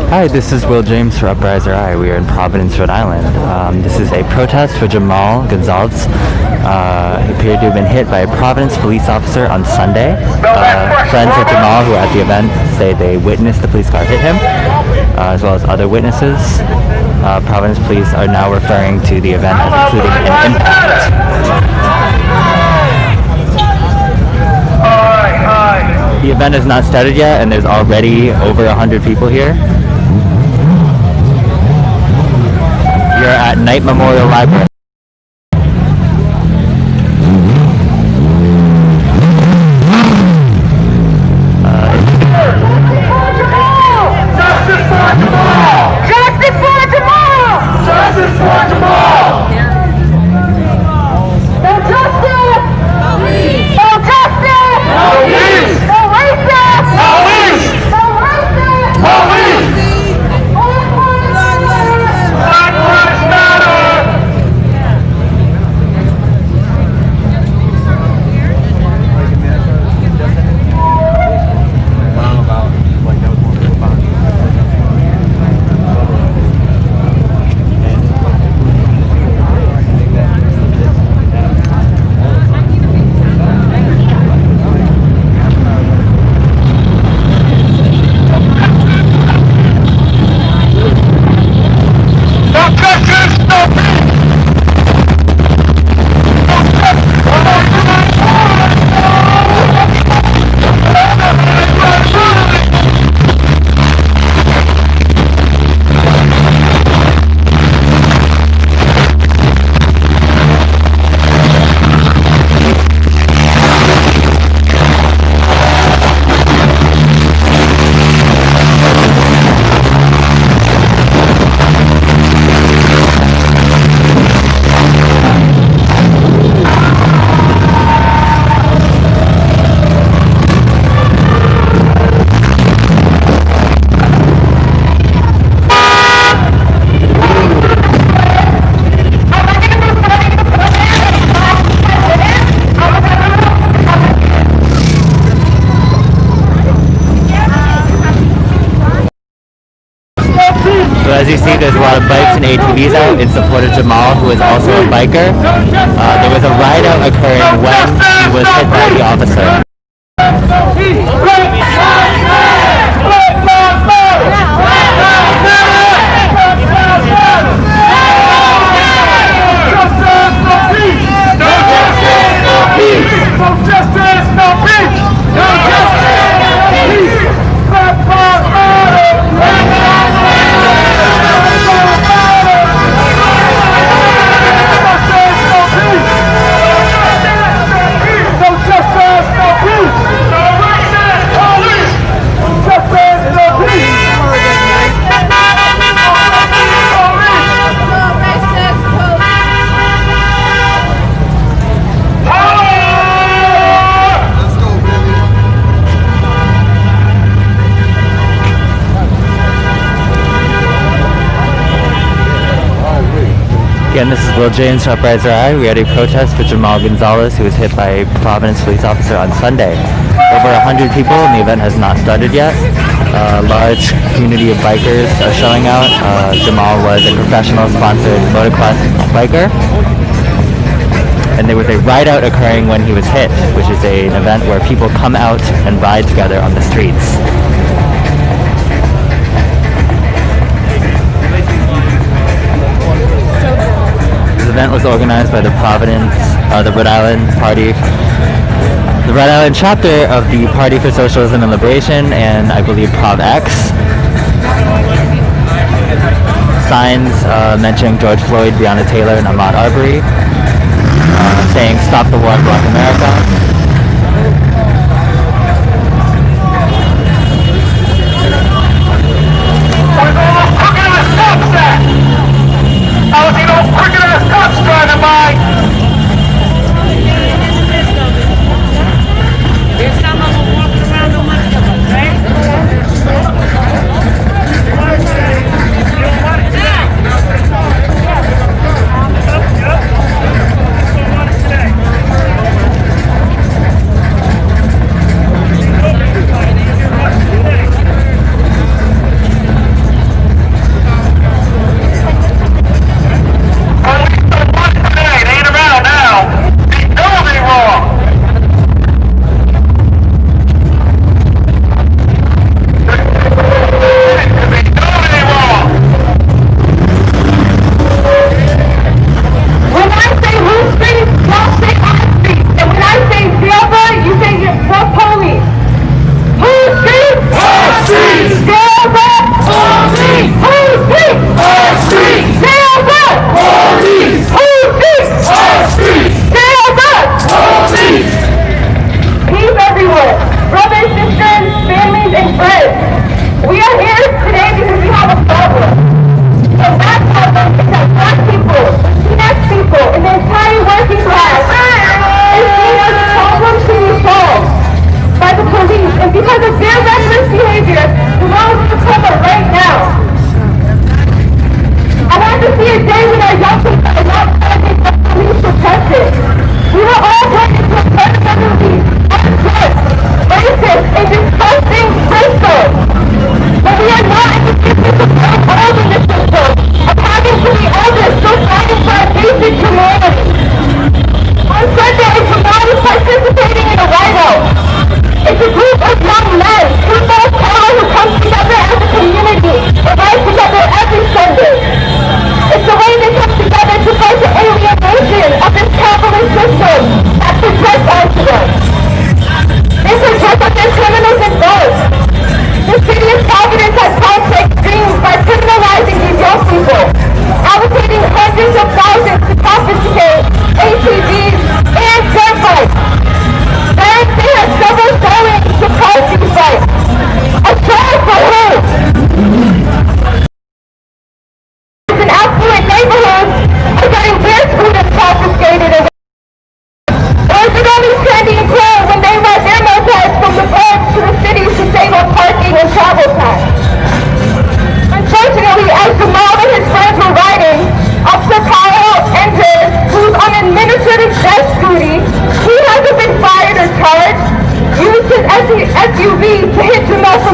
Hi, this is Will James for Uprising I. We are in Providence, Rhode Island. This is a protest for Jhamal Gonsalves. He appeared to have been hit by a Providence police officer on Sunday. Friends of Jhamal who were at the event say they witnessed the police car hit him, as well as other witnesses. Providence police are now referring to the event as including an impact. The event has not started yet, and there's already over 100 people here. We are at Knight Memorial Library. So as you see, there's a lot of bikes and ATVs out in support of Jhamal, who is also a biker. There was a ride-out occurring when he was hit by the officer. Again, this is Will James from Uprising I. We had a protest for Jhamal Gonsalves, who was hit by a Providence police officer on Sunday. Over 100 people, and the event has not started yet. A large community of bikers are showing out. Jhamal was a professional sponsored motocross biker. And there was a ride-out occurring when he was hit, which is an event where people come out and ride together on the streets. The event was organized by the Rhode Island Party, the Rhode Island chapter of the Party for Socialism and Liberation, and I believe ProvX. Signs mentioning George Floyd, Breonna Taylor, and Ahmaud Arbery, saying "Stop the War in Black America."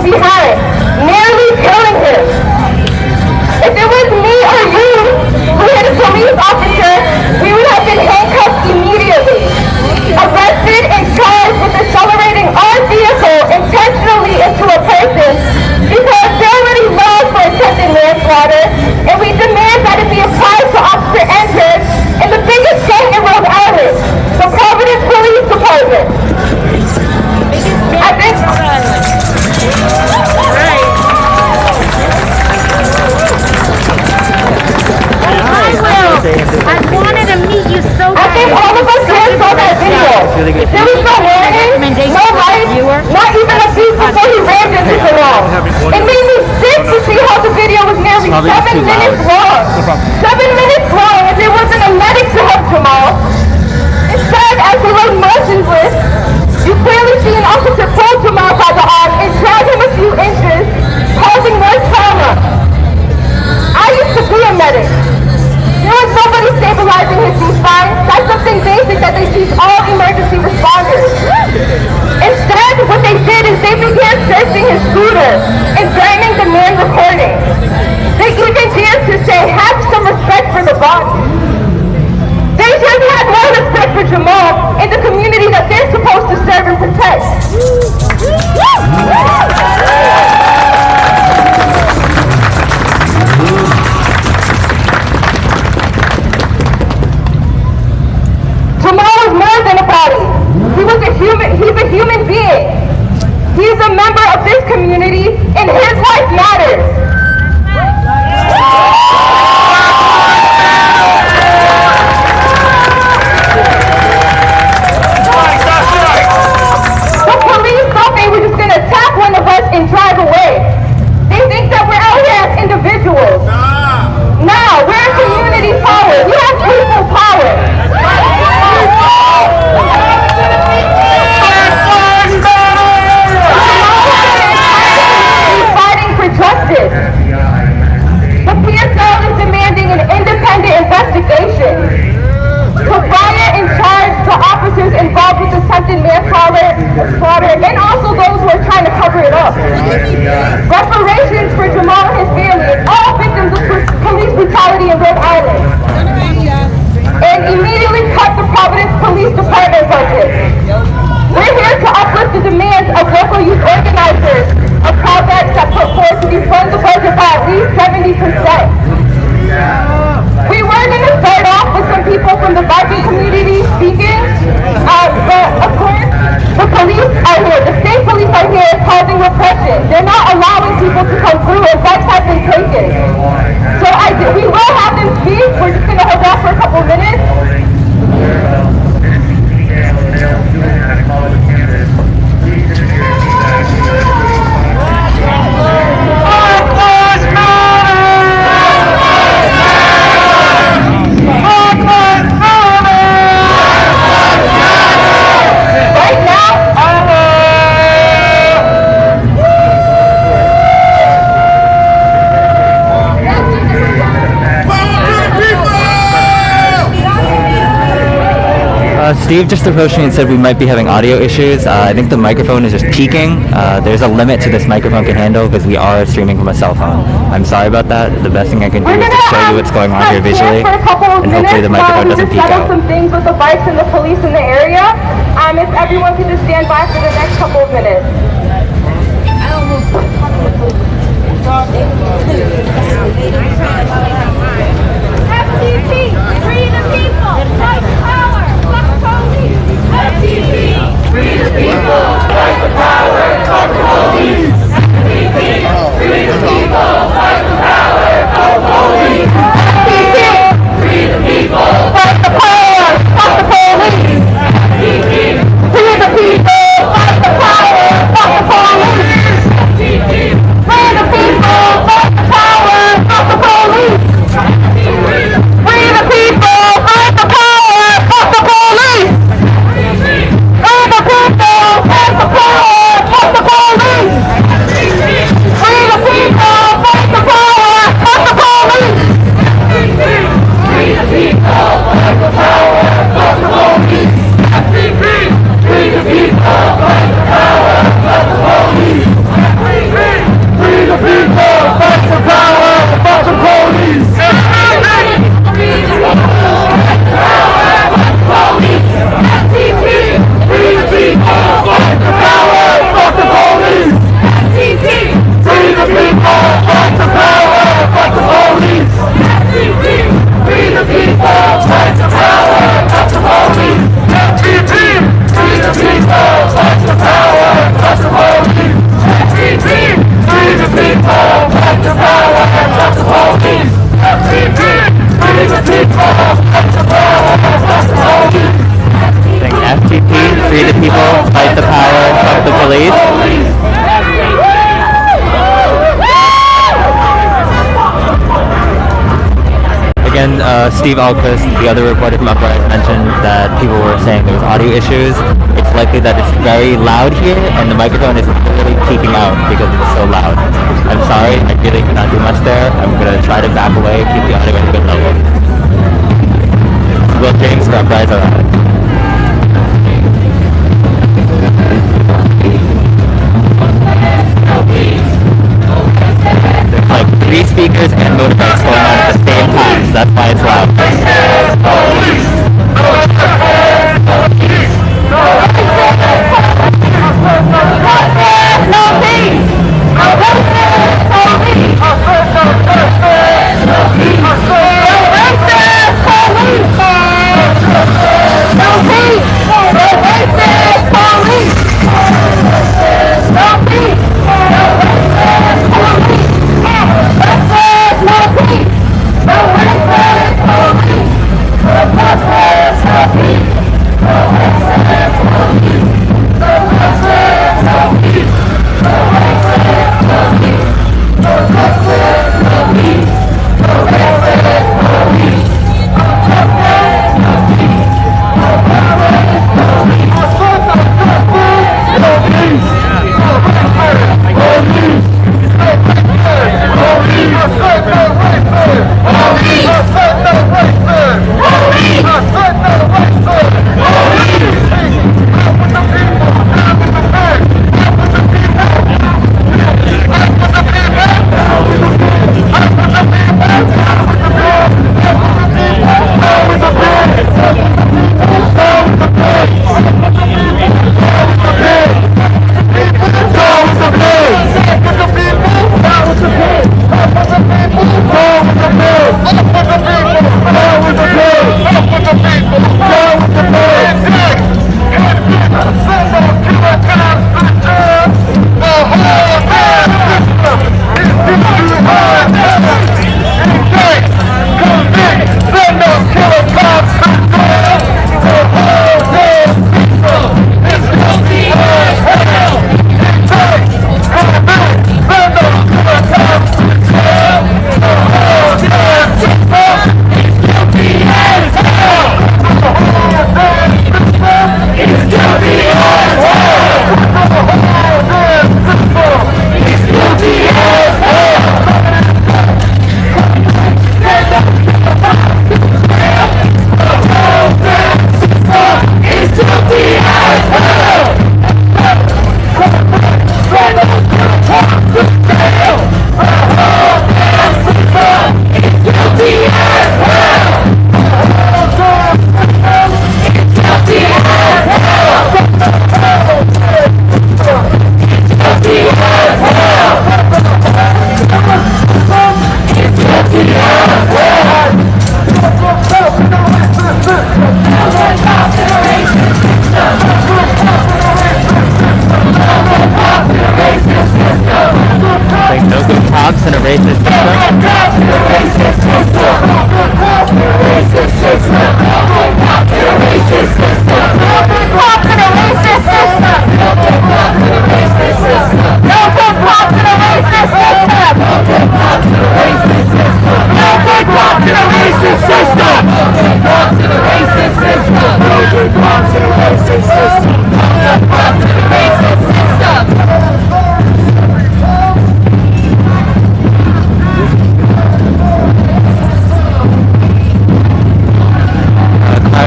behind, nearly killing him. If it was me or you who hit a police officer, we would have been handcuffed immediately, arrested and charged with accelerating our vehicle intentionally into a person because they're already laws for attempted manslaughter, and we demand that it be applied to Officer Andrews in the biggest gang in Rhode Island, the Providence Police Department. I think... I wanted to meet you so bad. I think all of us here saw that video. There was no warning, no lights, not even a beat before he rammed into Jhamal. It made me sick to see how the video was nearly 7 minutes long. 7 minutes long, and there wasn't a medic to help Jhamal. Instead, as he lay motionless, you clearly see an officer pull Jhamal by the arm and drag him a few inches, causing more trauma. I used to be a medic. There was nobody stabilizing his spine. That's something basic that they teach all emergency responders. Instead, what they did is they began searching his scooter and blaming the man recording. They even dared to say, have some respect for the body. They just had no respect for Jhamal and the community that they're supposed to serve and protect. He's a human being. He's a member of this community, and his life matters. The police thought they were just going to attack one of us and drive away. They think that we're out here as individuals. Nah, we're community power. We have people power. Justice. The PSL is demanding an independent investigation. Provide in charge the officers involved with attempted manslaughter, and also those who are trying to cover it up. Reparations for Jhamal and his family and all victims of police brutality in Rhode Island. And immediately cut the Providence Police Department budget. We're here to uplift the demands of local youth organizers of projects that put forth to defund the budget by at least 70%. We were going to start off with some people from the biking community speaking, but of course, the police are here. The state police are here causing repression. They're not allowing people to come through, and bikes have been taken. So we will have them speak. We're just going to hold off for a couple minutes. Steve just approached me and said we might be having audio issues. I think the microphone is just peaking. There's a limit to this microphone can handle because we are streaming from a cell phone. I'm sorry about that. The best thing I can do is to show you what's going on here visually, and hopefully the microphone doesn't peak out. Some things with the bikes and the police in the area. If everyone could just stand by for the next couple of minutes. FTP, free the people, fight power, fuck police. FTP, free the people, fight the power, fuck police. FTP, free the people, fight the power, fuck police. FTP, free the people, fight the power, fuck the police. FTP, free the people, fight the power, fuck Steve Alquist, the other reporter from Uprise, mentioned that people were saying there was audio issues. It's likely that it's very loud here, and the microphone is literally peeking out because it's so loud. I'm sorry, I really cannot do much there. I'm going to try to back away, keep the audio at a good level. Will James for Uprise around. There's like 3 speakers and motorbikes going on at the same time, so that's why it's loud.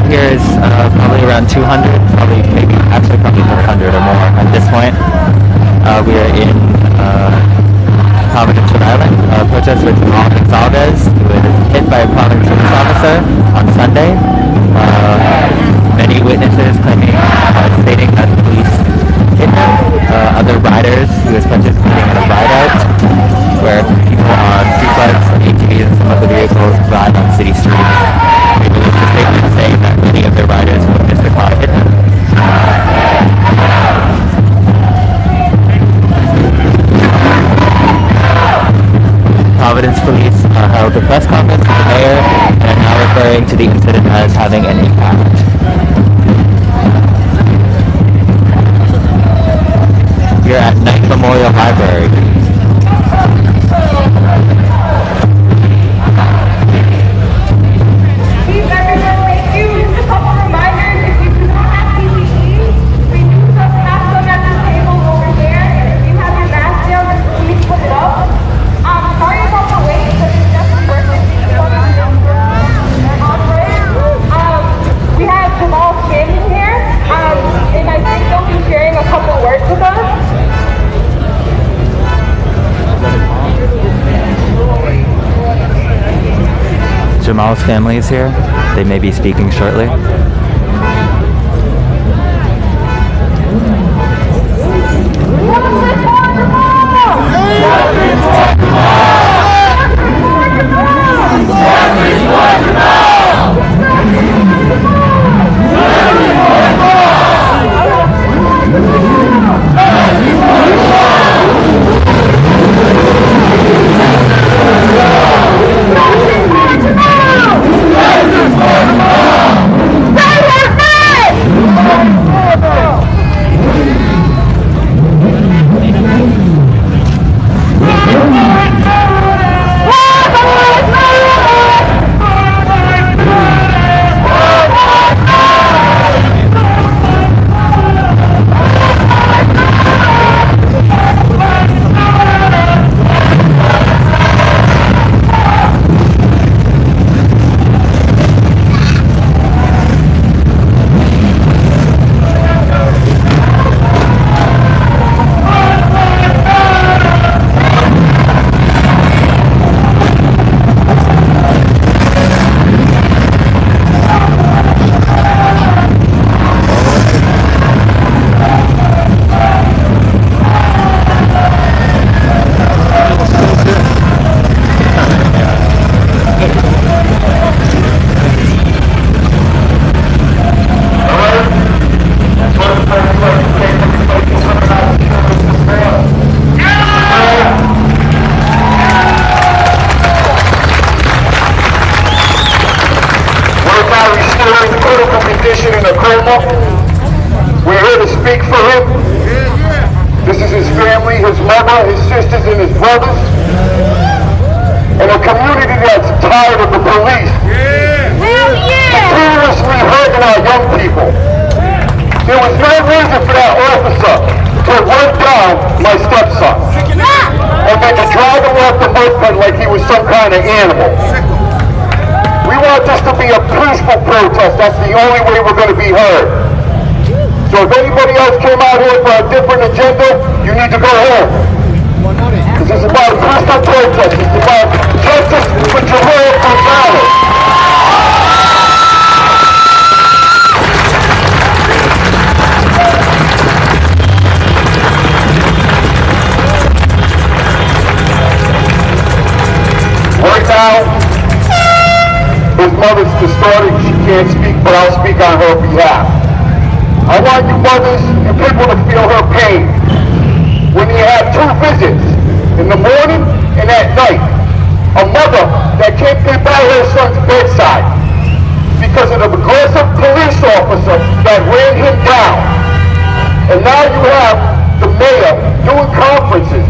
Here is probably around 200, probably 400 or more at this point. We are in Providence, Rhode Island. Protest with Jhamal Gonsalves, who was hit by a Providence police officer on Sunday. Many witnesses stating that the police hit him. Other riders, he was participating in a ride-out where people on street bikes, ATVs, and some other vehicles ride on city streets. They released a statement saying that many of their riders witnessed the car hit them. Providence Police held a press conference with the mayor and are now referring to the incident as having an impact. We are at Knight Memorial Library. Jhamal's family is here. They may be speaking shortly. In a coma. We're here to speak for him. This is his family, his mother, his sisters, and his brothers. And a community that's tired of the police continuously hurting our young people. There was no reason for that officer to run down my stepson and then to drive him off the moped like he was some kind of animal. We want this to be a peaceful protest. That's the only way we're going to be heard. So if anybody else came out here for a different agenda, you need to go home. Because it's about a peaceful protest. It's about justice for Jhamal Gonsalves. Right now, his mother's distorted, she can't speak, but I'll speak on her behalf. I want you mothers and people to feel her pain. When you have two visits, in the morning and at night, a mother that can't get by her son's bedside because of the aggressive police officer that ran him down. And now you have the mayor doing conferences,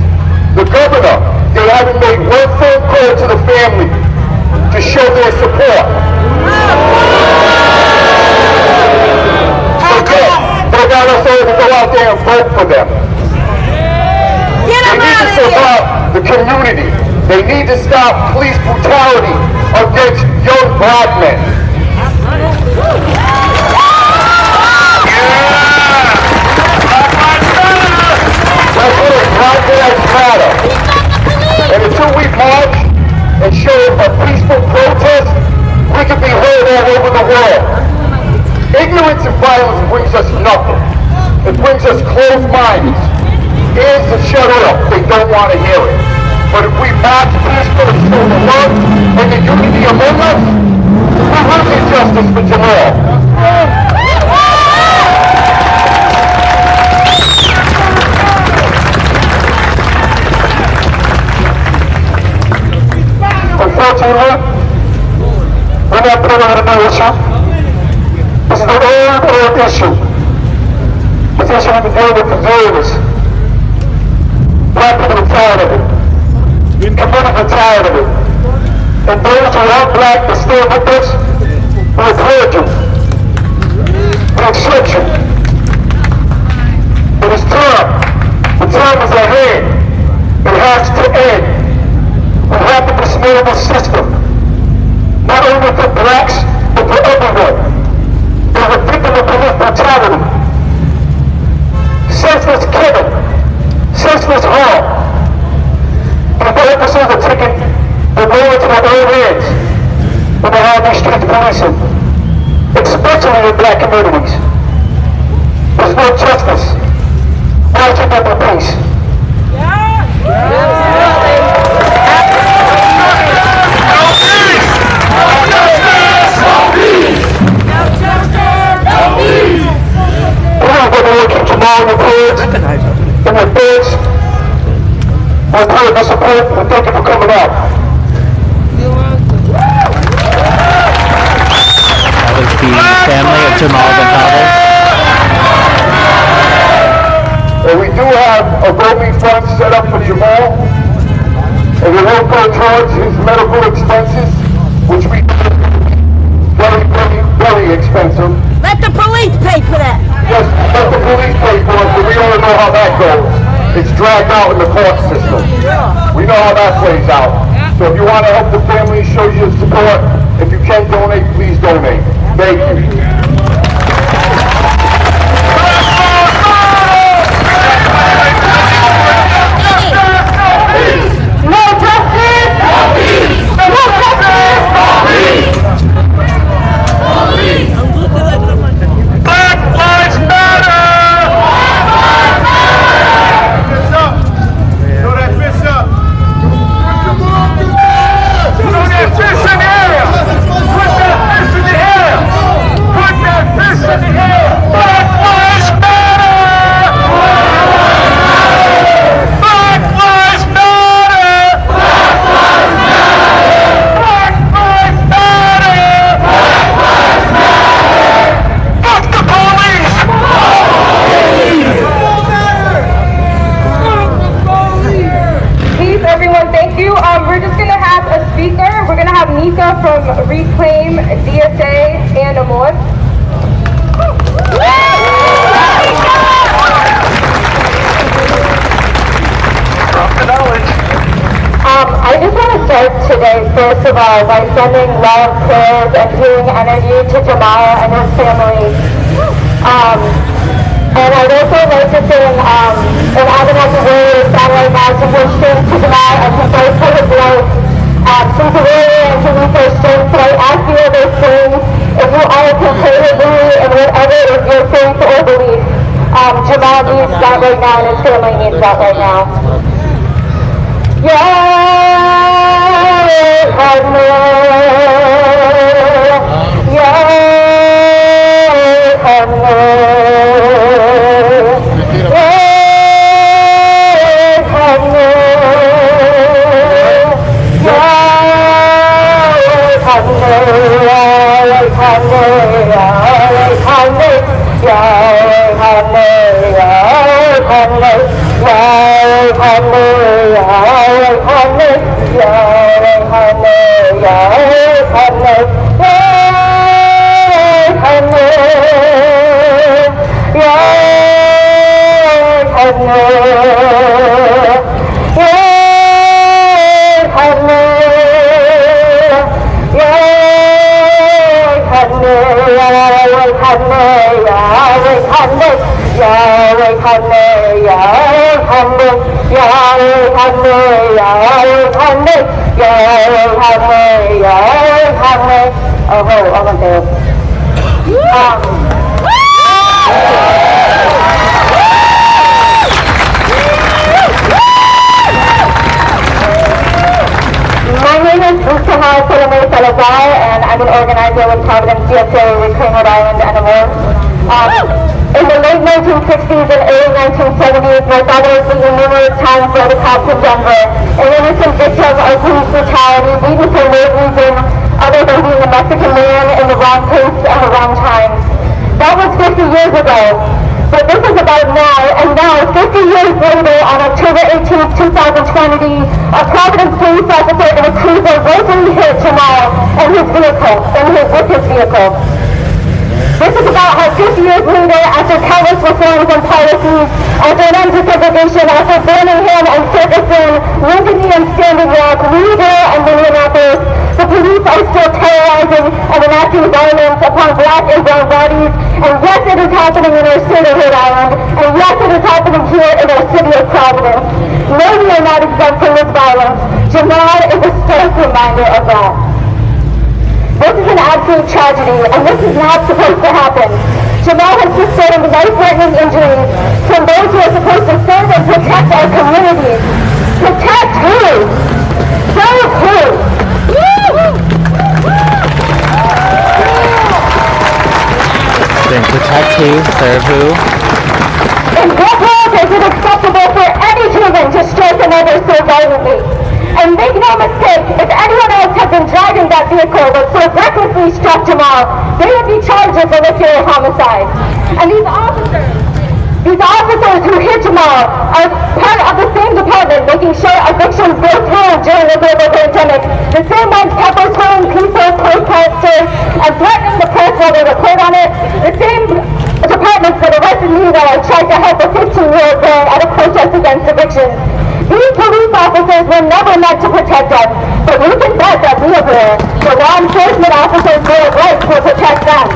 the governor, they haven't made one phone call to the family to show their support. They got us all to go out there and vote for them. They need to support the community. They need to stop police brutality against young black men. That's what Black Lives Matter. And until we march and show a peaceful protest, we can be heard all over the world. Ignorance and violence brings us nothing. It brings us closed minds. Ears to shut up, they don't want to hear it. But if we march peacefully through the love and the unity among us, we will get justice for Jhamal. Unfortunately, we're not putting on a new issue. This is an old issue. This issue we've been dealing with for years. Black people are tired of it. Communities are tired of it. And those who are black that stay with us, we encourage you. We accept you. It is time. The time is at hand. It has to end. We have to dismantle the system. Not only for blacks, but for everyone. They're a victim of police brutality. Senseless killing. Senseless harm. And the officers are taking the law into their own hands. When they decent, especially in black communities. There's no justice. Why keep up the peace? We're going to look at Jhamal and the kids and their kids. We're proud of the support and thank you for coming out. That was the family of Jhamal Gonsalves. And we do have a GoFundMe fund set up for Jhamal. And it will go towards his medical expenses, which we very, very, very expensive. Let the police pay for that. Yes, let the police pay for it, but we all know how that goes. It's dragged out in the court system. We know how that plays out. So if you want to help the family, show your support. If you can donate, please donate. Thank you. No justice! No peace! No justice! No peace! Black Lives Matter! Throw that fist up! Throw that fist in the air! Put that fist in the air! Put that fist in the air! Black Lives Matter! Black Lives Matter! Black Lives Matter! Black Lives Matter! Fuck the police! Please, everyone, thank you. We're just going to have a speaker. We're going to have Nika from Reclaim DSA and Amor. I just want to start today, first of all, by sending love, prayers, and healing energy to Jhamal and his family. And I'd also like to sing an Abenaki Warrior song right now to give strength to Jhamal as he fights for his life. Since a warrior and to me for strength, so I ask you of those things, if you all can pray with me and whatever is your faith or belief. Jhamal needs that right now and his family needs that right now. And I'm an organizer with Providence DSA, Reclaim Rhode Island, and more. In the late 1960s and early 1970s, my father was beaten numerous times by the cops in Denver, an innocent victim of police brutality, beaten for no reason other than being a Mexican man in the wrong place and the wrong time. That was 50 years ago, but this is about now, and now, 50 years later, on October 18th, 2020, a Providence police officer in a cruiser brutally hit Jhamal and his vehicle, with his vehicle. This is about how 50 years later, after countless reforms and policies, after an end to segregation, after Birmingham and Ferguson, Lincoln and Standing Rock, Louisville and Minneapolis, the police are still terrorizing and enacting violence upon black and brown bodies. And yes, it is happening in our state of Rhode Island. And yes, it is happening here in our city of Providence. No, we are not exempt from this violence. Jhamal is a stark reminder of that. This is an absolute tragedy, and this is not supposed to happen. Jhamal has sustained life-threatening injuries from those who are supposed to serve and protect our communities. Protect who? Serve who? Then protect who? Serve who? In what world is it acceptable for any human to strike another so violently? And make no mistake, if anyone else had been driving that vehicle that so recklessly struck Jhamal, they would be charged with vehicular homicide. And these officers who hit Jhamal are part of the same department making sure evictions go through during the global pandemic. The same ones pepper spraying people, protesters, and threatening the press while they report on it. The same departments that arrested me while I tried to help a 15-year-old girl at a protest against evictions. These police officers were never meant to protect us, but you can bet that we are here. The law enforcement officers' bill of rights will protect them.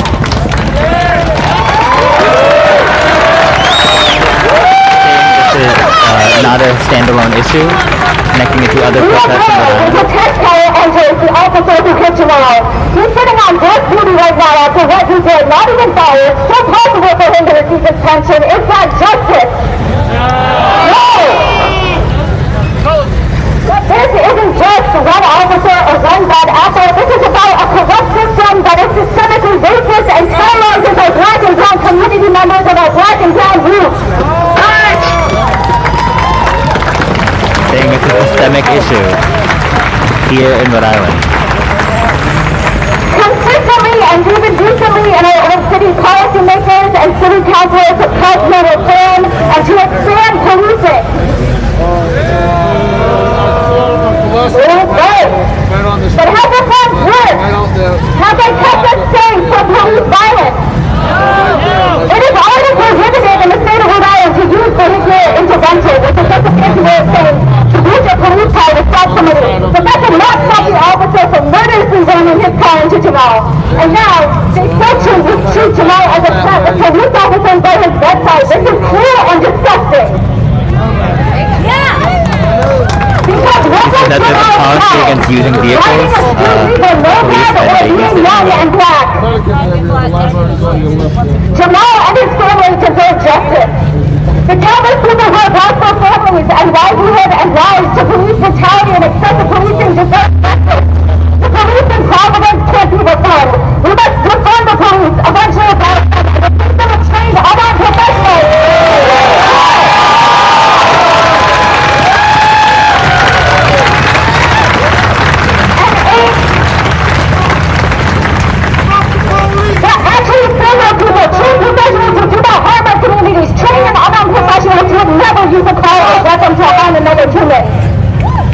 This is not a standalone issue, connecting it to other We are protests in Rhode here to Island. protect Kyle Andrews, the officer who hit Jhamal. He's sitting on death duty right now after what he did, not even fired. Still possible for him to receive his pension. Is that justice? No! This isn't just one officer or one bad apple. This is about a corrupt system that is systemically racist and terrorizes our black and brown community members and our black and brown youth. Saying it's a systemic issue here in Rhode Island. Consistently and even recently in our own city, policymakers and city councilors have passed no reform and to expand policing. But how does that work? Have they kept us safe from police violence? It is already prohibited in the state of Rhode Island to use vehicular intervention, which is just a fancy way of saying to use your police car to stop somebody. But that did not stop the officer from murderously ramming his car into Jhamal. And now, they still treat Jhamal as a threat. The police officer by his bedside. This is cruel and disgusting. Because what You said that there's a policy against using vehicles, police and young and black. Jhamal and his family deserve justice. The countless people who have lost their families and livelihood and lives to police brutality and excessive policing deserve justice. The police in Providence can't be reformed. We must reform the police, eventually abolish them, and replace them with trained, unarmed professionals. Use a car or weapon to harm another human.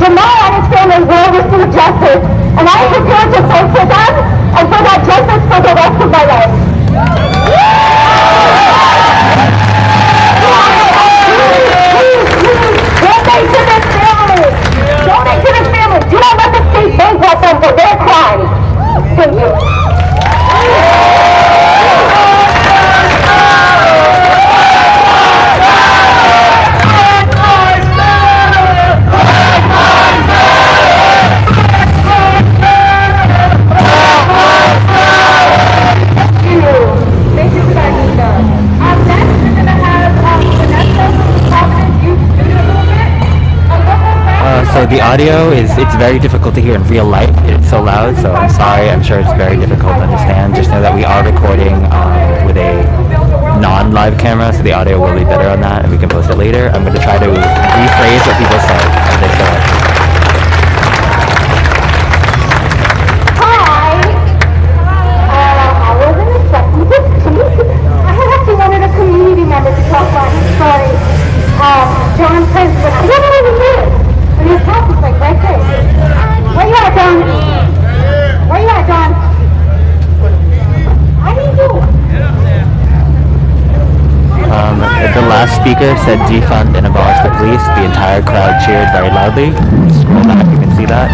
Jhamal and his family will receive justice, and I am prepared to fight for them and for that justice for the rest of my life. Donate to this family! Donate to this family! Do not let the state bankrupt them for their crime! Thank you. So the audio it's very difficult to hear in real life. It's so loud, so I'm sorry. I'm sure it's very difficult to understand. Just know that we are recording with a non-live camera, so the audio will be better on that, and we can post it later. I'm going to try to rephrase what people say as they show up. I wasn't expecting this. I had actually wanted a community member to talk about his story. John Princeton. I don't know where he lives. But his house is like right there. Where you at, John? Where you at, John? I need you. The last speaker said defund and abolish the police. The entire crowd cheered very loudly. Scroll back, you can see that.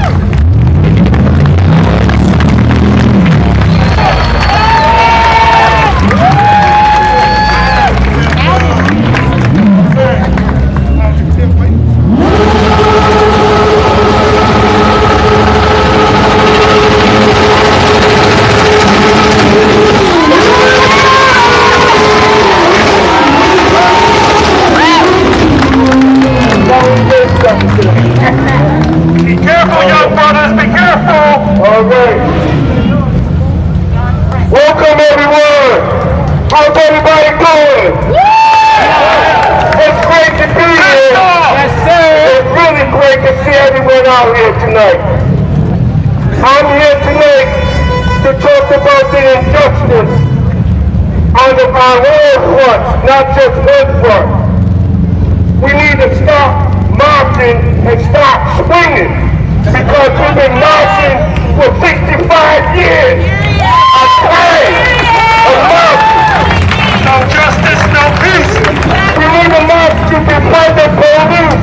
careful, young brothers, be careful. All right. Welcome, everyone. How's everybody doing? It's great to be here. Yes, sir. It's really great to see everyone out here tonight. I'm here tonight to talk about the injustice on our whole front, not just one front. We need to stop marching and stop swinging because we've been marching for 65 years. A time of marching. No justice, no peace. We need a march to defund the police.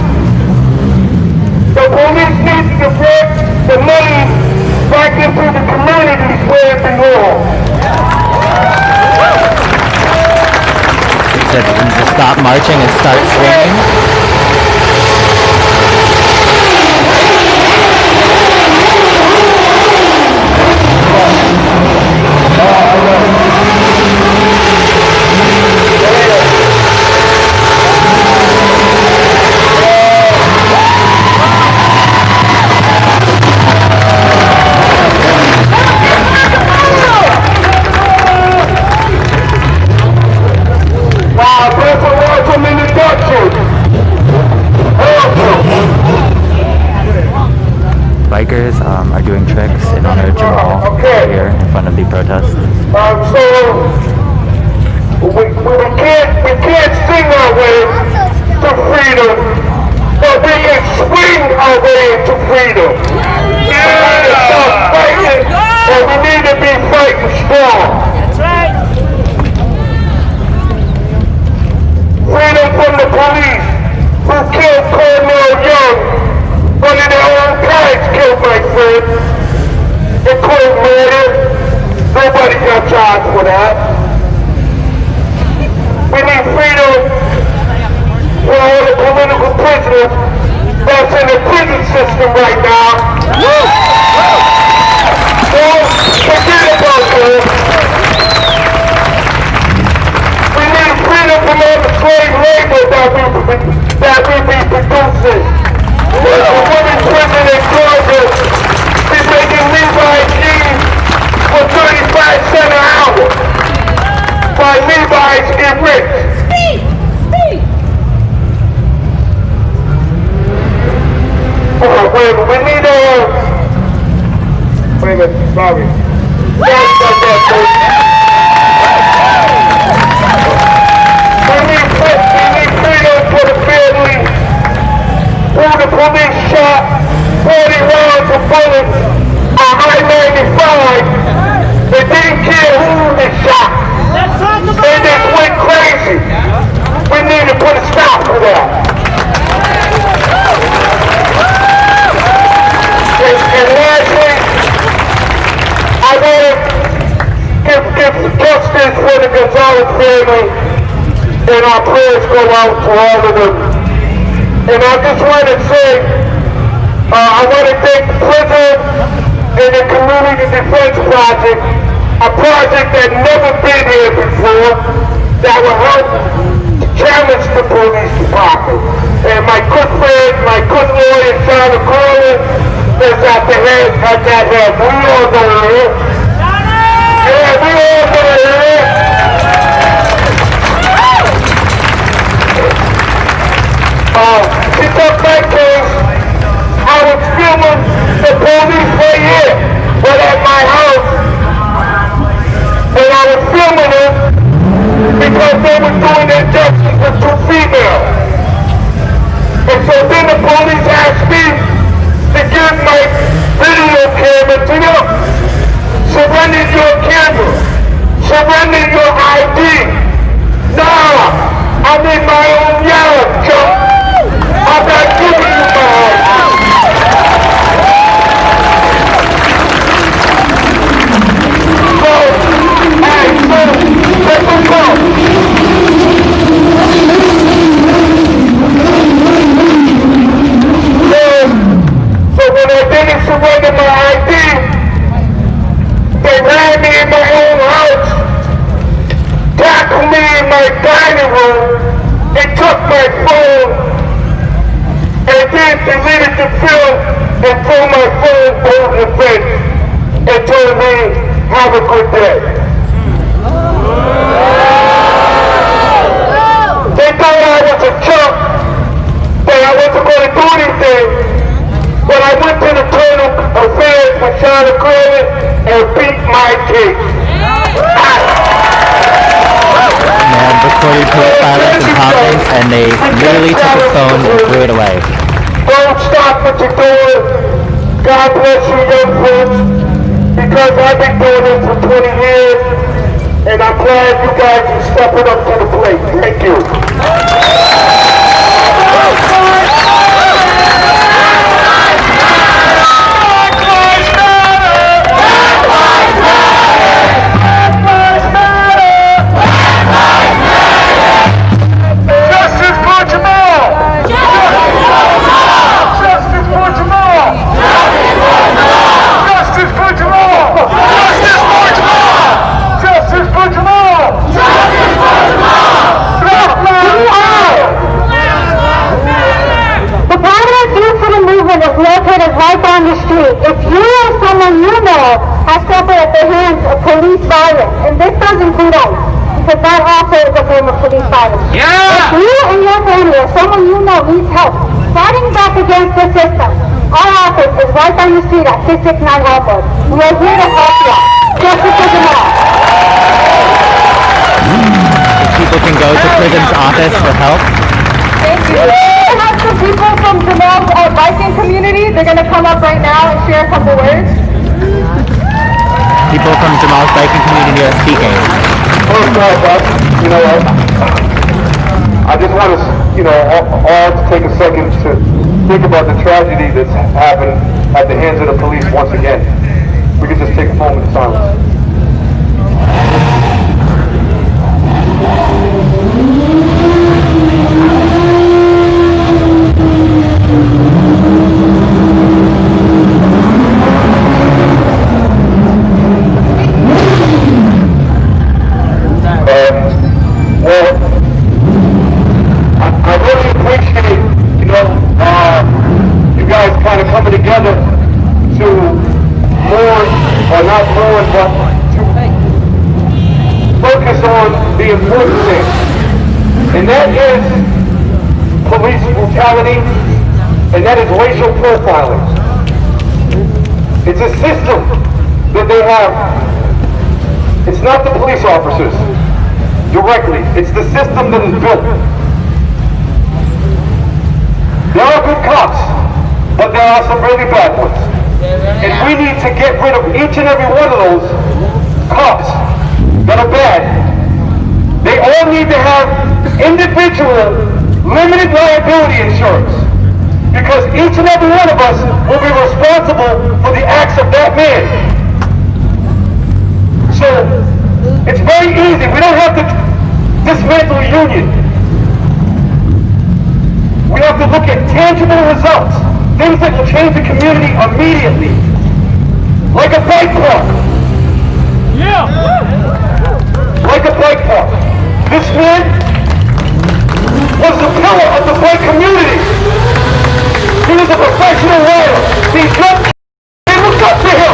The police need to get the money back into the communities where it belongs. He said to stop marching and start swinging. Bikers are doing tricks in honor of Jhamal here in front of the protest. So we can't sing our way to freedom, but we can swing our way to freedom. We need to stop fighting, and we need to be fighting strong. That's right. Freedom from the police who killed Cornell Young. One of their own guys killed my friend. In cold murder. Nobody got charged for that. We need freedom for all the political prisoners that's in the prison system right now. So forget about this. We need freedom from all the slave labor that we be producing. There's a woman prison in Georgia. She's making Levi's jeans for 35 cents an hour. By Levi's get rich. Speak! Speak! We need wait a minute, sorry. We need freedom for the family who the police shot 40 rounds of bullets on I-95. They didn't care who they shot. They just went crazy. We need to put a stop to that. And lastly, I want to give justice for the Gonsalves family, and our prayers go out to all of them. And I just want to say, I want to thank the prison and the Community Defense Project, a project that never been here before, that will help challenge the police department. And my good friend, my good lawyer, Sean Corlin, is at the head, at that head. We all go here. Yeah, we all go here. She took my case. I was filming the police right here, right at my house. And I was filming them because they were doing injustice with two females. And so then the police asked me to give my video camera to them. Surrender your camera. Surrender your ID. Nah, I'm in my own yard, Joe. I'm not giving you my ID. So, let's go. So when I didn't surrender my ID, they ran me in my own house, tackled me in my dining room, and took my phone, and then deleted the film and threw my over the fence and told me, have a good day. They thought I was a chump, that I wasn't going to do anything. But I went to the total affairs with Sean Cohen and beat my case. Man recorded police violence in Providence, and they literally took his phone and threw it away. Don't stop what you're doing. God bless you, young folks, because I've been doing this for 20 years, and I'm glad you guys are stepping up to the plate. Thank you. Right down the street. If you or someone you know has suffered at the hands of police violence, and this does include us, because that also is a form of police violence. Yeah! If you and your family or someone you know needs help fighting back against the system, our office is right down the street at 669 Hartford. We are here to help you. Justice for Jhamal. People can go to prison's office for help. Thank you. We have some people from Jhamal's biking community. They're going to come up right now and share a couple words. People from Jhamal's biking community are speaking. First off, you know, I just want us, you know, all to take a second to think about the tragedy that's happened at the hands of the police once again. We could just take a moment of silence. I really appreciate, you know, you guys kind of coming together to mourn, or not mourn, but to focus on the important thing. And that is police brutality, and that is racial profiling. It's a system that they have. It's not the police officers directly. It's the system that is built. There are good cops, but there are some really bad ones. And we need to get rid of each and every one of those cops that are bad. They all need to have individual limited liability insurance, because each and every one of us will be responsible for the acts of that man. So it's very easy. We don't have to dismantle a union. We have to look at tangible results, things that will change the community immediately, like a bike park. Yeah! Like a bike park. This man was the pillar of the bike community. He was a professional rider. These young kids, they looked up to him.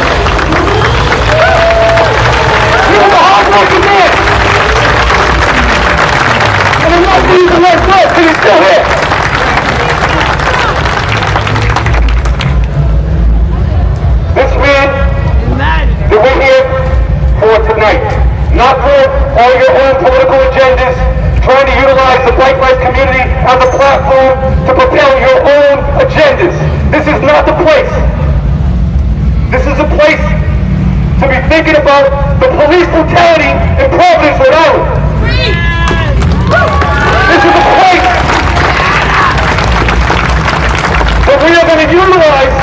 He was a hard-working man. And I'm not using that word because he's still here. This man that we're here for tonight, not for all your own political agendas, trying to utilize the bike life community as a platform to propel your own agendas. This is not the place. This is a place to be thinking about the police brutality in Providence, Rhode Island. This is a place that we are going to utilize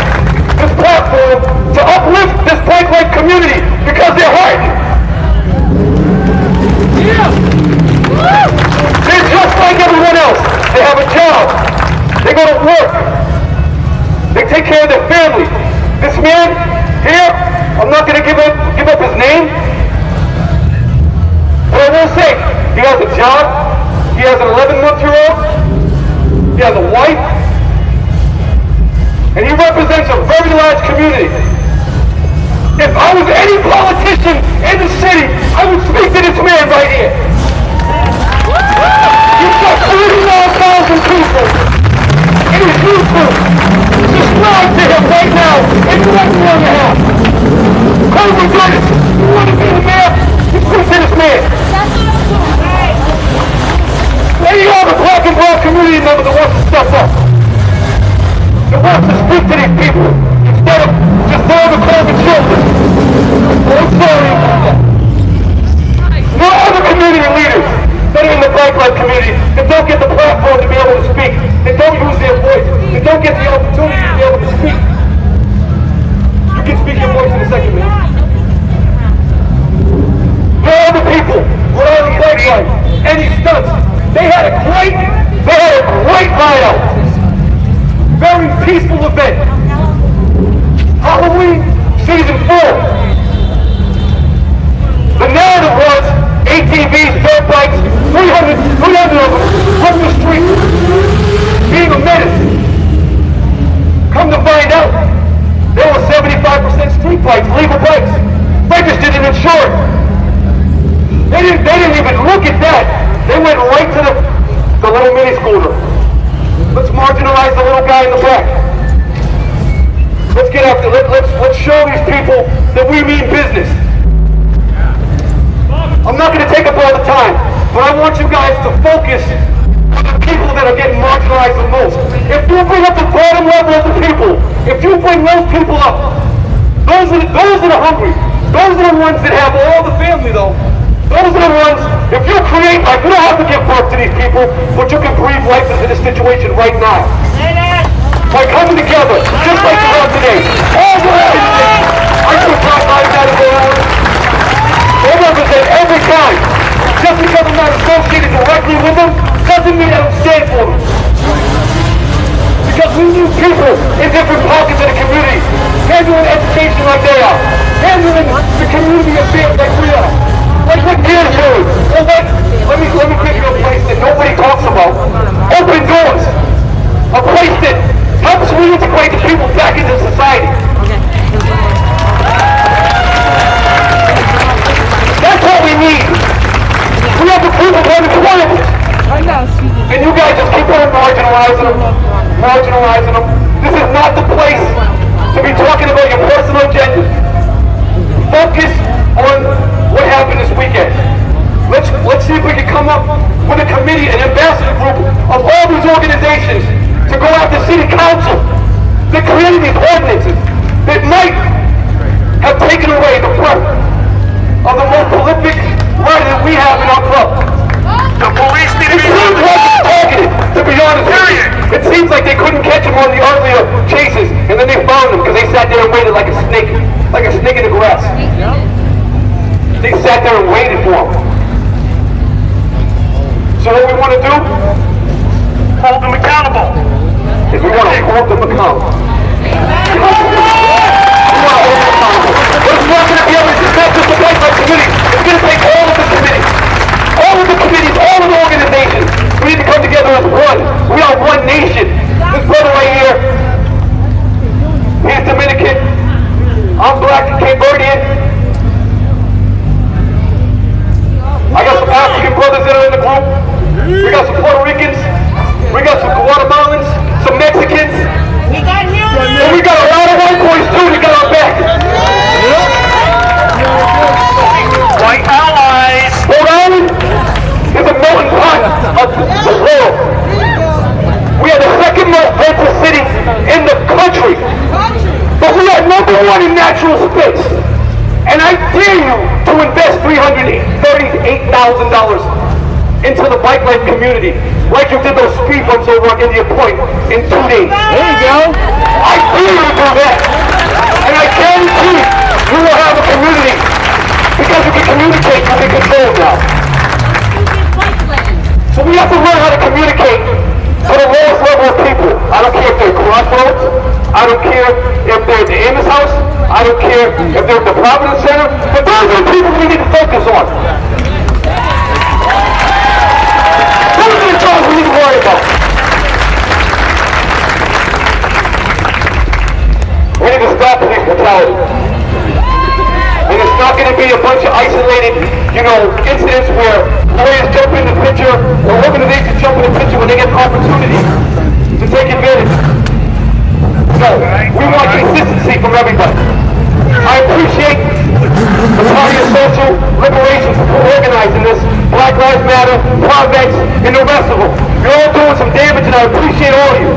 this platform to uplift this bike life community, because they're hurting. They're just like everyone else. They have a job. They go to work. They take care of their family. This man here, I'm not going to give up his name, but I will say, he has a job. He has an 11-month-old. He has a wife. And he represents a very large community. If I was any politician in the city, I would speak to this man right here. You've got 39,000 people. It is useless. Subscribe to him right now and direct me on your house. Oh my goodness, you want to be the mayor? You speak to this man. Any other black and brown community member that wants to step up, that wants to speak to these people, instead of just throwing the cold and shoulders. I'm sorry about that. No other community leaders that are in the bike life community that don't get the platform to be able to speak, that don't use their voice, that don't get the opportunity to be able to speak. You can speak your voice in a second, man. No other people were on the bike life, any stunts. They had a great ride out. Very peaceful event. Halloween, season 4. The narrative was ATVs, dirt bikes, 300 of them on the street, being a menace. Come to find out, there were 75% street bikes, legal bikes, registered and insured. They didn't even look at that. They went right to the little mini scooter. Let's marginalize the little guy in the back. Let's get after it. Let's show these people that we mean business. I'm not going to take up all the time, but I want you guys to focus on the people that are getting marginalized the most. If you bring up the bottom level of the people, if you bring those people up, those are the hungry. Those are the ones that have all the family though. Those are the ones, if you create life, you don't have to give birth to these people, but you can breathe life into this situation right now. By coming together, just like you are today. All the organizations, I took my life out of Rhode Island. They represent every kind. Just because I'm not associated directly with them, doesn't mean I don't stand for them. Because we need people in different pockets of the community, handling education like they are, handling the community affairs like we are. Like what Dan's doing. Well, let me give you a place that nobody talks about. Open doors. A place that helps reintegrate the people back into society. That's what we need. We have the people of unemployment. And you guys just keep on marginalizing them. This is not the place to be talking about your personal agendas. Focus on what happened this weekend. Let's see if we can come up with a committee, an ambassador group of all these organizations to go after city council that created these ordinances that might have taken away the breath of the most prolific writer that we have in our club. The police need to be targeted, to be honest with you. It seems like they couldn't catch him on the earlier chases, and then they found him because they sat there and waited like a snake in the grass. They sat there and waited for him. So what we want to do? Hold them accountable. Is we want to hold them accountable. But it's not going to be able to just not just the bike life committee. It's going to take all of the committees, all of the committees, all of the organizations. We need to come together as one. We are one nation. This brother right here, he's Dominican. I'm black and Cape Verdean. I got some African brothers that are in the group. We got some Puerto Ricans. We got some Guatemalans, some Mexicans. And we got a lot of white boys too that got our back. White allies. Rhode Island is a melting pot of the world. We are the second most vocal city in the country. But we are #1 in natural space. And I dare you to invest $338,000 into the bike life community, like you did those speed bumps over on India Point in 2 days. There you go. I dare you to do that. And I guarantee you will have a community, because you can communicate, you can control now. So we have to learn how to communicate to the lowest level of people. I don't care if they're Crossroads, I don't care if they're at the Amos House, I don't care if they're at the Providence Center, but those are the people we need to focus on. Those are the jobs we need to worry about. We need to stop police brutality. going to be a bunch of isolated, incidents where players jump in the picture or organizations jump in the picture when they get an opportunity to take advantage. No, we want consistency from everybody. I appreciate the Party of Social Liberation for organizing this, Black Lives Matter, Providence, and the rest of them. You're all doing some damage, and I appreciate all of you.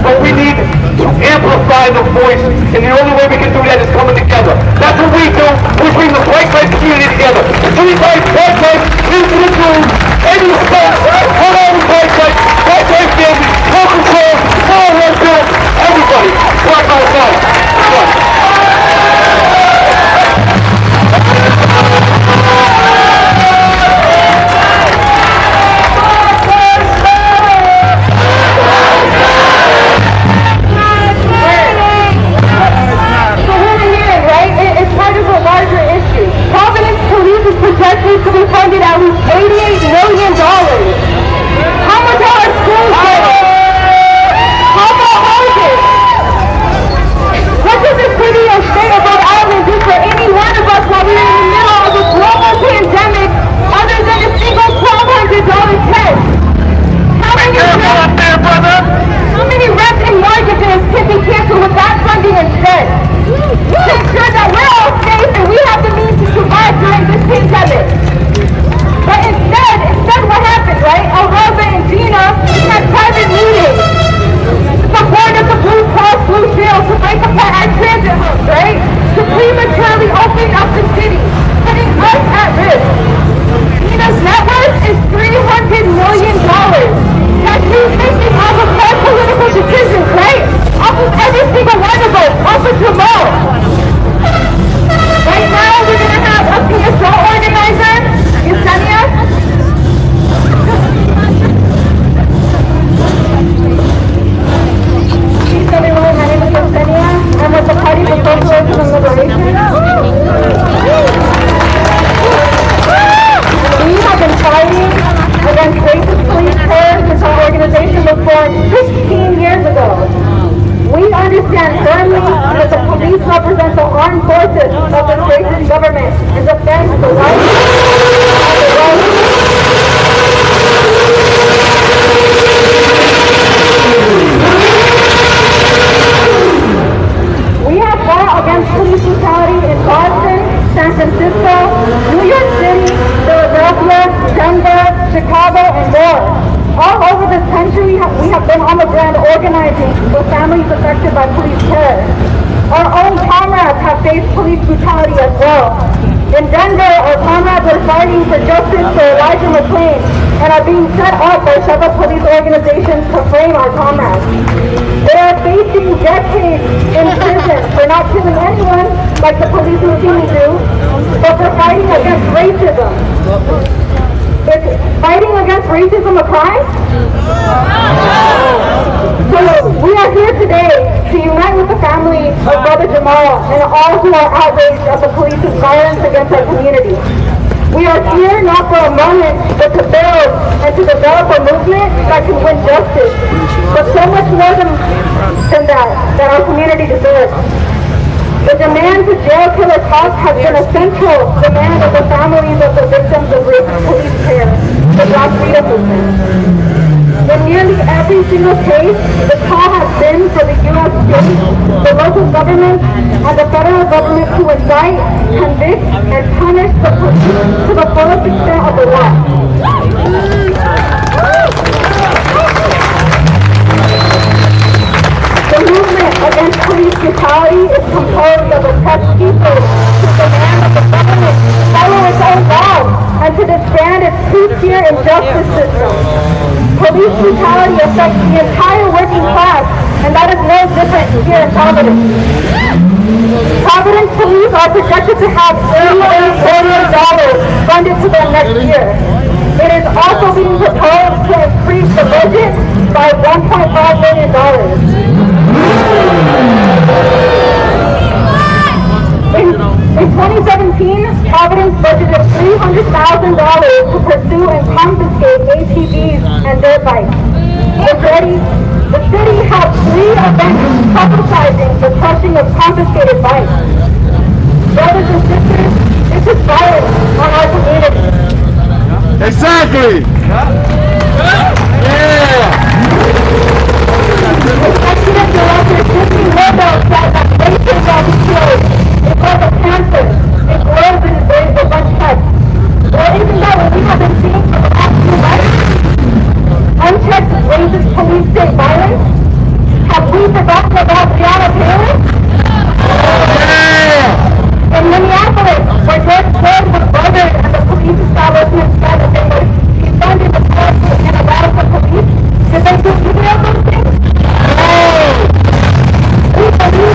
But we need to amplify the voice, and the only way we can do that is coming together. That's what we do. We bring the white life community together. Street life, white life, individuals, any spot, all over white life family, no control, all one bill, everybody. Black Lives Matter. Providence Police is projected to be funded at least $88 million. How much are our schools getting? How about houses? What does this city or state of Rhode Island do for any one of us while we're in the middle of a global pandemic other than a single $1,200 check? How many rents and mortgages can be canceled with that funding instead? To ensure that we're all safe and we have the means to survive during this pandemic. But instead what happened, right? Elroza and Gina had private meetings with the board of the Blue Cross Blue Shield to break apart our transit hubs, right? To prematurely open up the city, putting us at risk. Gina's net worth is $300 million. That's you thinking off of our political decisions, right? Off of every single one of us, off of Jhamal. Right now, we're going to have a PSO organizer, Yesenia. Please tell me my name is Yesenia. I'm with the Party for Socialism and Liberation. We have been fighting against racist police terror since our organization was formed 16 years ago. We understand firmly that the police represent the armed forces of this racist government and defend the rights of the right. We have fought against police brutality in Boston, San Francisco, New York City, Philadelphia, Denver, Chicago, and more. All over this country, we have been on the ground organizing with families affected by police terror. Our own comrades have faced police brutality as well. In Denver, our comrades are fighting for justice for Elijah McClain and are being set up by several police organizations to frame our comrades. They are facing decades in prison for not killing anyone like the police routinely do, but for fighting against racism. Is fighting against racism a crime? So we are here today to unite with the family of Brother Jhamal and all who are outraged at the police's violence against our community. We are here not for a moment, but to build and to develop a movement that can win justice, but so much more than that our community deserves. The demand to jail killer cops has been a central demand of the families of the victims of racist police terror, the Black Freedom Movement. In nearly every single case, the call has been for the U.S. state, the local government, and the federal government to indict, convict, and punish the police to the fullest extent of the law. The movement against police brutality is composed of oppressed people who demand that the government follow its own laws and to disband its two-tier injustice system. Police brutality affects the entire working class, and that is no different here in Providence. Providence Police are projected to have $88 billion funded to them next year. It is also being proposed to increase the budget by $1.5 billion. In 2017, Providence budgeted $300,000 to pursue and confiscate ATVs and dirt bikes. The city had 3 events publicizing the crushing of confiscated bikes. Brothers and sisters, this racist violence on our community. Exactly! Executive Director Tiffany Lobo said that racism kills. It causes cancer. It grows in the brains of bunch heads. Well, isn't that what we have been seeing for the last few months? Unchecked racist police state violence? Have we forgotten about Breonna Taylor? In Minneapolis, where George Floyd was murdered and the police establishment said that they were defunding the powerful and radical police, did they do either of those things? No! We believe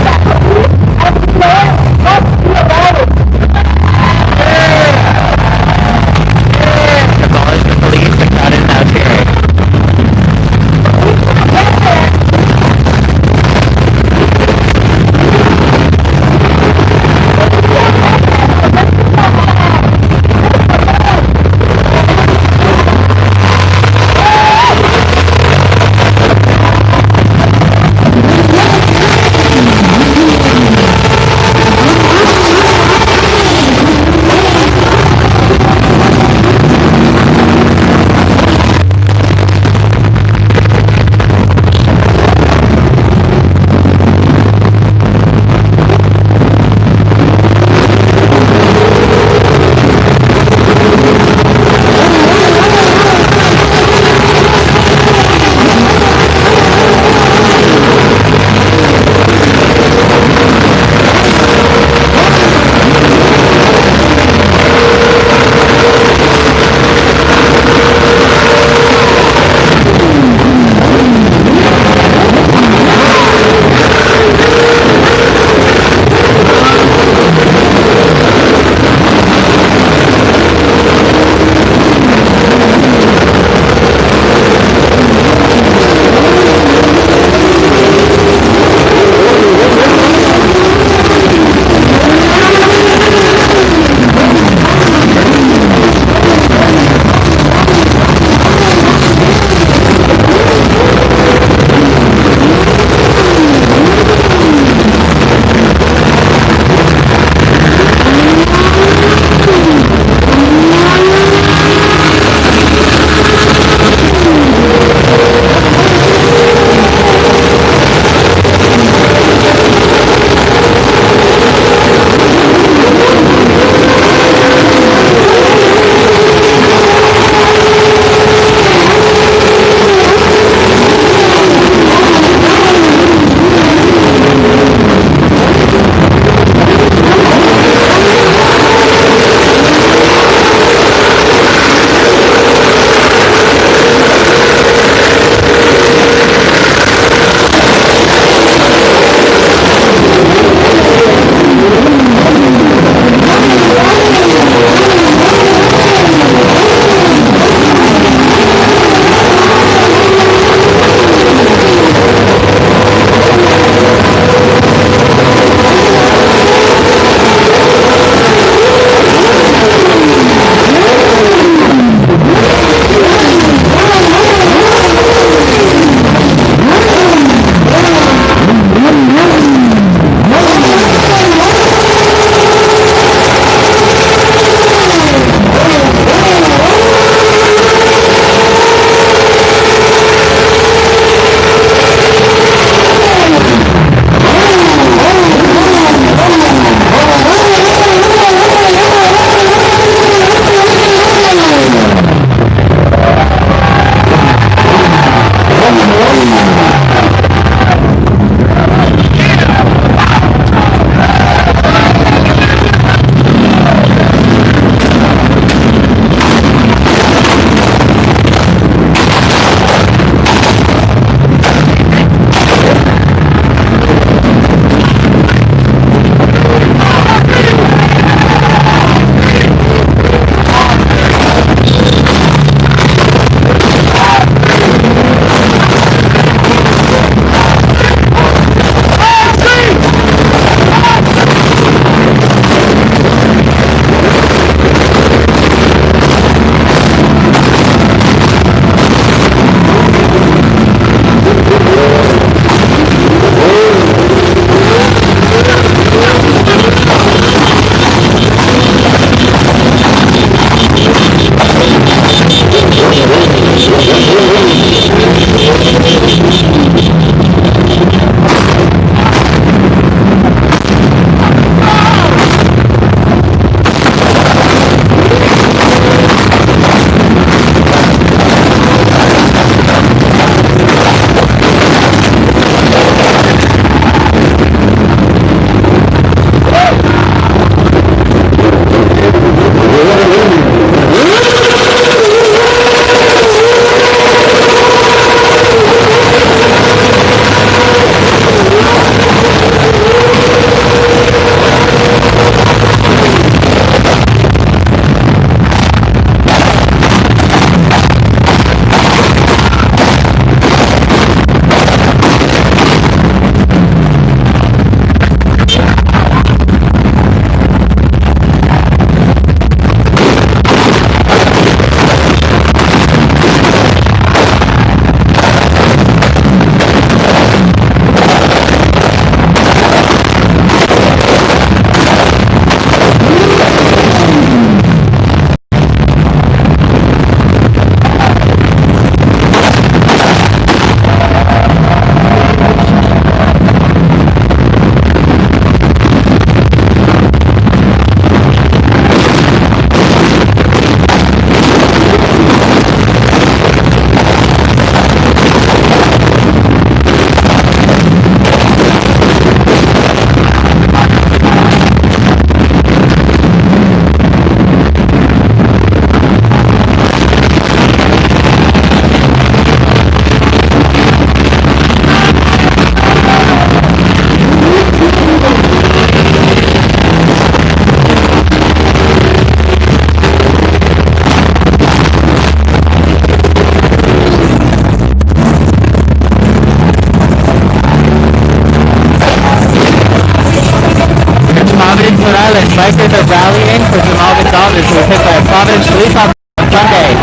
Island, bikers are rallying for Jhamal Gonsalves, who was hit by a Providence police officer on Sunday.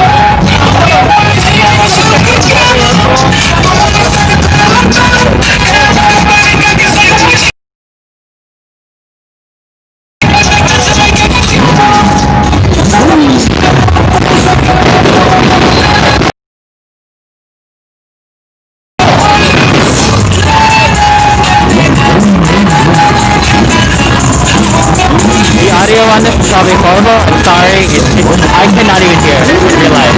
The audio on this is probably horrible. I'm sorry. I cannot even hear it in real life.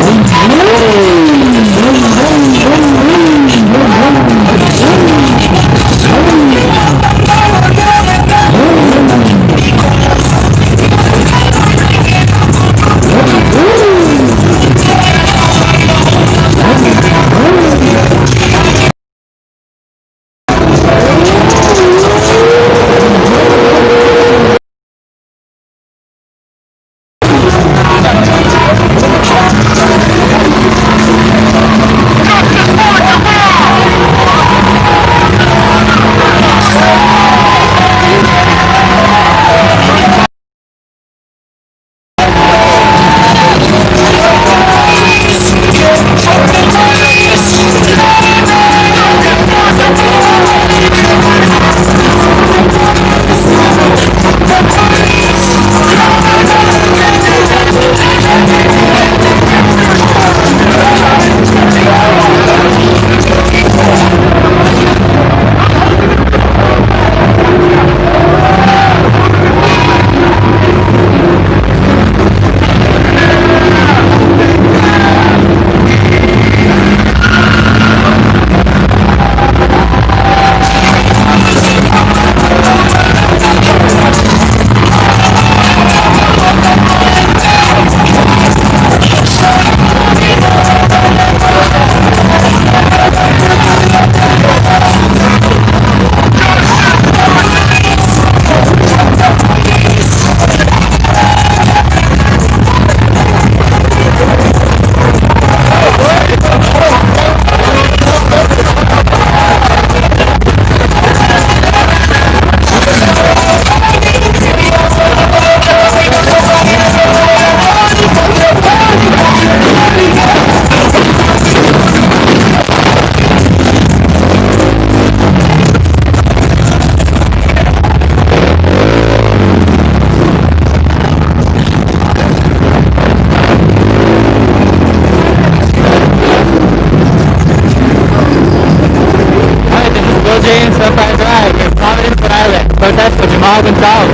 stepfather in Providence, Rhode Island, protest for Jhamal Gonsalves,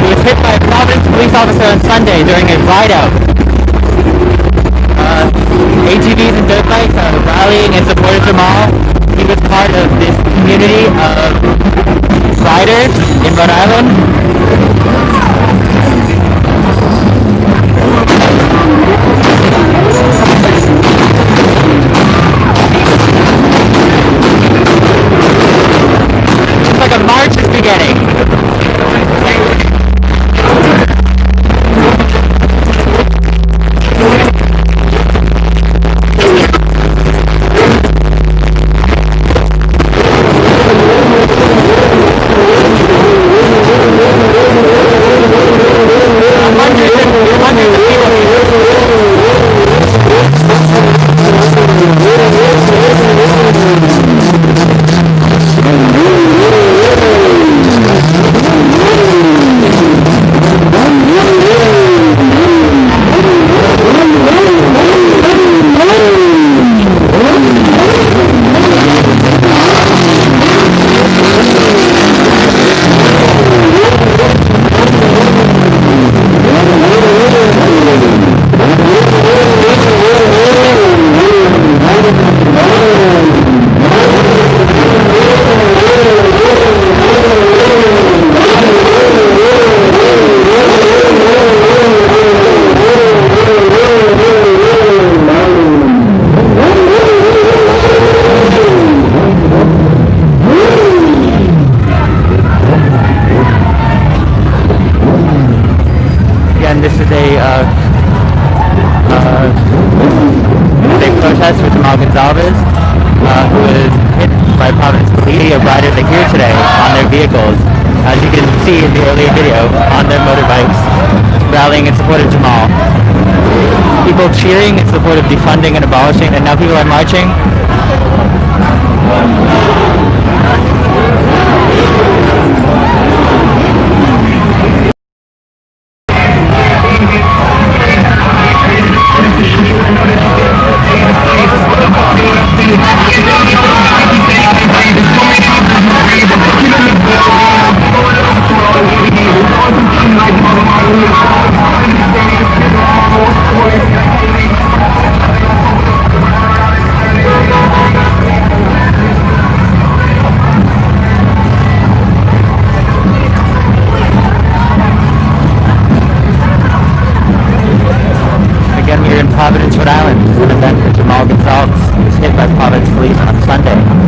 who was hit by a Providence police officer on Sunday during a ride-out. ATVs and dirt bikes are rallying in support of Jhamal. He was part of this community of riders in Rhode Island. Looks like a march is beginning. This is a big protest with Jhamal Gonsalves, who was hit by Providence Police. Riders are here today on their vehicles. As you can see in the earlier video, on their motorbikes, rallying in support of Jhamal. People cheering in support of defunding and abolishing, and now people are marching. Again, we're in Providence, Rhode Island, an event for Jhamal Gonsalves, who was hit by Providence Police on Sunday.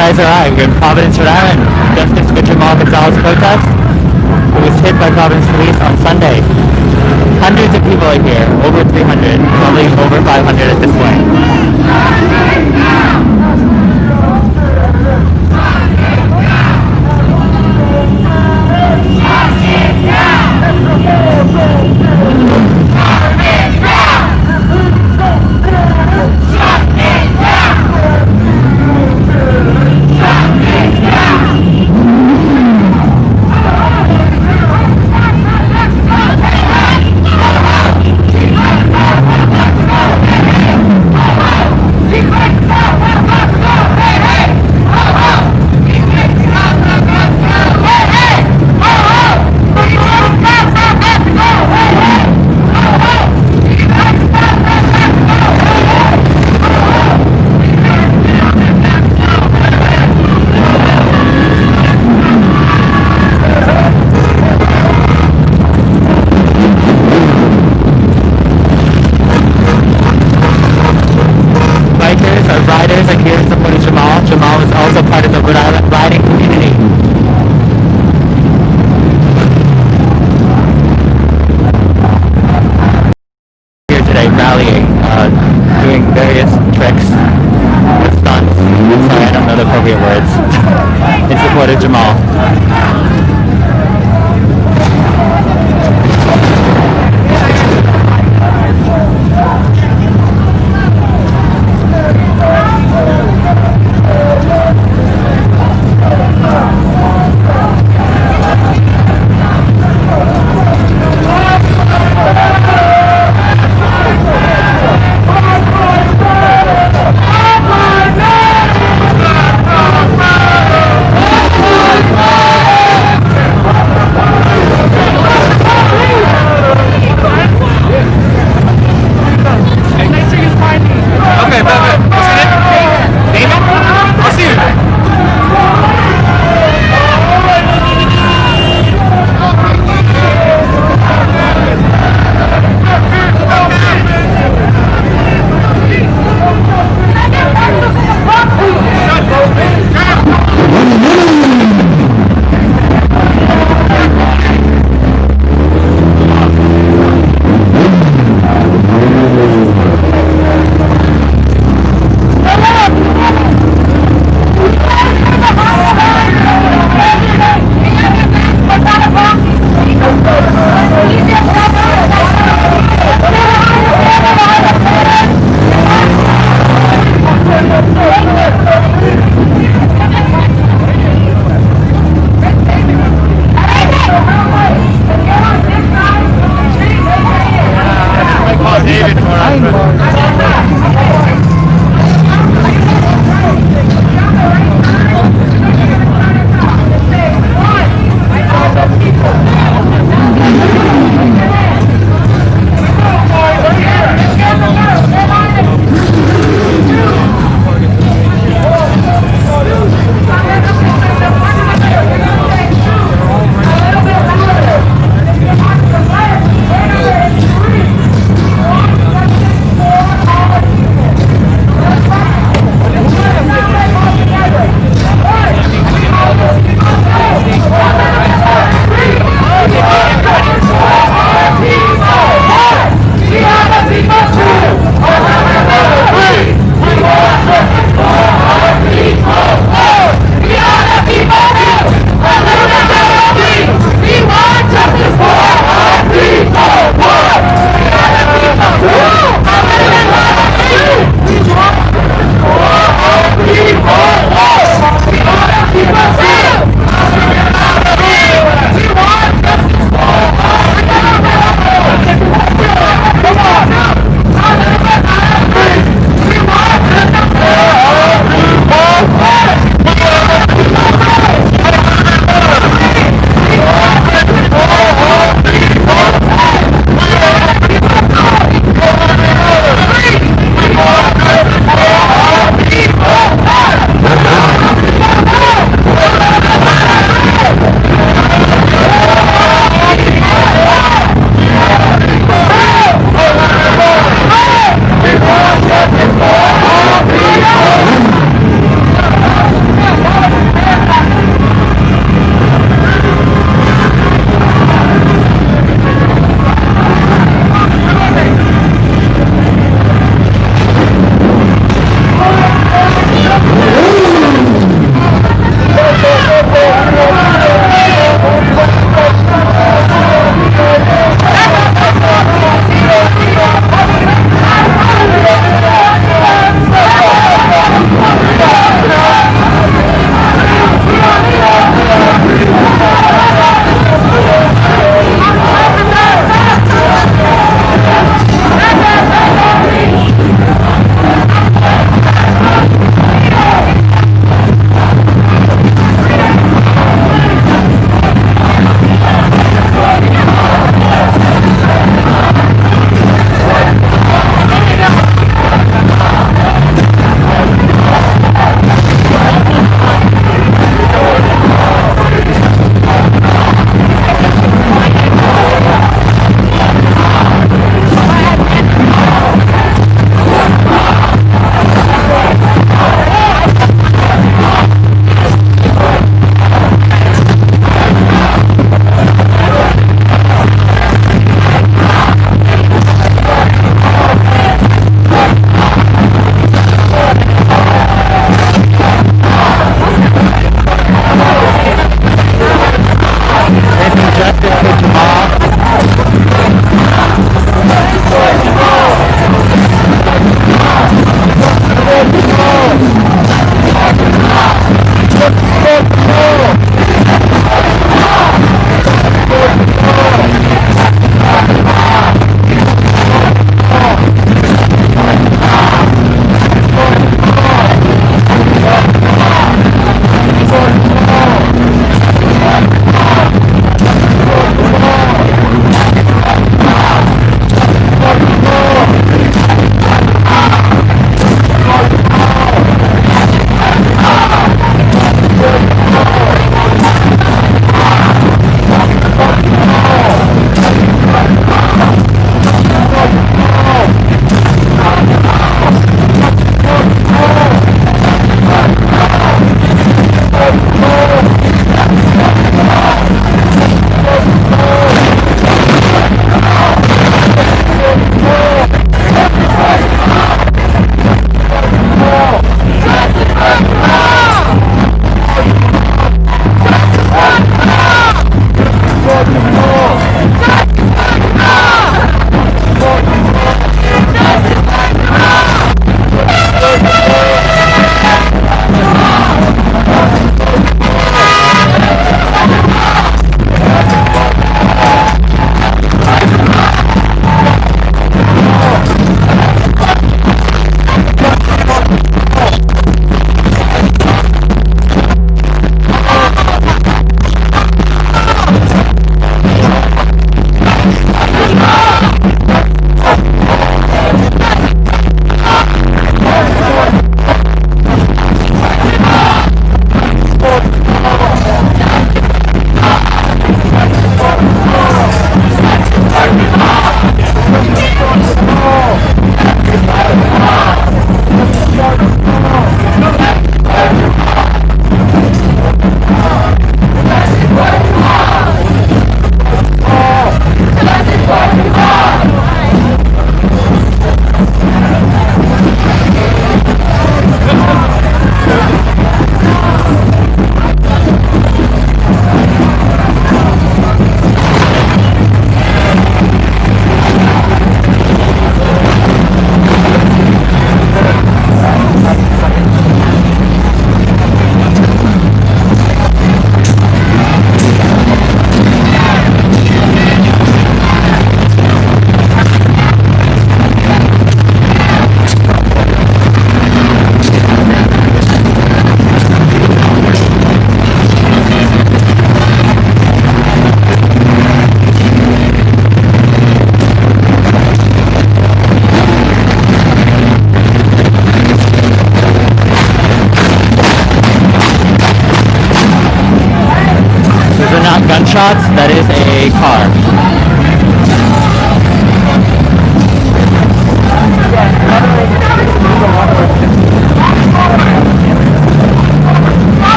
guys are at. We're in Providence, Rhode Island. Justice for Jhamal Gonsalves protest, who was hit by Providence Police on Sunday. Hundreds of people are here, over 300, probably over 500 at this point. bikers or riders are here supporting Jhamal. Jhamal is also part of the Rhode Island riding community. Here today rallying, doing various tricks, stunts, sorry I don't know the appropriate words, in support of Jhamal.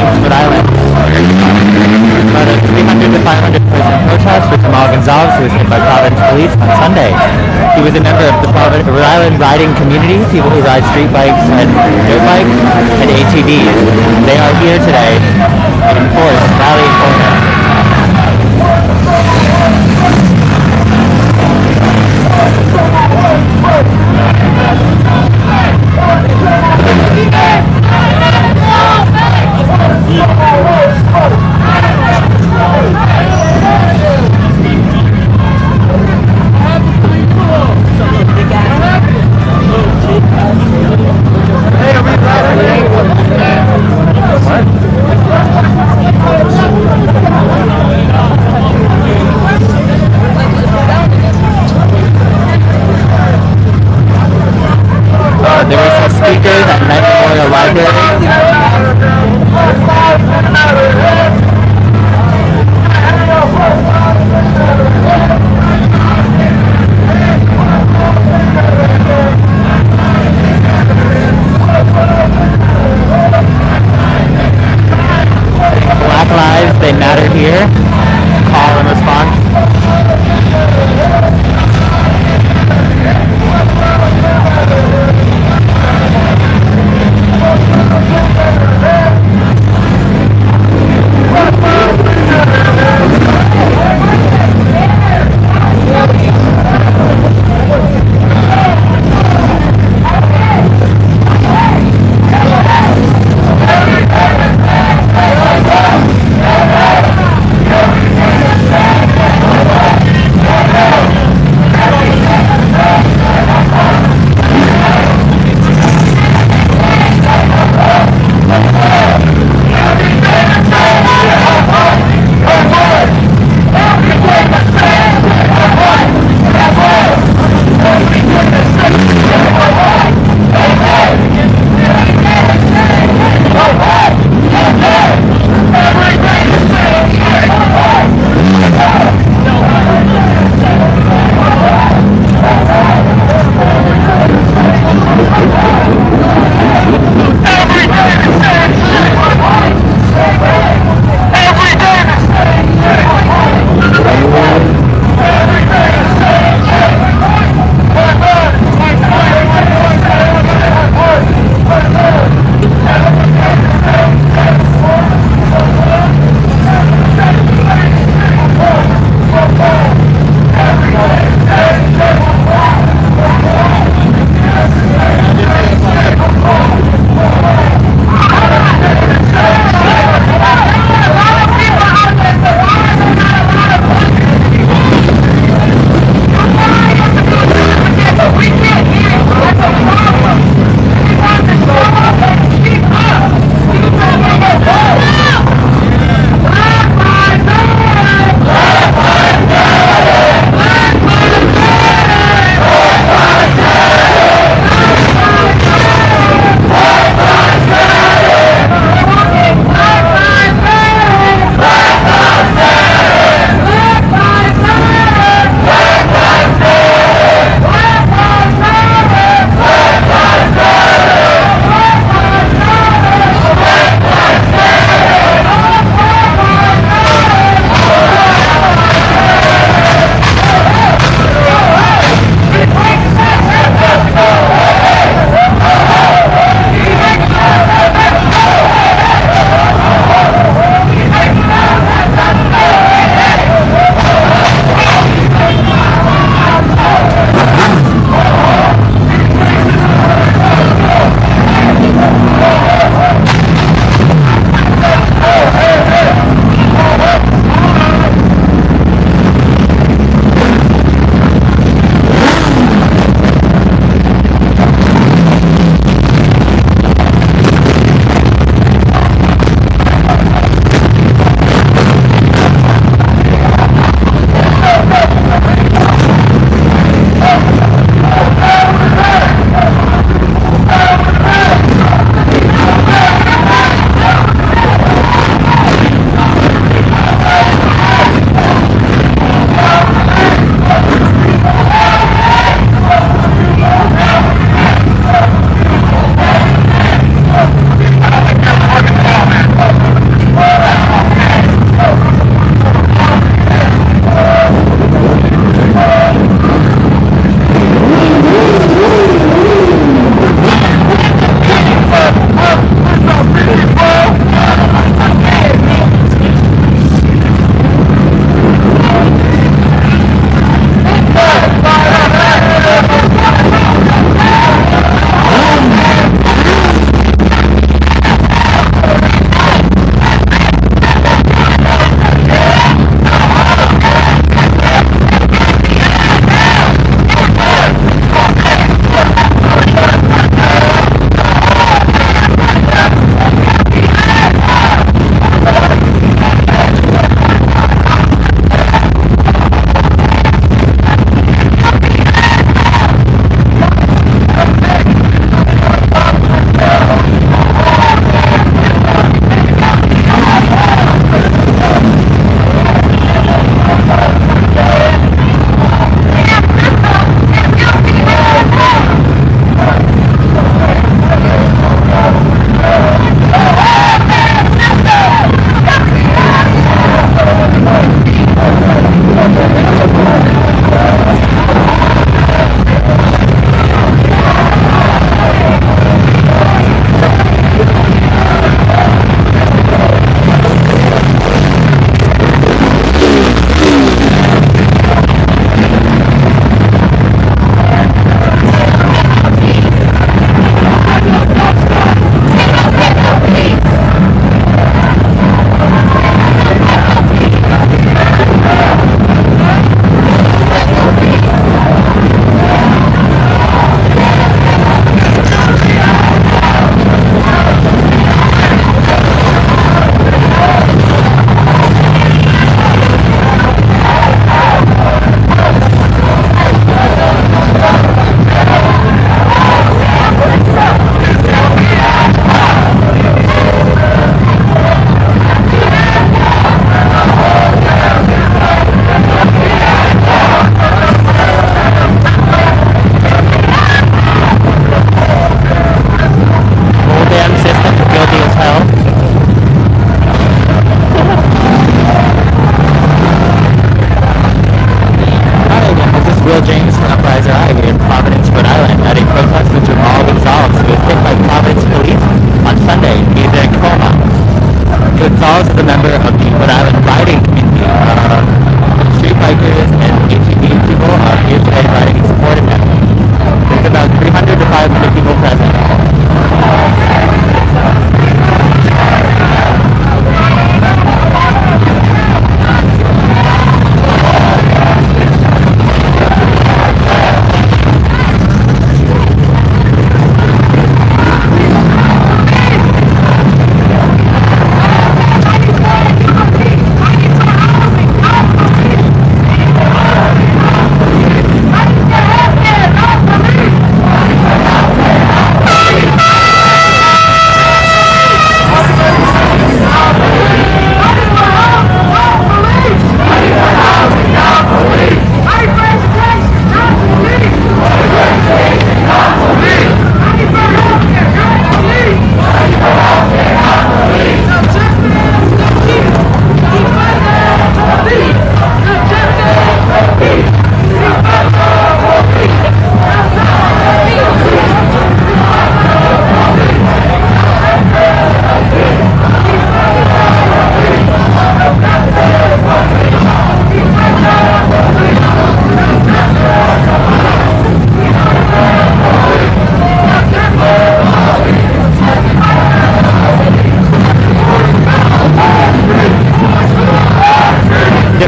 Providence, Rhode Island. About a 300 to 500 person protest for Jhamal Gonsalves, who was hit by Providence Police on Sunday. He was a member of the Rhode Island riding community, people who ride street bikes and dirt bikes, and ATVs. They are here today in force, rallying for him. There were some speakers at Knight Memorial Library. Black Lives, They Matter here. Call and response.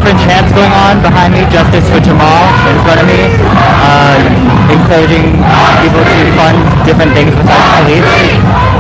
different chants going on behind me. Justice for Jhamal in front of me, encouraging people to fund different things besides police.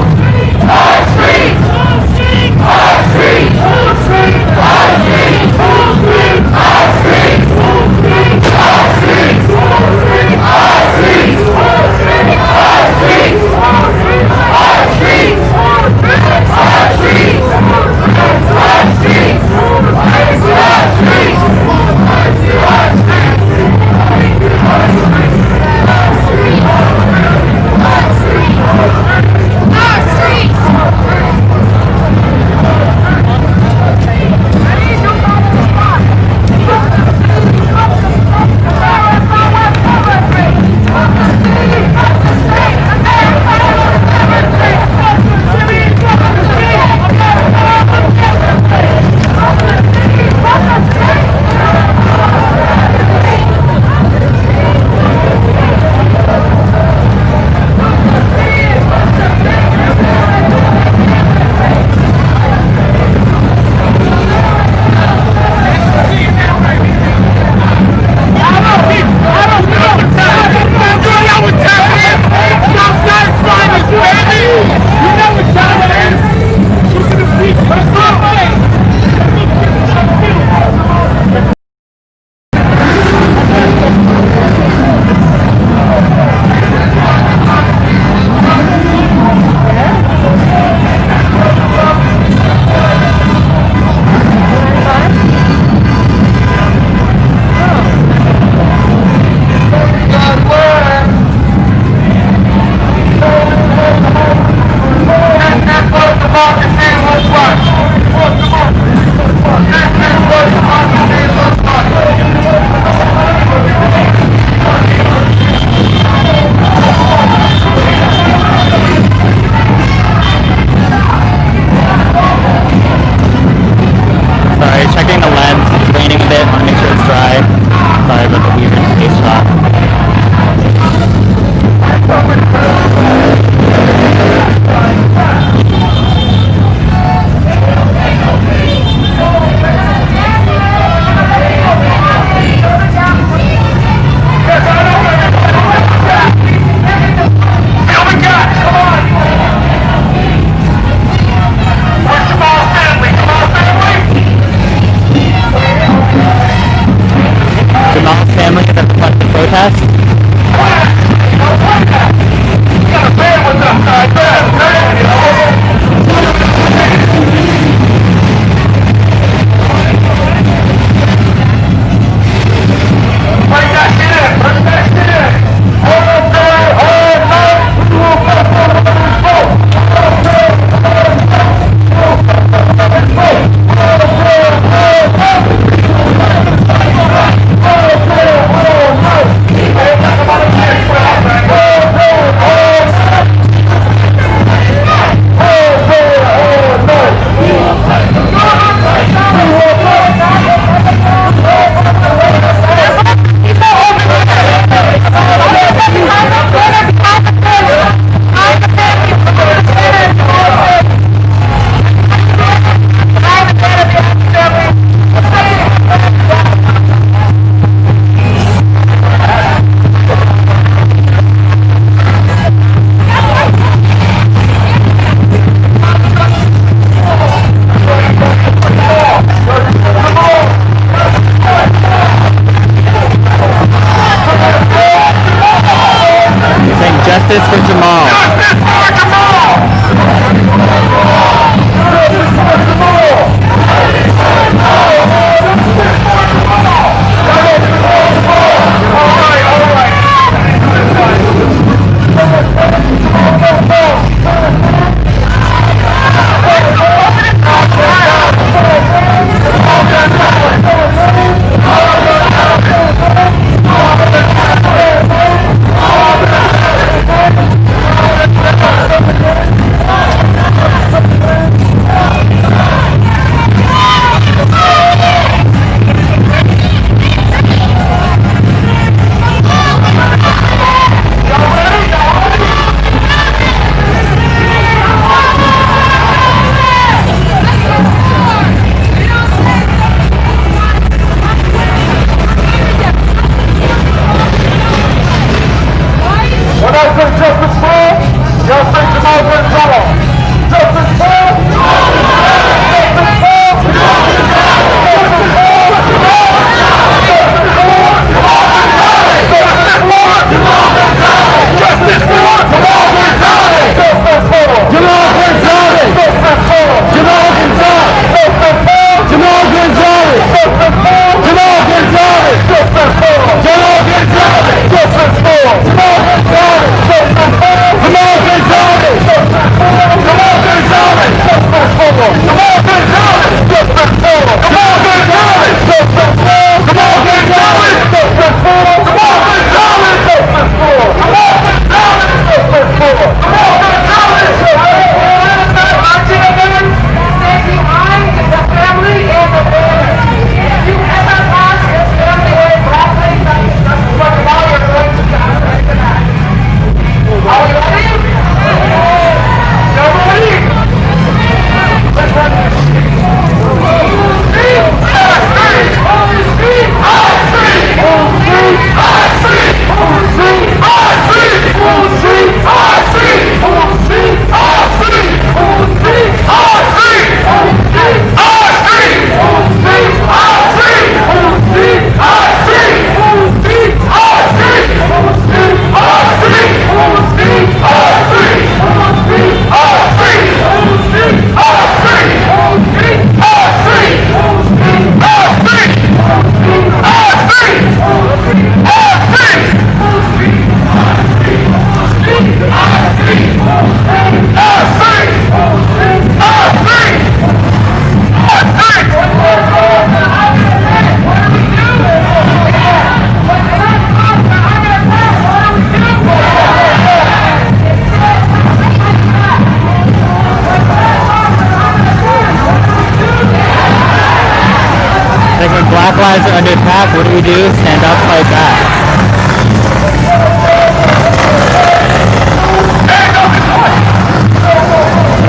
Like when black lives are under attack, what do we do? Stand up, fight back.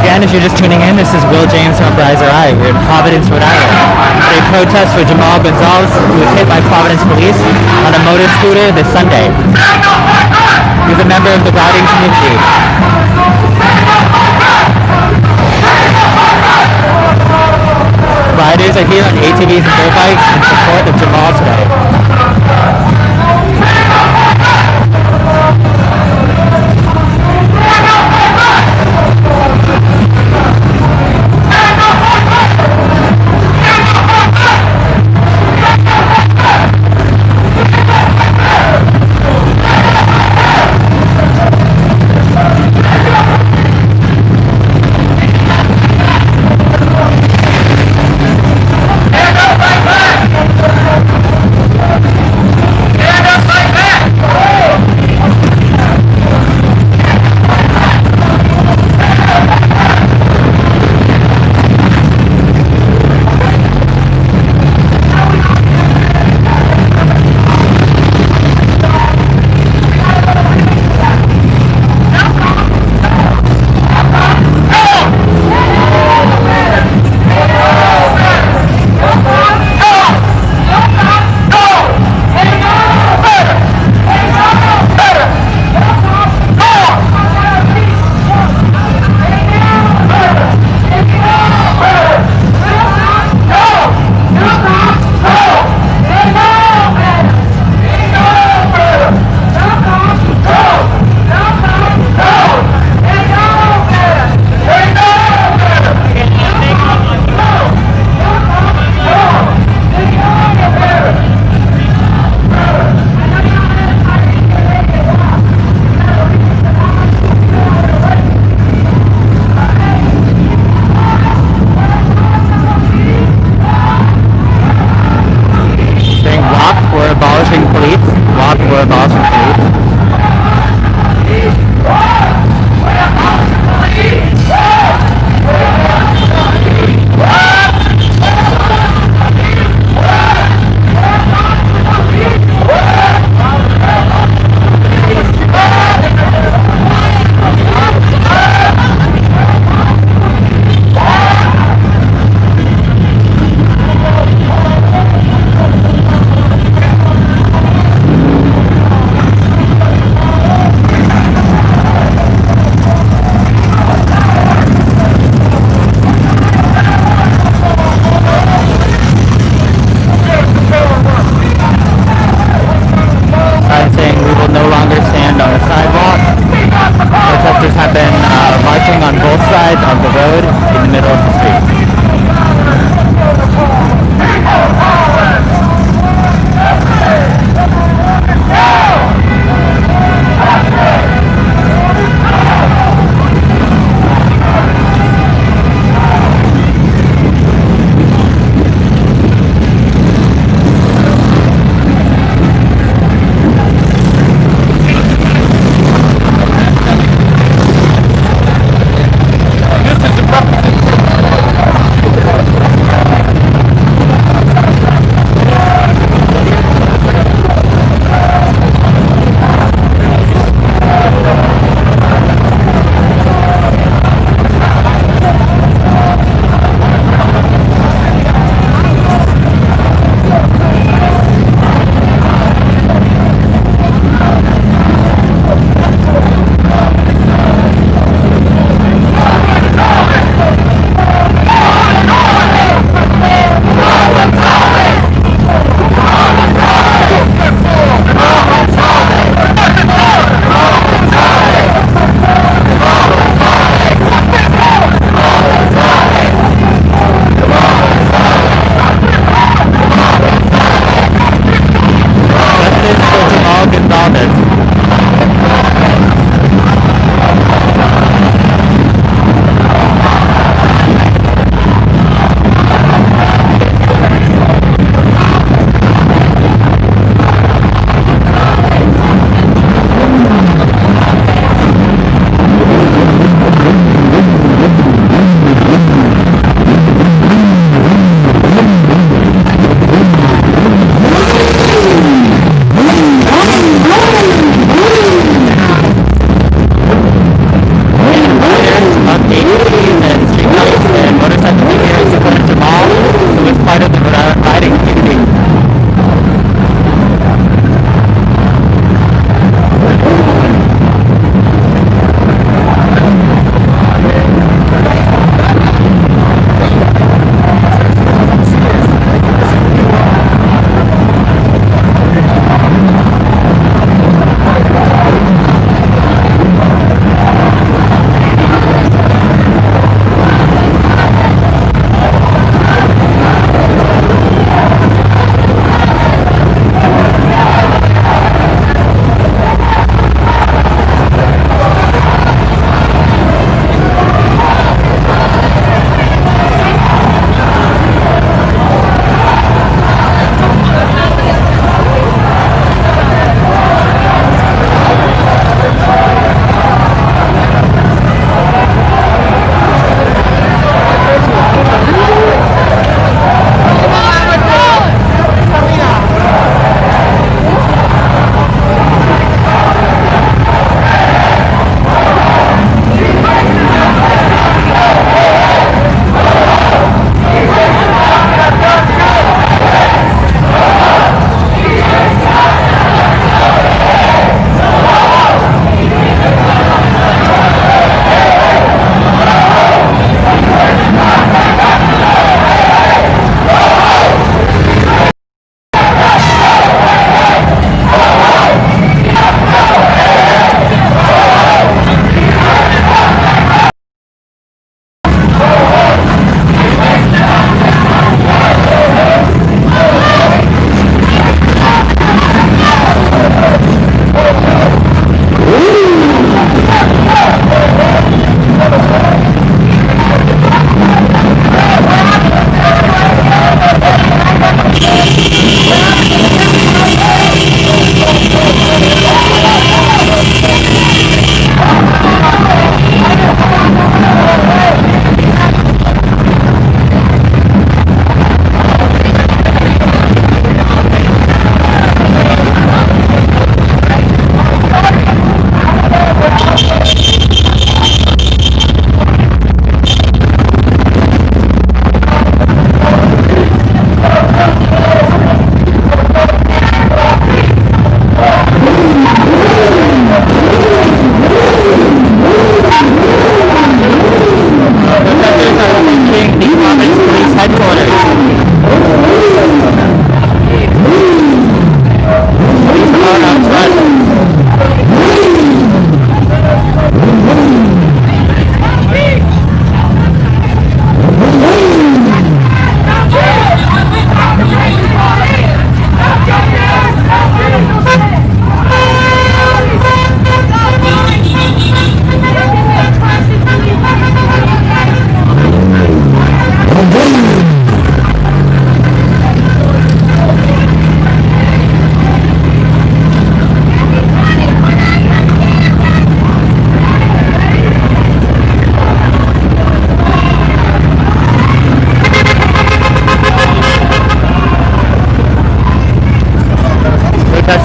Again, if you're just tuning in, this is Will James from Riser Eye. We're in Providence, Rhode Island. A protest for Jhamal Gonsalves, who was hit by Providence Police on a motor scooter this Sunday. He's a member of the riding community. Riders are here on ATVs and dirt bikes in support of Jhamal today.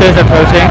headquarters approaching.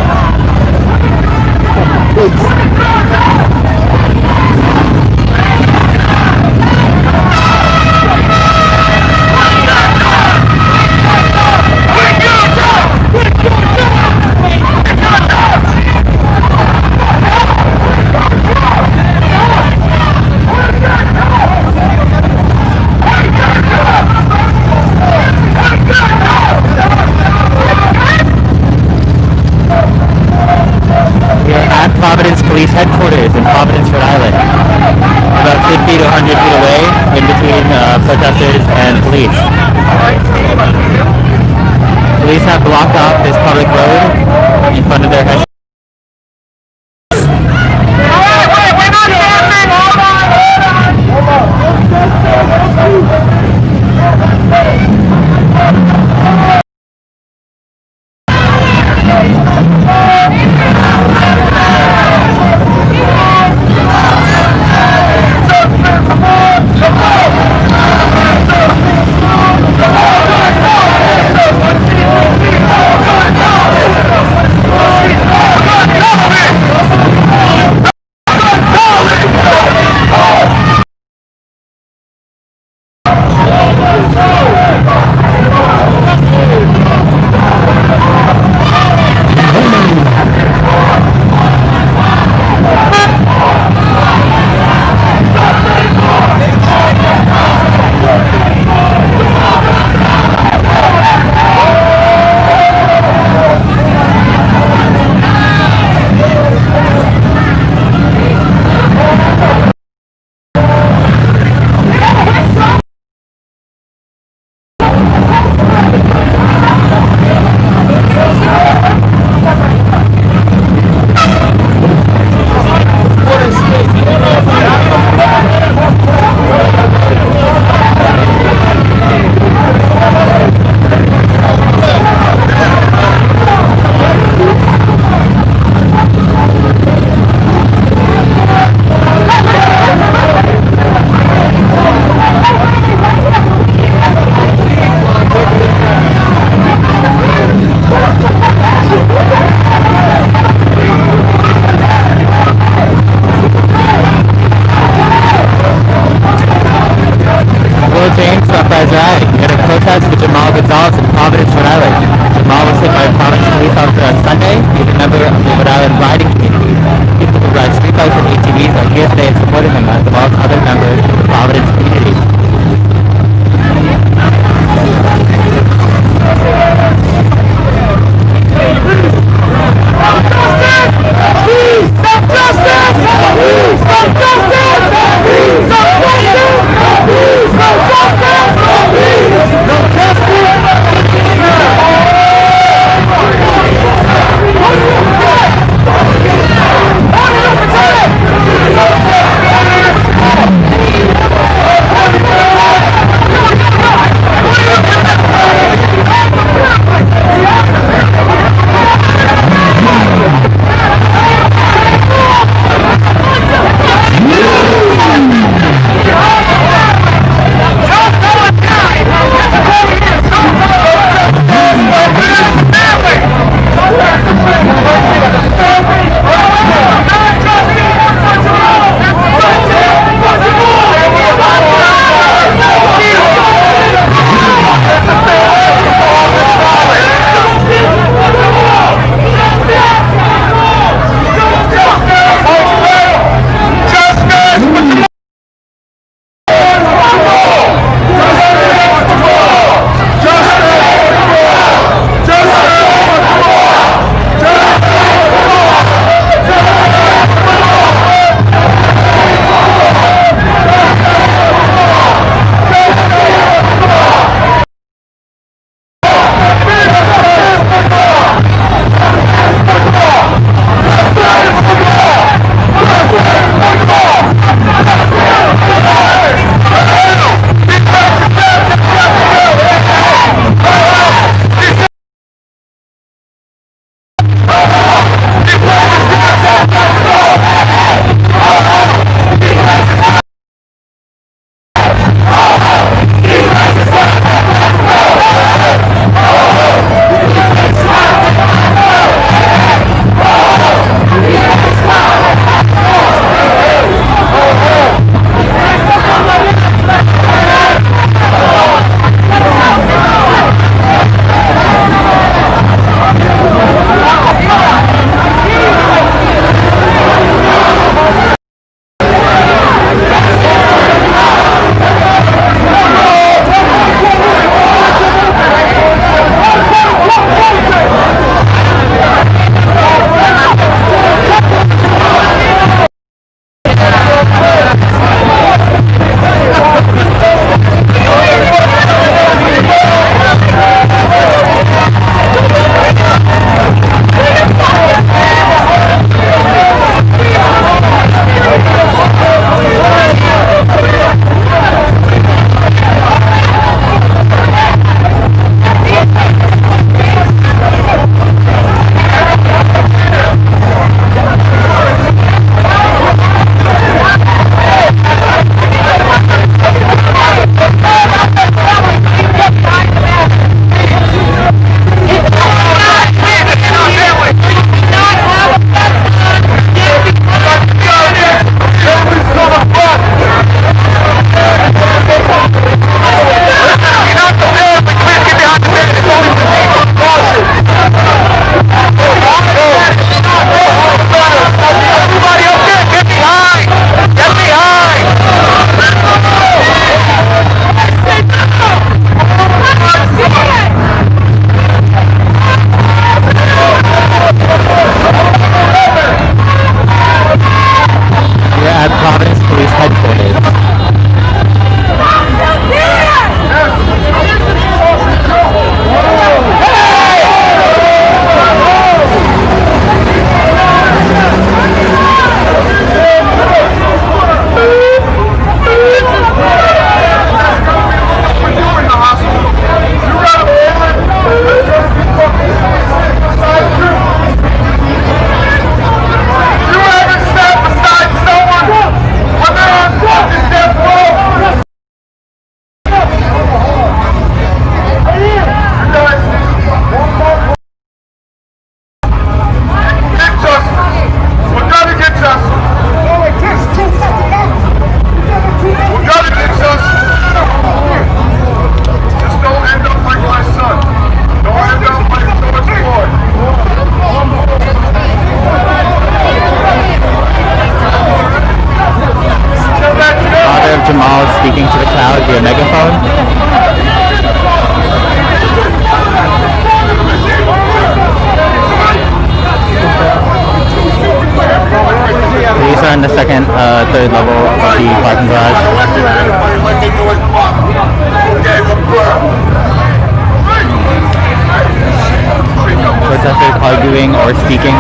Providence Police Headquarters in Providence, Rhode Island. About 50 to 100 feet away, in between protesters and police. Police have blocked off this public road in front of their headquarters. protest with Jhamal Gonsalves in Providence, Rhode Island. Jhamal was hit by a Providence police officer on Sunday. He's a member of the Rhode Island riding community. People who ride street bikes and ATVs are here today and supporting him as well as other members of the Providence community.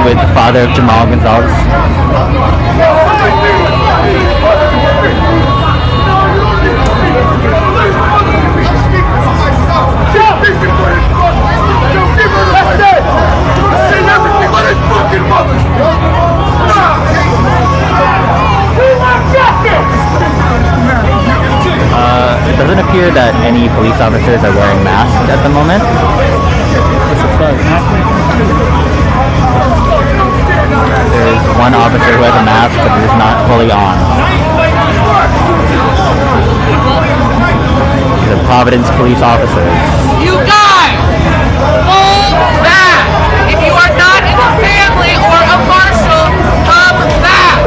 with the father of Jhamal Gonsalves. It doesn't appear that any police officers are wearing masks at the moment. There's one officer who has a mask, but it is not fully on. These are Providence Police officers. You guys, hold back! If you are not in a family or a marshal, come back!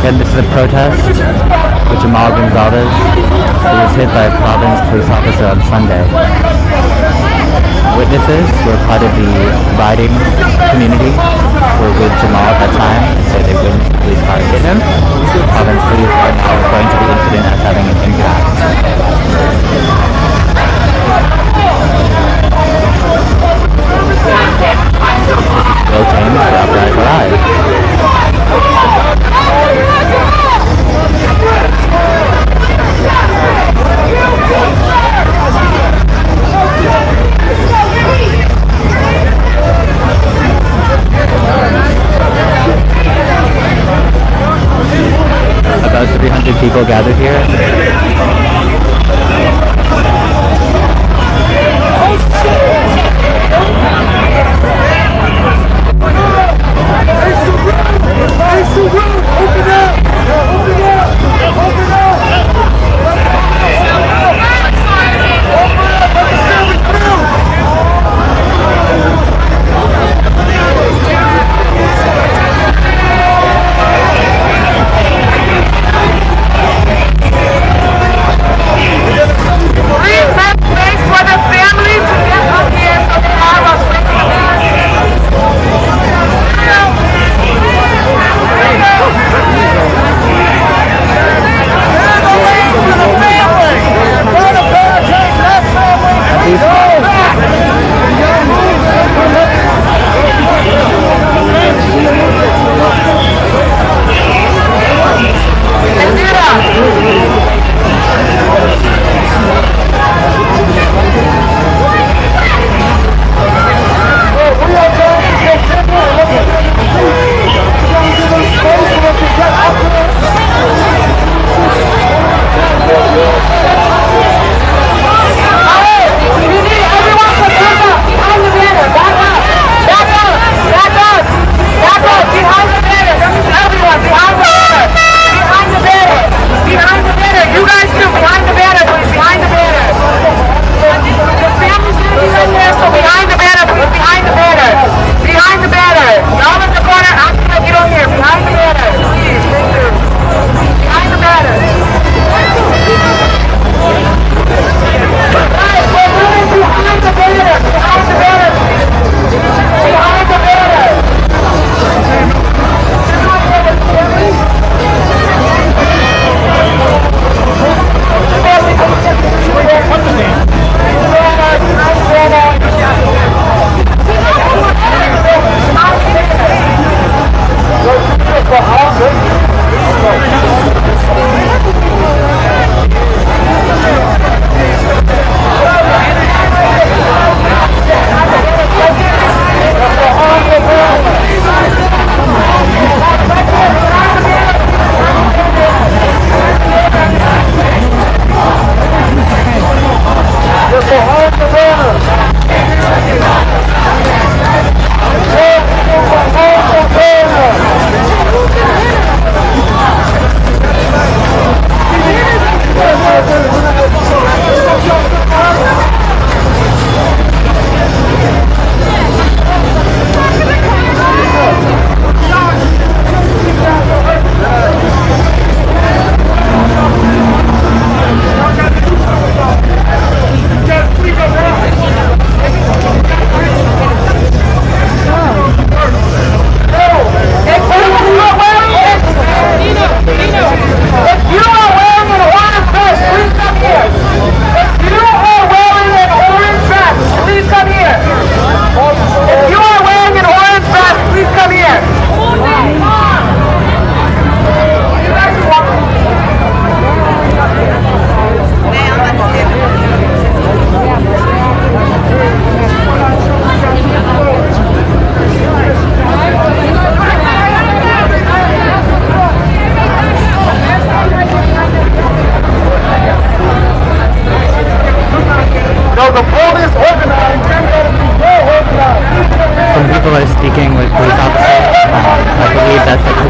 Again, this is a protest with Jhamal Gonsalves, who was hit by a Providence police officer on Sunday. Witnesses were part of the riding community were with Jhamal at that time, and so they witnessed the police car hit him. Providence police are now referring to the incident as having an impact. Will James for Uprise Alive. About 300 people gathered here.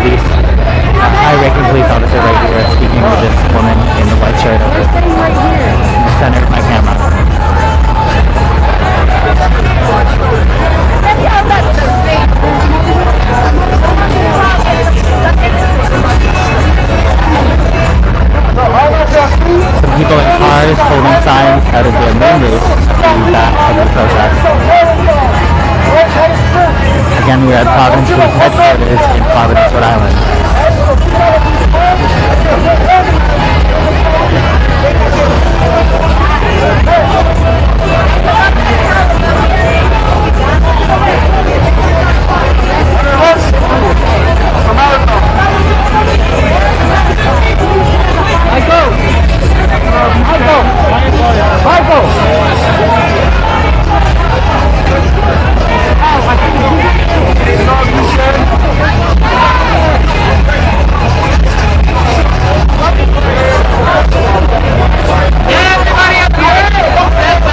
police, high-ranking police officer right here speaking with this woman in the white shirt over in the center of my camera. Some people in cars holding signs out of their main route in the back of the protest. Again, we're at Providence Police Headquarters in Providence, Rhode Island. Everybody up here!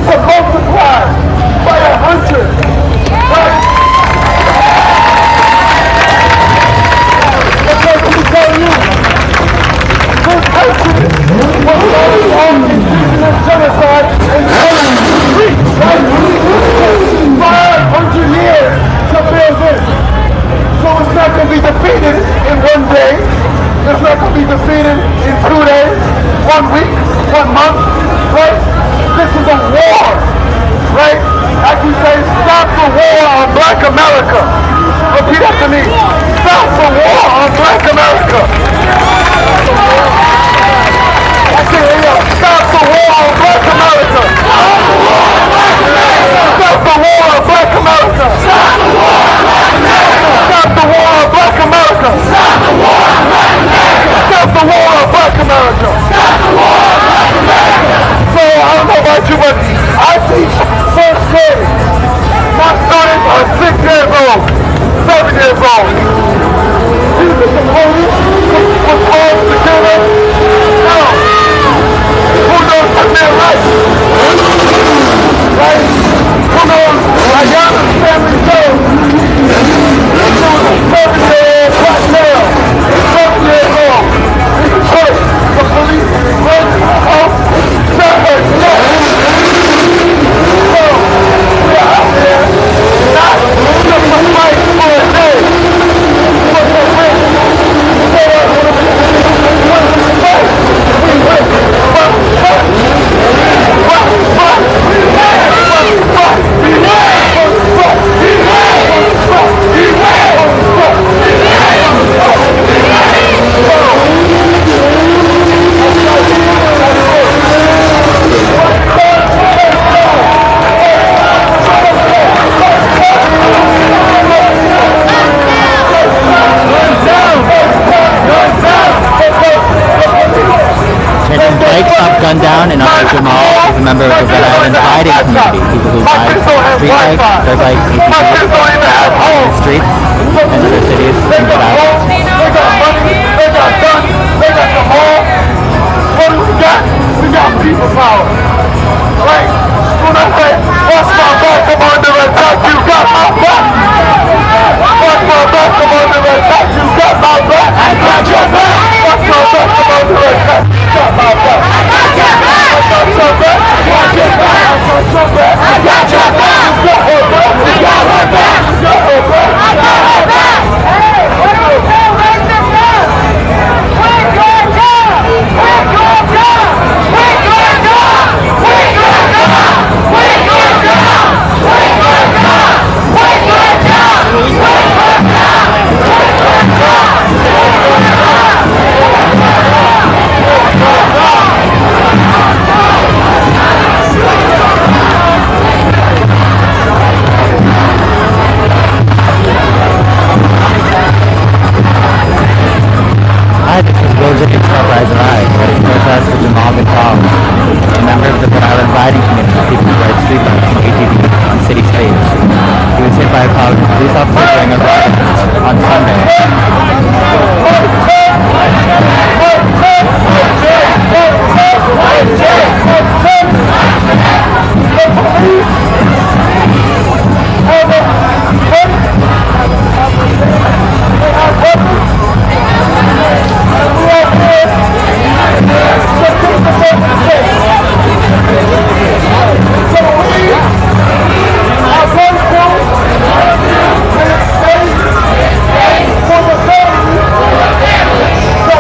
to multiply by 100. Right? Because let me tell you, this country was only on indigenous genocide and street, right? 500 years to build this. So it's not going to be defeated in one day. It's not going to be defeated in 2 days, 1 week, 1 month, right? This is a war, right? Like we say, stop the war on Black America. Repeat after me. Stop the war on Black America. I can hear you. Stop the war on Black America. Stop the war on Black America. Stop the war on Black America. Stop the war on Black America. Stop the war on Black America. Stop the war on Black America. Stop the war on Black America. Stop the war on Black America. So I don't know about you, but I teach first grade. My students are 6 years old, 7 years old. Do you think the police was called to kill them? No. Who knows what their rights? Right? Who knows? Ayana's family knows. There was a 7-year-old black male, 7 years old, in Detroit. The police went to her house, shot her dead. So, we're out there, not just to fight for a day, but to win. So, when we fight, we win. But we fight. But we fight. We win. But we fight. We win. But we fight. We win. But we fight. We win. But we fight. We win. But we fight. We Changing Blake stopped gun down and also Jhamal is a member of the Rhode Island riding community. People who ride street bikes, dirt bikes, ATVs, on the streets and other cities in Rhode Island. They got money, they got guns, they got the mall. What do we got? We got people power. Right? When I say, watch my back, I'm under attack, you got my back. Watch my back, I'm under attack, you got my back. I got your back. Watch my back, I'm under attack, you got my back. I got your back. I got your back. I got your back. I got your back. I got your back. You got her back. You got her back. You got her back. I got her back. Hey, what do we tell racists now? We're going down. We're going down. We're going down. We're going down. We're going down. We're going down. We're going down. We're going down. We're going down. Hi, this is Stepfather ready to protest for Jhamal Gonsalves, a member of the Rhode Island riding community, people who ride street bikes and ATVs on city streets. He was hit by a Providence police officer during a protest on Sunday. For the family, to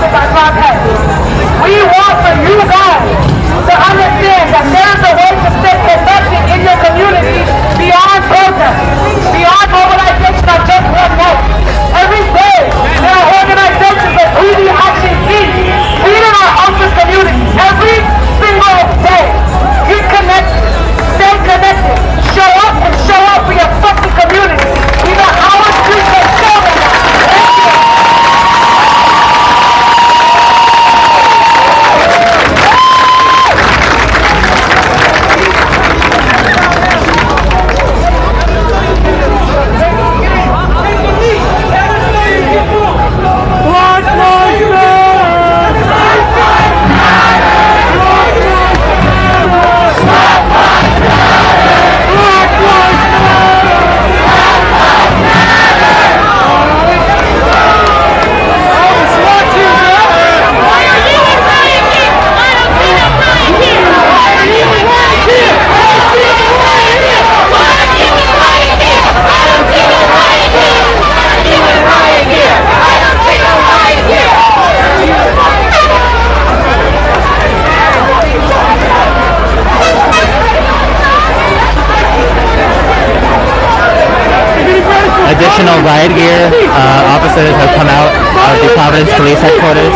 assaulted by protesters. We want for you guys to understand that there's a way to stay connected in your community beyond protest, beyond mobilization of just one vote. Every day, there are organizations that we actually see in our houseless community. Every single day, get connected, stay connected, show up and show up for your fucking community. Either our streets or show them. Additional riot gear, officers have come out of the Providence Police Headquarters.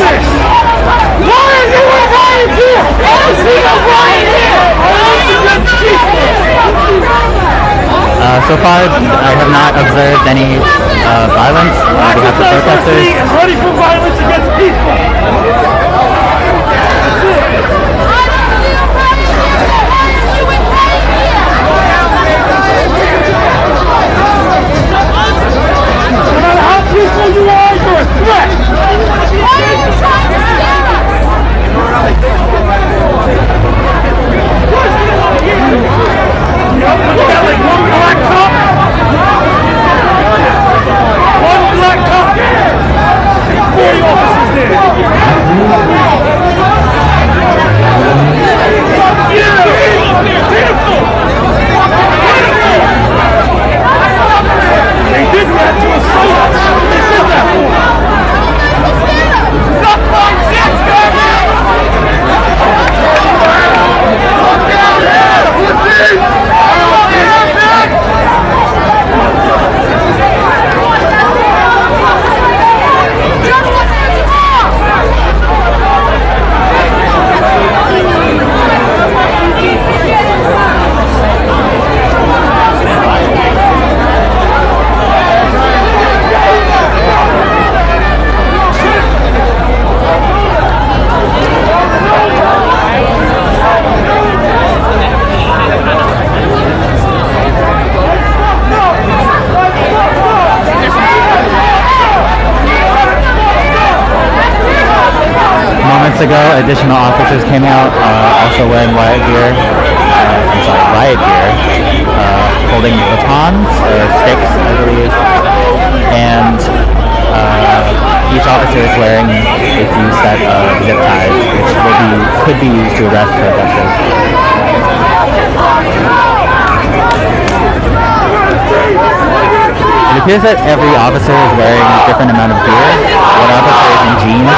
So far, I have not observed any violence on behalf of protesters. Ready for violence against people. No matter how peaceful you are, you're a threat. You got like one black cop. One black cop. 40 officers there. Yeah! Beautiful! They did that to assault us. They did that for us. Stop my shit, Moments ago, additional officers came out, also wearing riot gear, holding batons, or sticks, I believe, and each officer is wearing a few set of zip ties, which could be used to arrest protesters. It appears that every officer is wearing a different amount of gear. One officer is in jeans.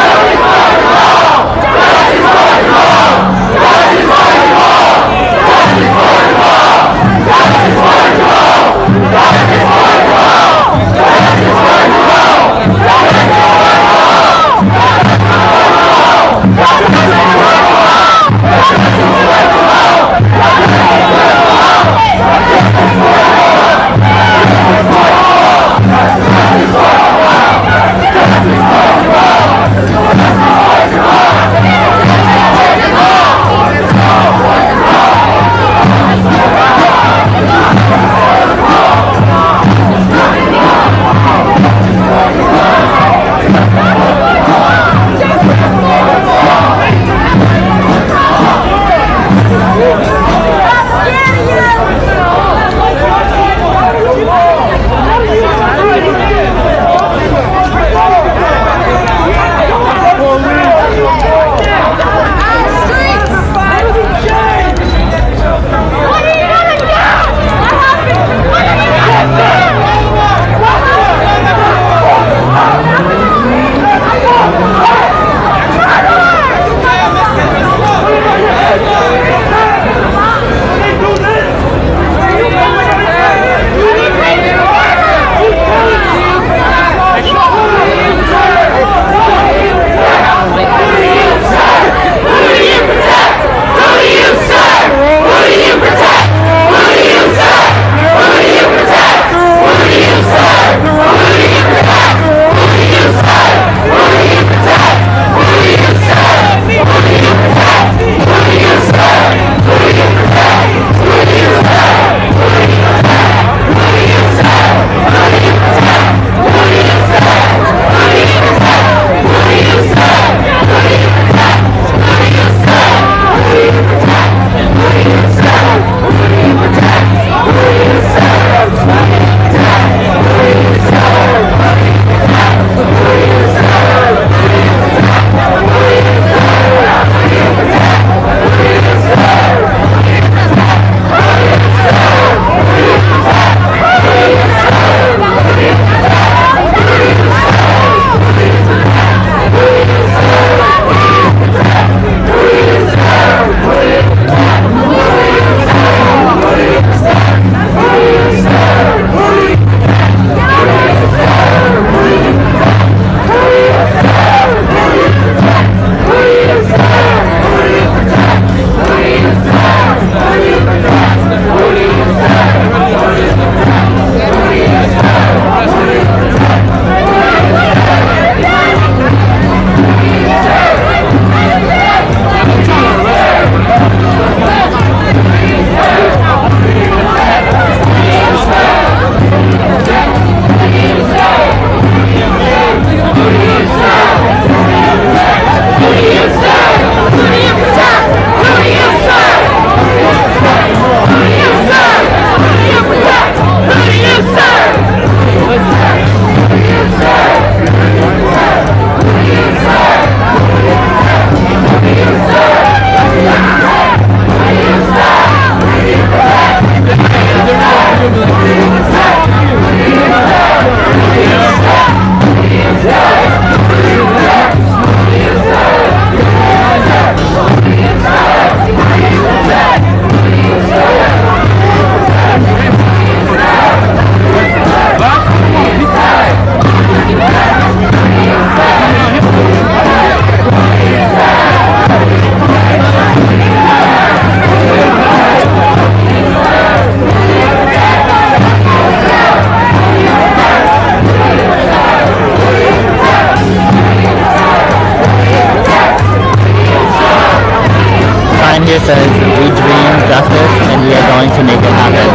says, "We dream justice and we are going to make it happen."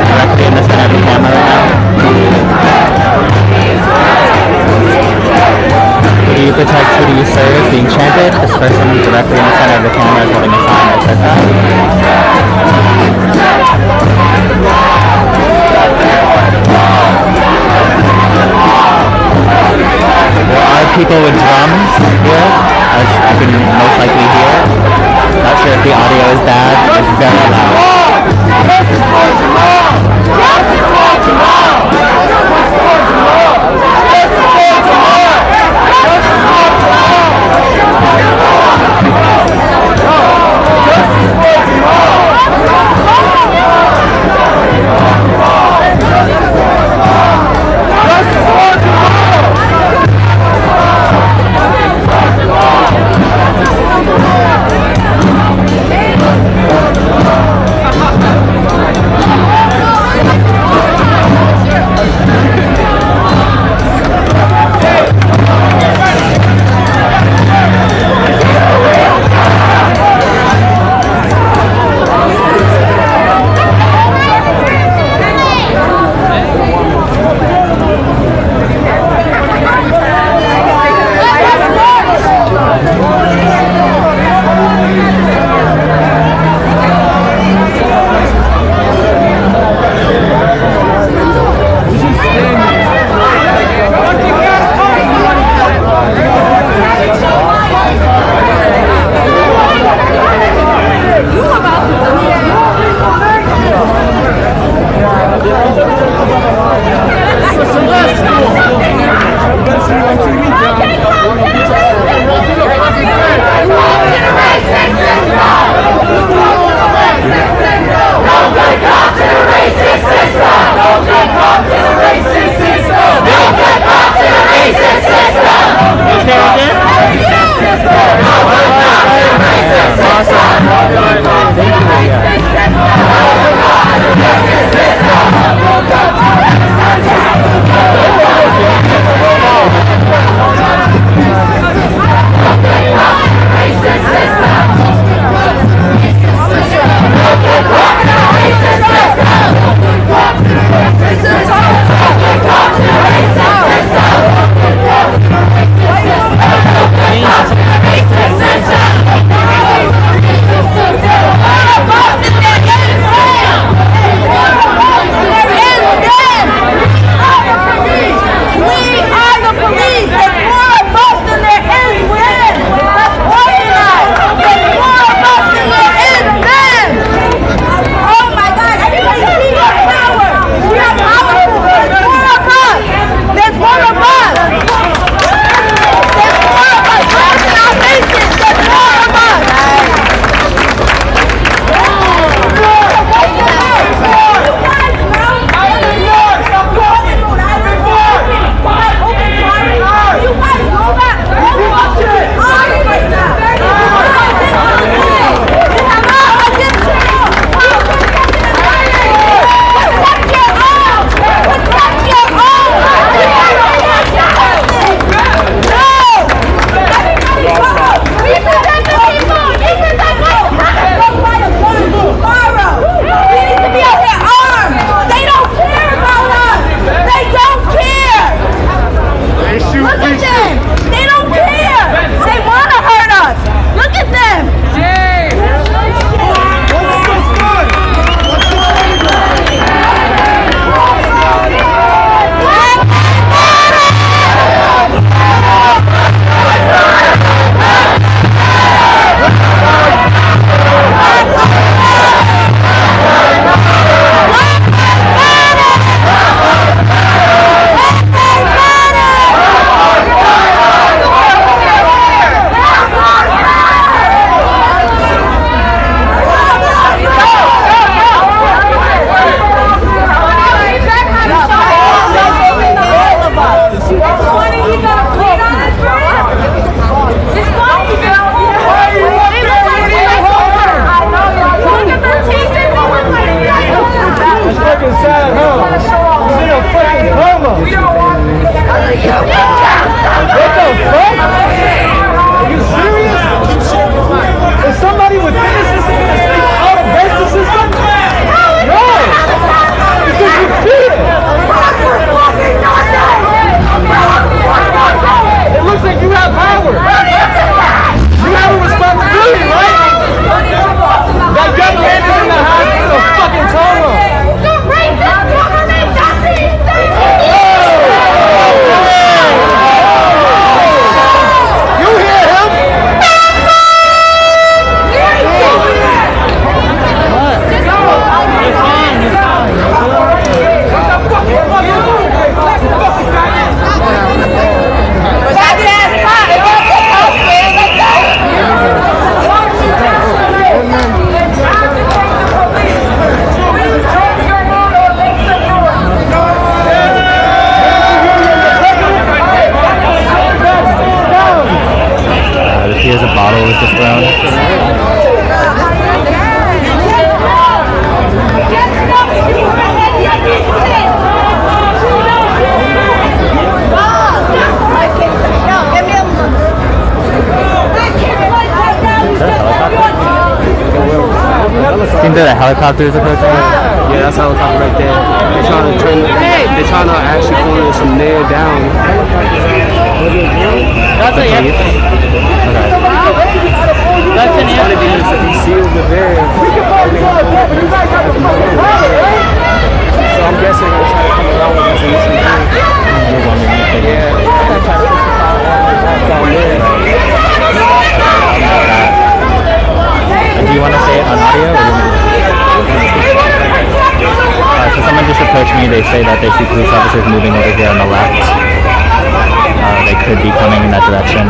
Directly in the center of the camera right now. Who do you protect, who do you serve? Being chanted. This person directly in the center of the camera is holding a sign that says that. There are people with drums here, as you can most likely hear. Not sure if the audio is bad, it's very loud. Justice for Jhamal! Justice for Jhamal! Justice for Jhamal! Justice for Jhamal! Justice for Jhamal! Justice for Jhamal! Justice for Jhamal! gavel was just thrown. Seems that a helicopter is approaching. Yeah, that's a helicopter right there. They're trying to actually corner some nail down. That's a yes. Okay. That's an yes. He sealed the barrier. So I'm guessing they're trying to come around with us and listen to him. Yeah, they're trying to push the car down there. Do you want to say it on audio? So someone just approached me. They say that they see police officers moving over here on the left. They could be coming in that direction.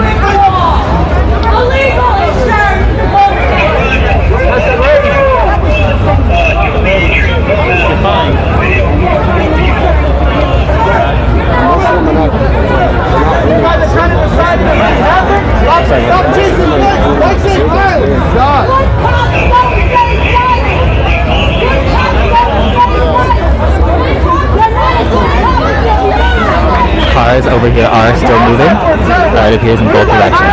Cars over here are still moving. It appears in both directions.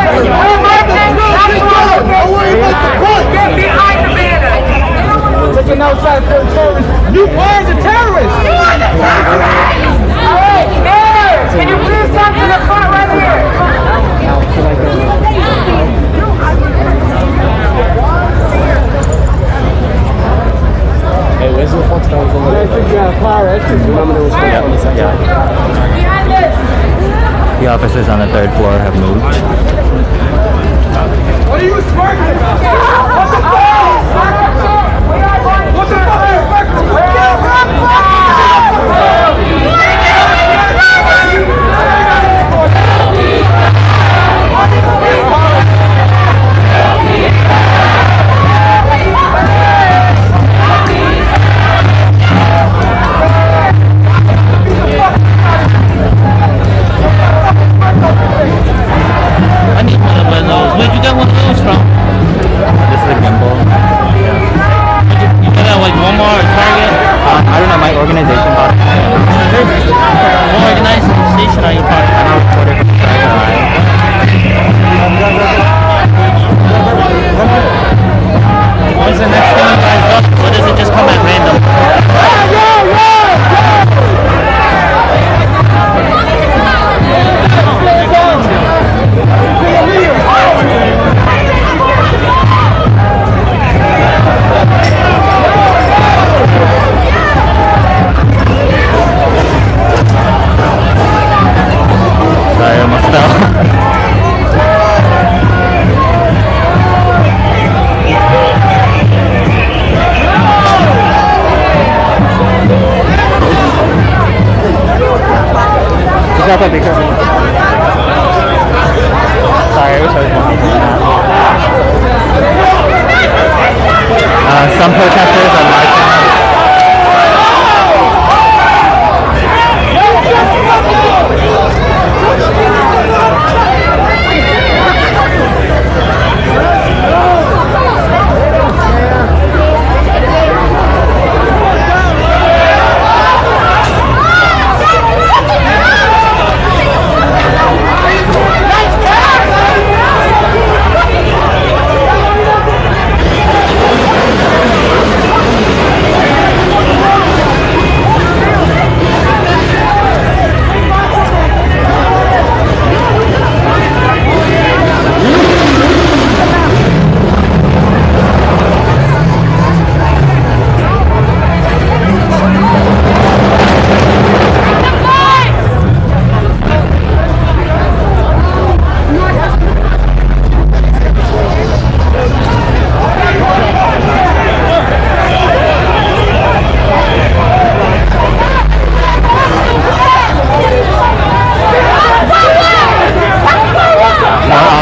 Looking outside for a terrorist. You are the terrorist! You are the terrorist! Alright, Mayor! Can you please come to the front right here? Hey, where's the Fox that was over there? I think car exit. Remember there was one on the second. Yeah. The officers on the third floor have moved. What are you smirking about? What the fuck? What the fuck are you smirking I need one of those. Where'd you get one of those from? This is a gimbal. Yeah. You got that like Walmart or Target? I don't know, my organization bought it. What organization are you part of? I'm a reporter for Treasure Eye. When's the next time you guys go? Or does it just come at random? Sorry, I almost fell. Sorry, I wish I was more than that. Some protesters are marching.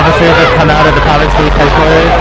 Officers have come out of the Providence Police headquarters.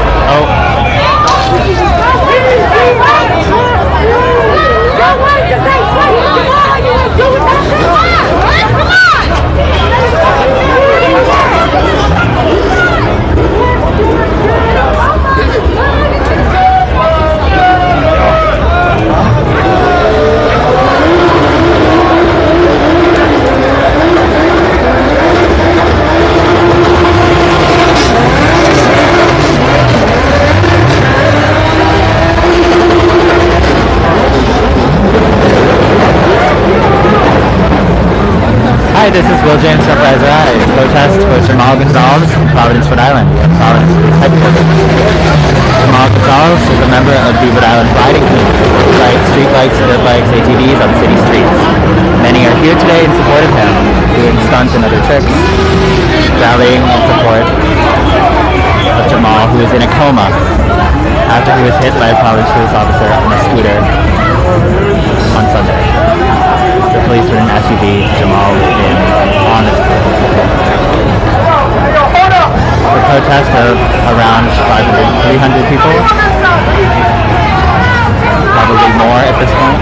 Jhamal Gonsalves from Providence, Rhode Island. We have Providence Police Headquarters. Jhamal Gonsalves is a member of the Rhode Island riding community who rides street bikes, dirt bikes, ATVs on city streets. Many are here today in support of him, doing stunts and other tricks, rallying in support of Jhamal, who is in a coma after he was hit by a Providence police officer on a scooter on Sunday. The police were in an SUV, Jhamal was on a scooter. The protest of around 300 people, probably more at this point.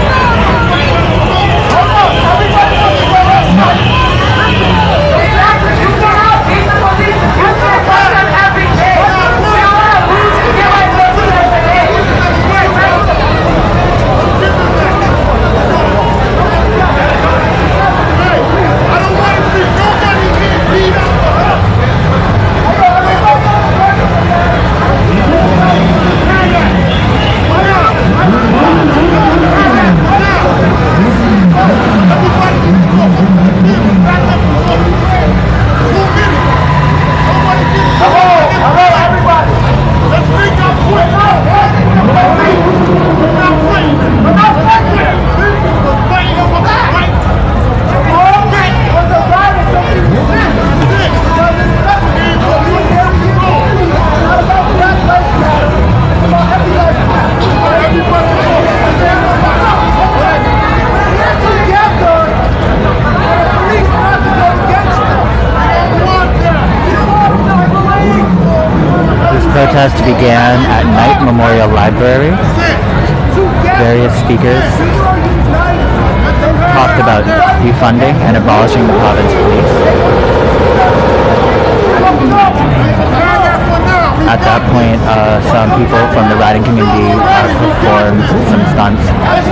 Protest began at Knight Memorial Library. Various speakers talked about defunding and abolishing the Providence Police. At that point, some people from the riding community performed some stunts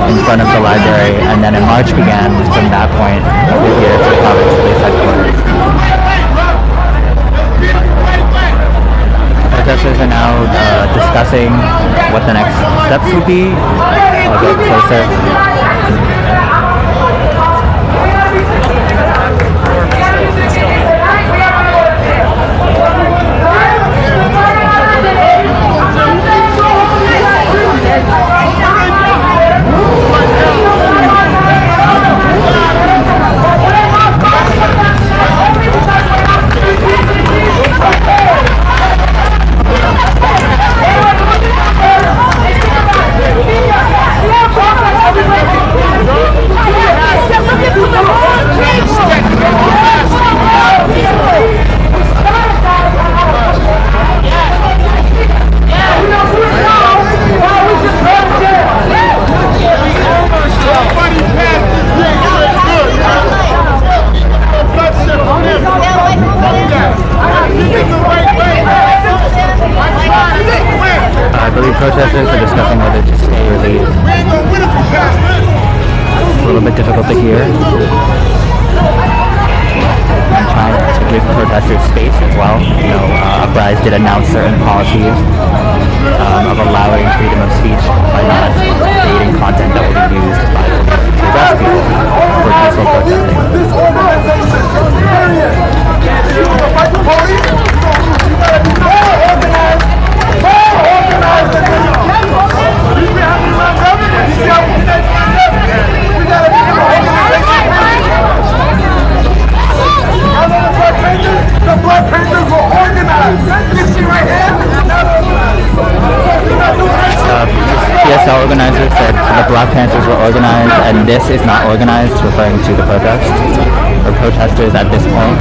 in front of the library, and then a march began from that point over here to the Providence Police Headquarters. Protesters are now discussing what the next steps will be. I'll get closer. I believe protesters are discussing whether to stay or leave. It's a little bit difficult to hear. I'm trying to give protesters space as well. You know, Uprise did announce certain policies of allowing freedom of speech by not creating content that will be used by police to arrest people for peaceful protesting. This organization, period. You want to fight the police? You gotta be more organized. More organized than this. You see how we run government? You see how we connect government? We gotta be more organization. The Black Panthers were organized. You see right here? PSL organizers said the Black Panthers were organized and this is not organized, referring to the protest, or protesters at this point.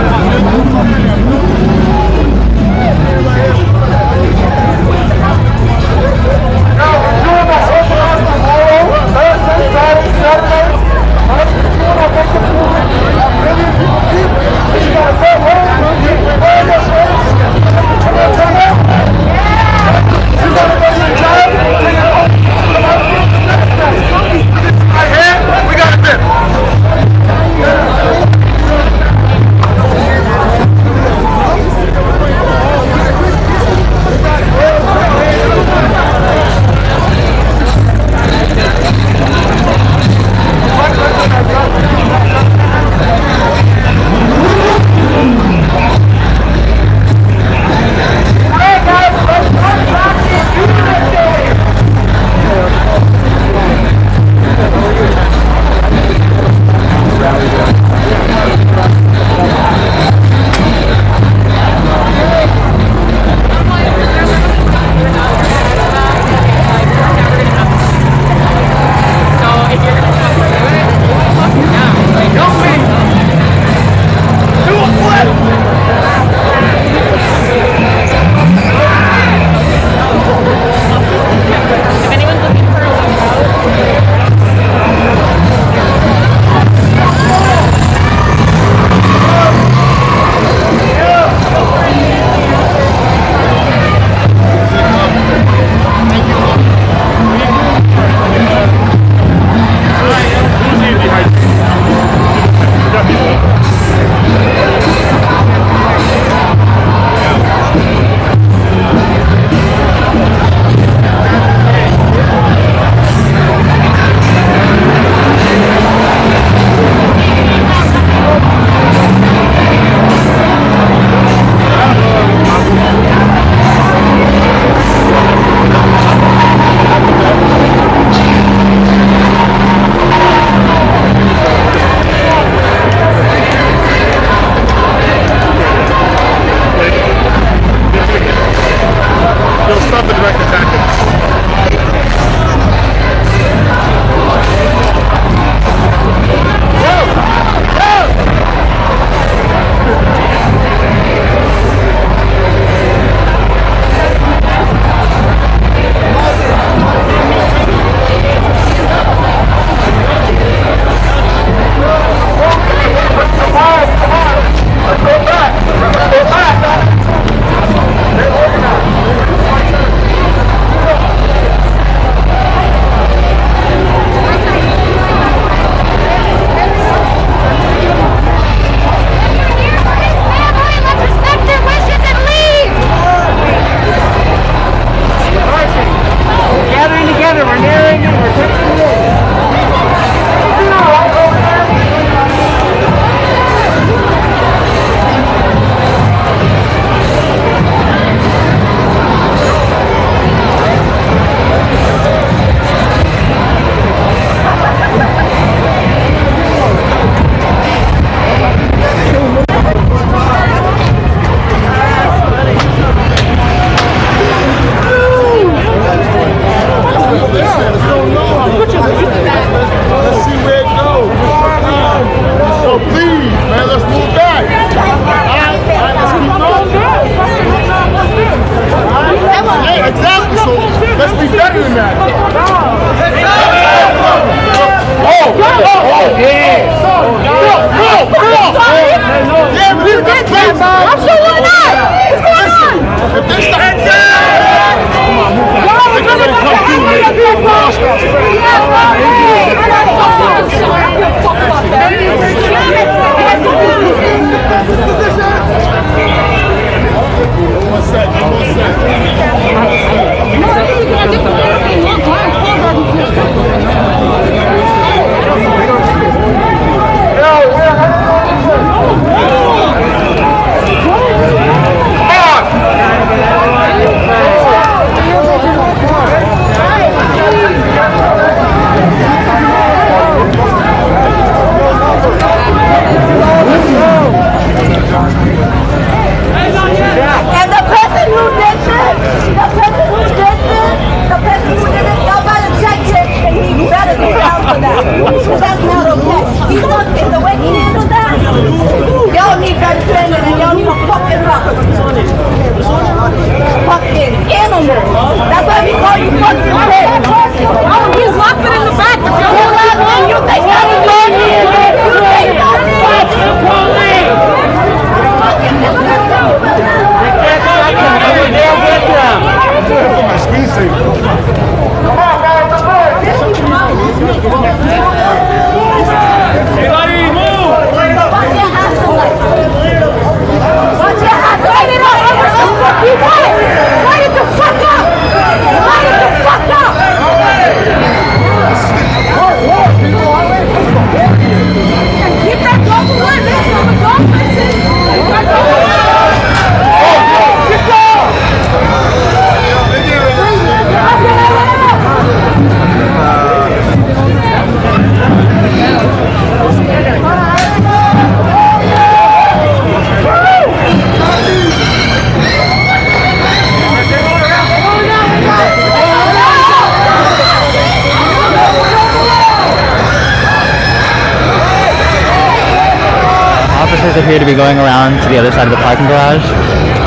going around to the other side of the parking garage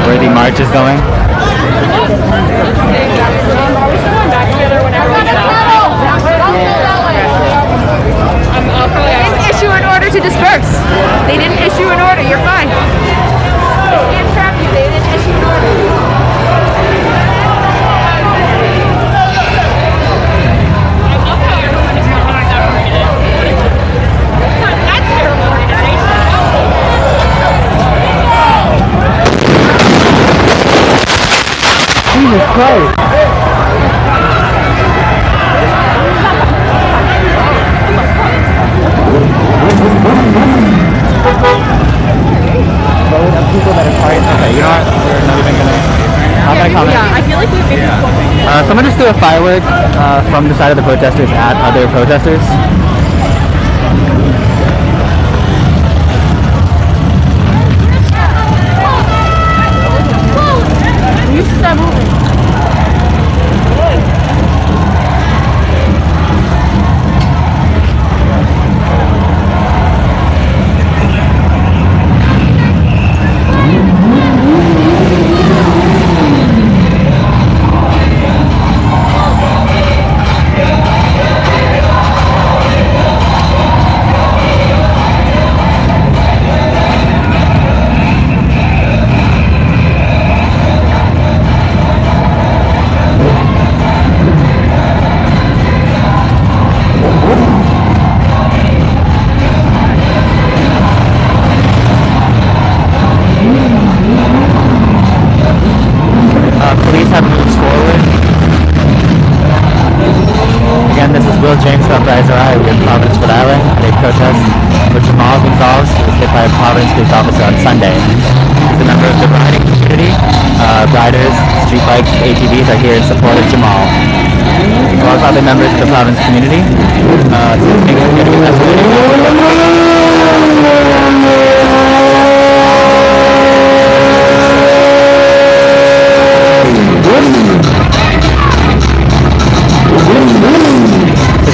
where the march is going. They didn't issue an order to disperse. They didn't issue an order. You're fine. They can't trap you. They didn't issue an order. Jesus Christ. People that are quiet. Okay, you know what? We're not even gonna. I'm gonna comment. Yeah, I feel like we've been Someone just threw a firework from the side of the protesters at other protesters. You should stop moving. Rhode Island in Providence, Rhode Island, at a protest for Jhamal Gonsalves, who was hit by a Providence police officer on Sunday. He's a member of the riding community. Riders, street bikes, ATVs are here in support of Jhamal, as well as other members of the Providence community. Things are getting escalated.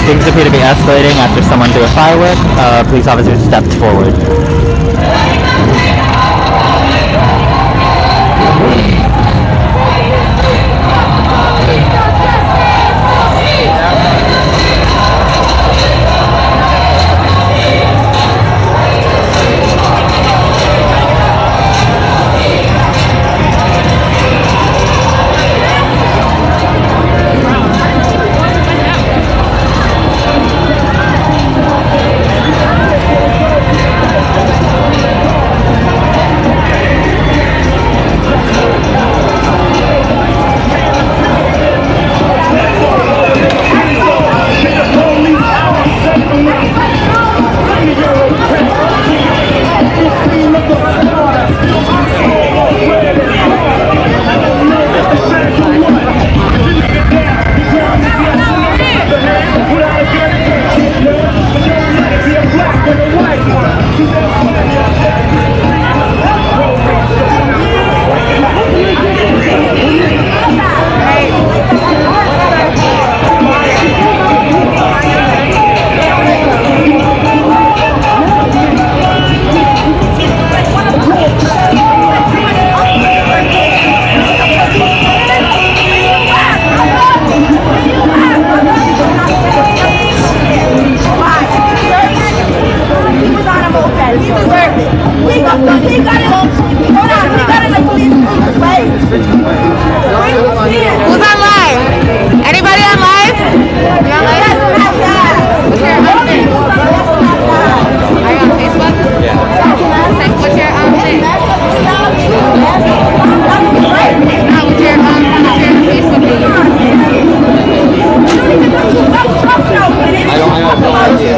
Things appear to be escalating after someone threw a firework. Police officers stepped forward. Who's on live? Anybody on live? You on live? What's your thing? Are you on Facebook? Yeah. What's your thing? No, what's your Facebook page? I don't have no idea.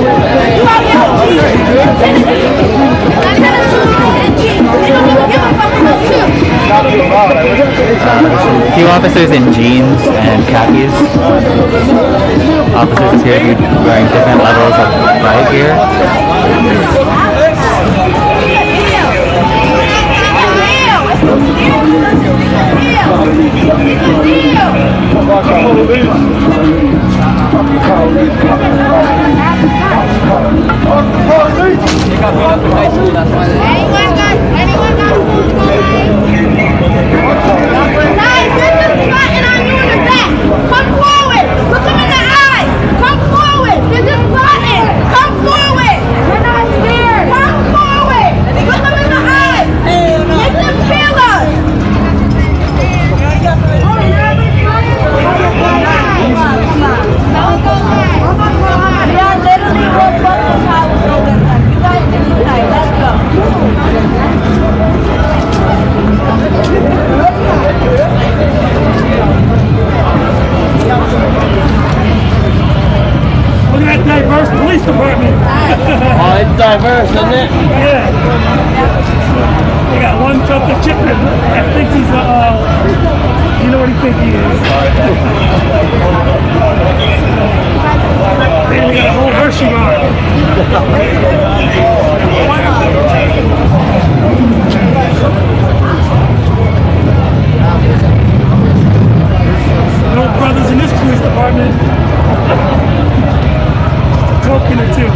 A few officers in jeans and khakis. Officers appear to be wearing different levels of riot gear. Anyone got diverse, isn't it? Yeah. They got one tough chicken that thinks he's you know what he thinks he is. Then we got a whole Hershey bar. No brothers in this police department. Talking it too.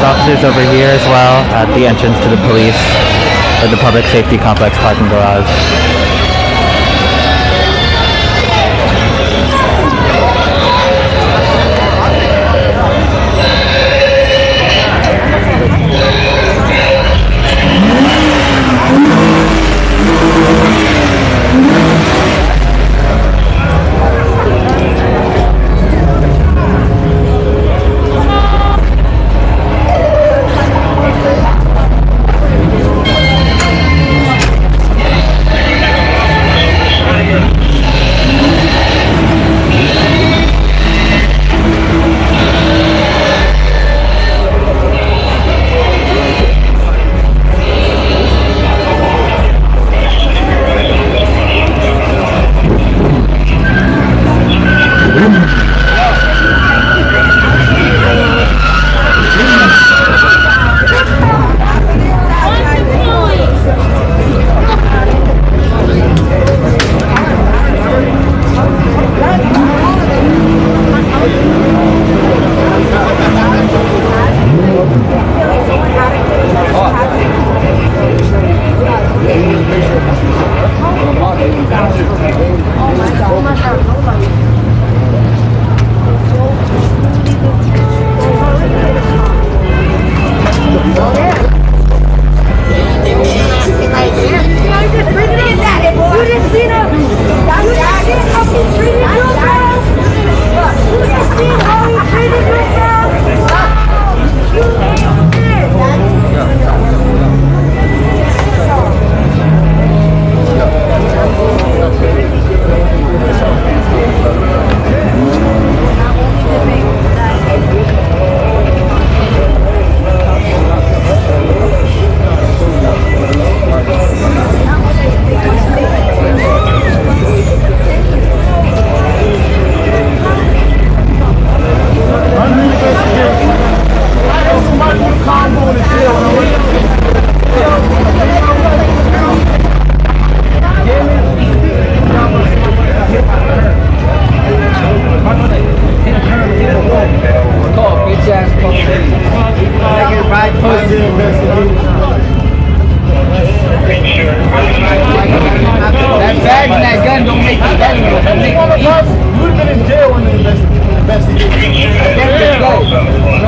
Officers over here as well at the entrance to the police or the public safety complex parking garage.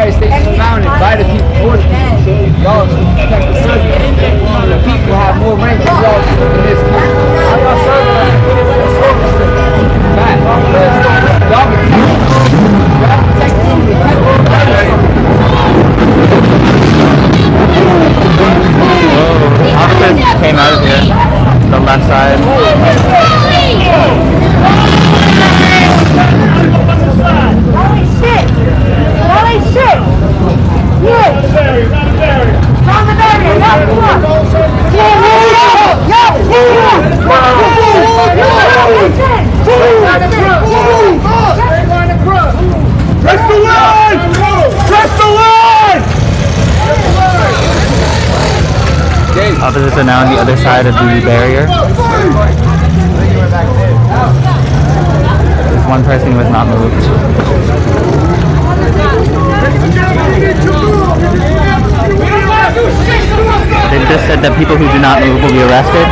United States was founded by the people, for the people. Y'all protect the subject. The people have more full range of y'all in this country. How y'all serving us? Y'all Officers came out of here, the left side. Holy shit! Holy shit! Yeah! From the barrier, yeah, come on! Press the line! Press the line! Officers are now on the other side of the barrier. There's one person who has not moved. They just said that people who do not move will be arrested.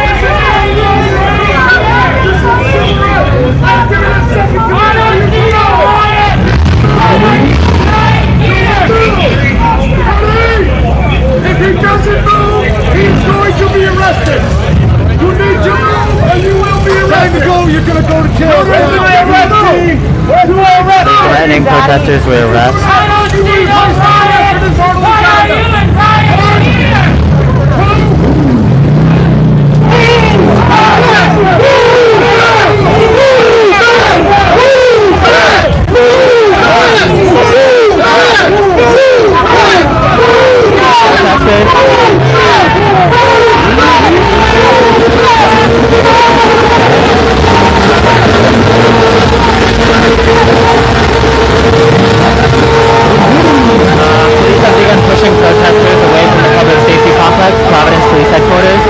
If he doesn't move, he's going to be arrested. You need to move, and you will be arrested. Time to go. You're going to go to jail. Threatening protesters with arrest. Police have begun pushing protesters away from the public safety complex, Providence Police Headquarters.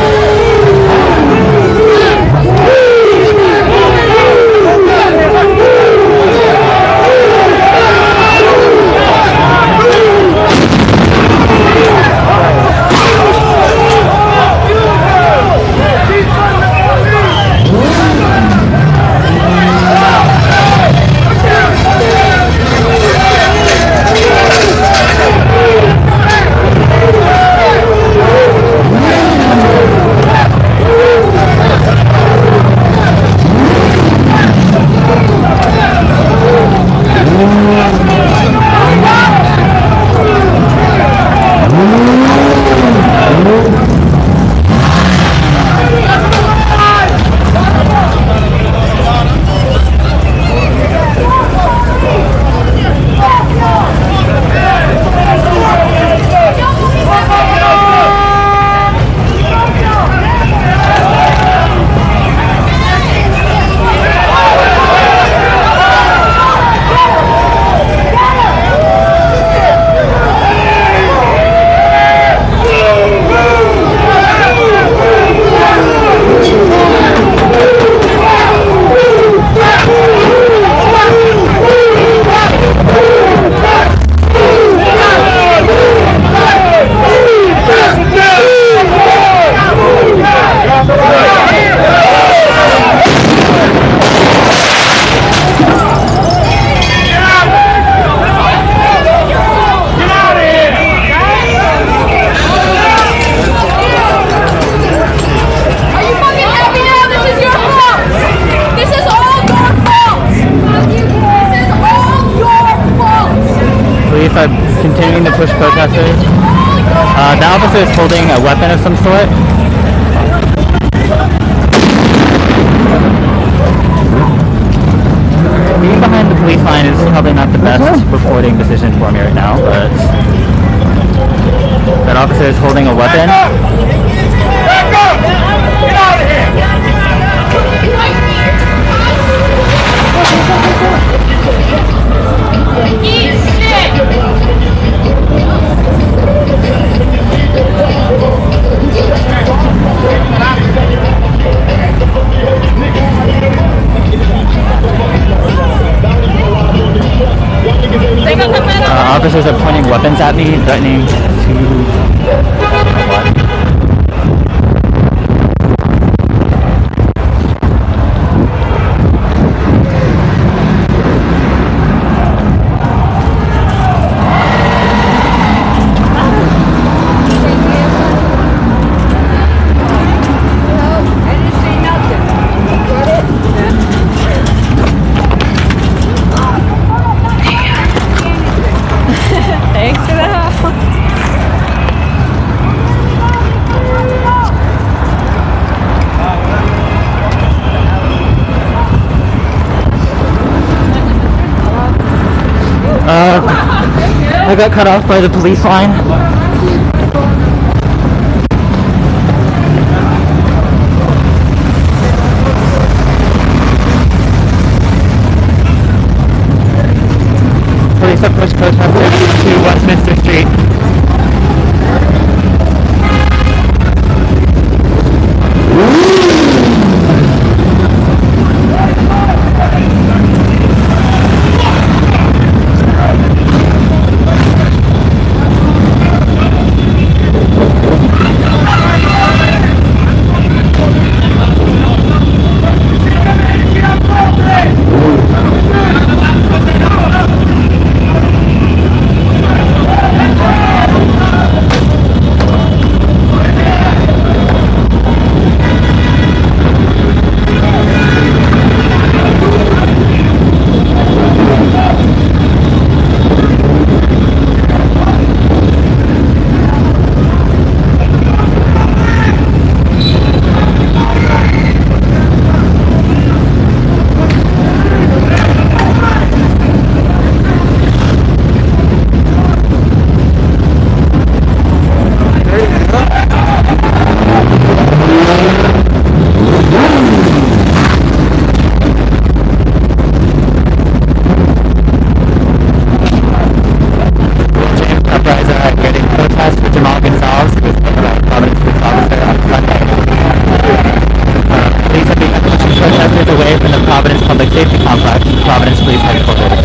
Police are continuing to push protesters. The officer is holding a weapon of some sort. Being behind the police line is probably not the best reporting decision for me right now, but that officer is holding a weapon. Back up! Get out of here! Eat shit! Officers are pointing weapons at me, threatening to... I got cut off by the police line. Police have pushed protesters to Westminster Street. Protest for Jhamal Gonsalves, who was taken by a Providence police officer on Sunday. Police have been pushing protesters away from the Providence Public Safety Complex, Providence Police Headquarters.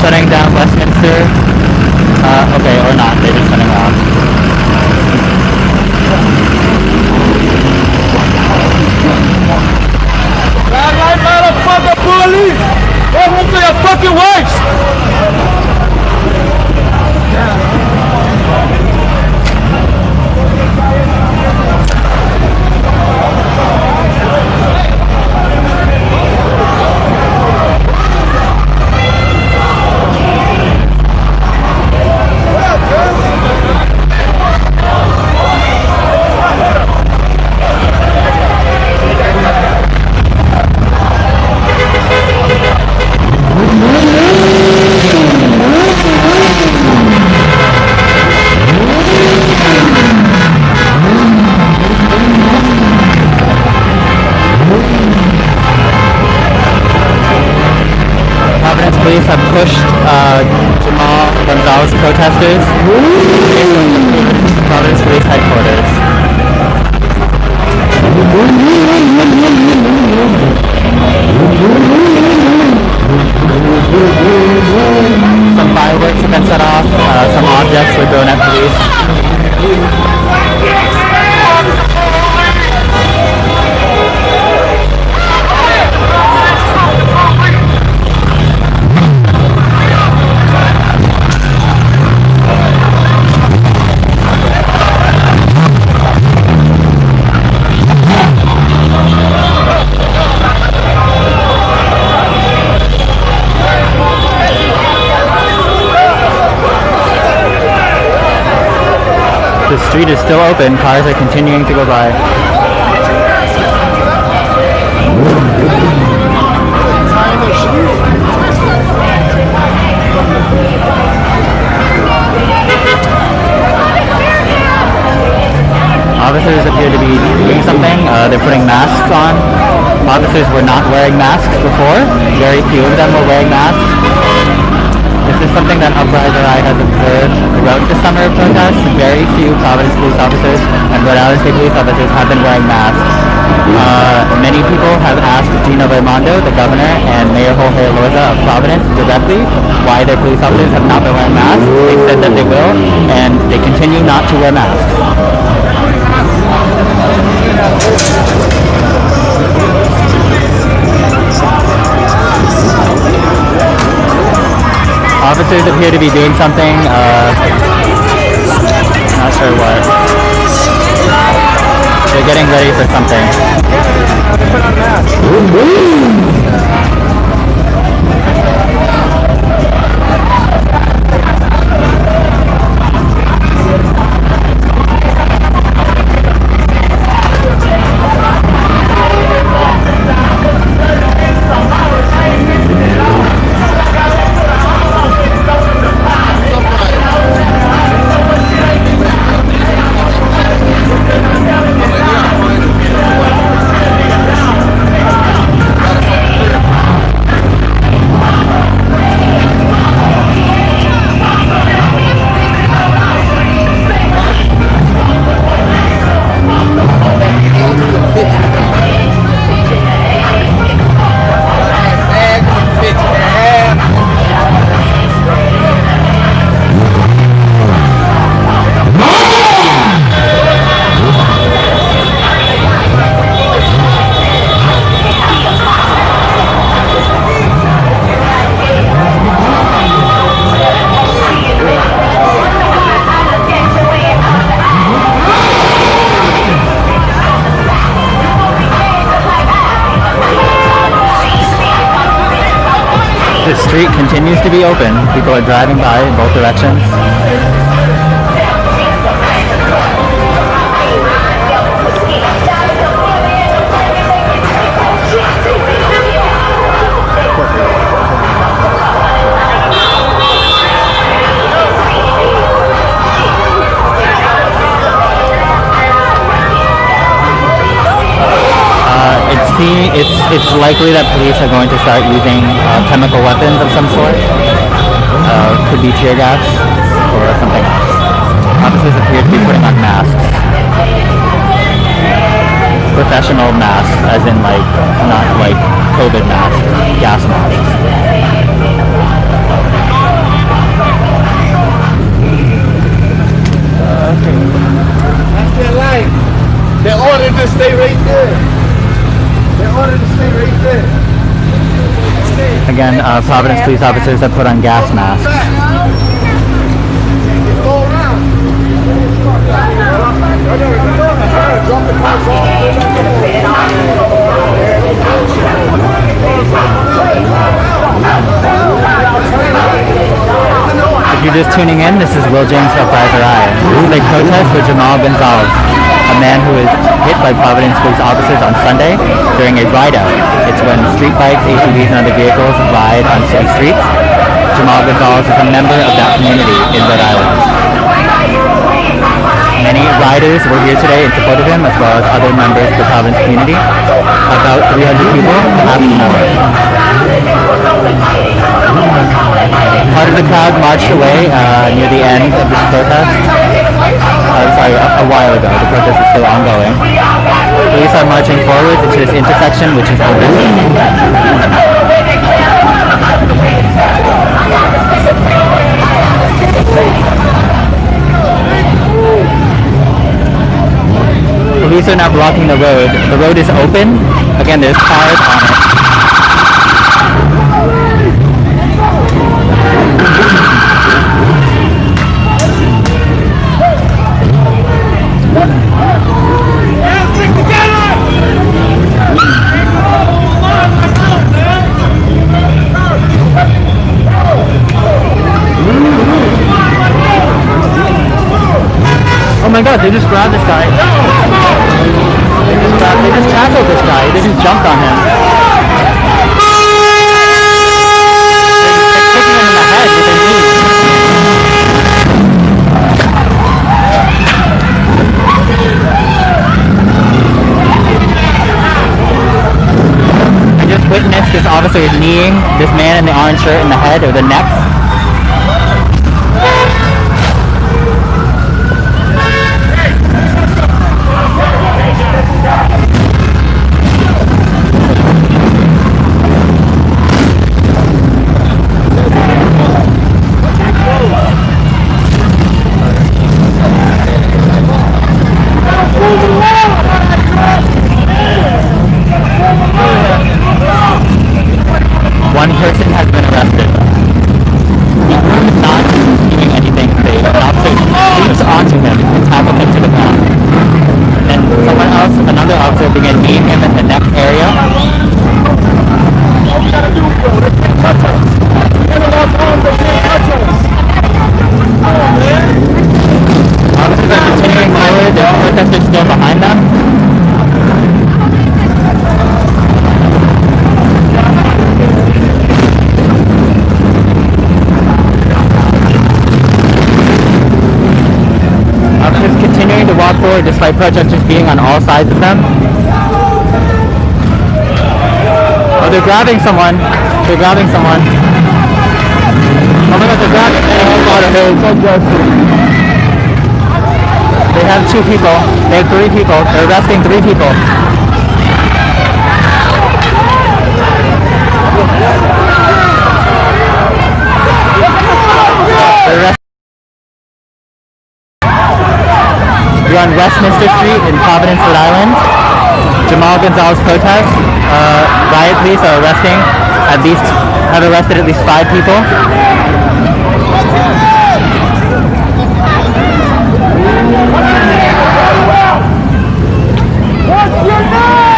shutting down Westminster. Okay, or not. They're just shutting off. Rally, motherfucker, police have pushed Jhamal Gonsalves protesters into Providence Police Headquarters. Some fireworks have been set off, some objects were thrown at police. The street is still open, cars are continuing to go by. Officers appear to be doing something. They're putting masks on. Officers were not wearing masks before. Very few of them were wearing masks. This is something that Uprising has observed throughout the summer of protests. Very few Providence police officers and Rhode Island state police officers have been wearing masks. Many people have asked Gina Raimondo, the governor, and Mayor Jorge Loza of Providence directly why their police officers have not been wearing masks. They said that they will, and they continue not to wear masks. Officers appear to be doing something, not sure what. They're getting ready for something. The street continues to be open. People are driving by in both directions. It's likely that police are going to start using chemical weapons of some sort. Could be tear gas or something else. Officers appear to be putting on masks. Professional masks, as in like, not like COVID masks, gas masks. That's their life. They're ordered to stay right there. They're ordered to stay right there. Again, Providence police officers have put on gas masks. Go around. If you're just tuning in, this is Will James Uprising. This is a protest for Jhamal Gonsalves, a man who was hit by Providence police officers on Sunday during a ride-out. It's when street bikes, ATVs, and other vehicles ride on city streets. Jhamal Gonsalves is a member of that community in Rhode Island. Many riders were here today in support of him, as well as other members of the Providence community. About 300 people, perhaps more. Part of the crowd marched away near the end of this protest. Sorry, a while ago. The protest is still ongoing. Police are marching forwards into this intersection, which is open. Police are now blocking the road. The road is open. Again, there's cars on it. Oh my god, they just grabbed this guy. They just tackled this guy. They just jumped on him. They're kicking him in the head with their knees. I just witnessed this officer kneeing this man in the orange shirt in the head or the neck. One person has been arrested. He is not doing anything. The officer leaps onto him and tackles him to the ground. And someone else, another officer, began kneeing him in the neck area. Officers are continuing forward. The protesters still behind them. Continuing to walk forward despite protesters being on all sides of them. Oh, they're grabbing someone. They're grabbing someone. Oh my god, they're grabbing. They have 2 people. They have 3 people. They're arresting 3 people. They're arresting. We're on Westminster Street in Providence, Rhode Island. Jhamal Gonsalves protest. Riot police are have arrested at least 5 people. What's your name?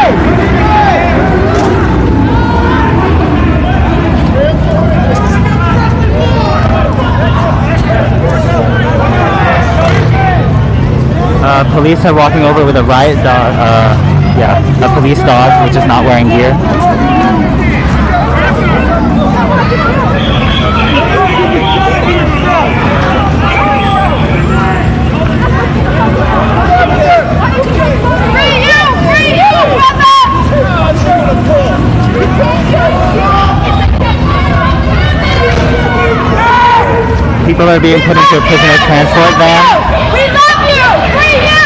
Police are walking over with a riot dog, a police dog which is not wearing gear. People are being put into a prisoner transport van. We love you! Free you!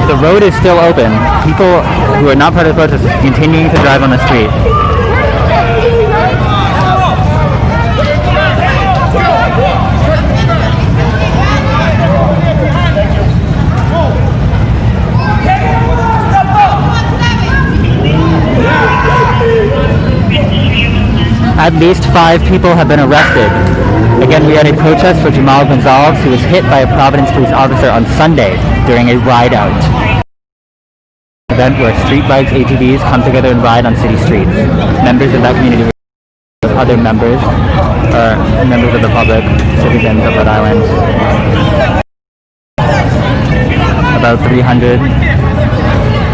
The road is still open. People who are not part of the protest are continuing to drive on the street. At least 5 people have been arrested. Again, we had a protest for Jhamal Gonsalves, who was hit by a Providence police officer on Sunday during a ride-out. event where street bikes, ATVs come together and ride on city streets. Members of that community with other members of the public, citizens of Rhode Island. About 300,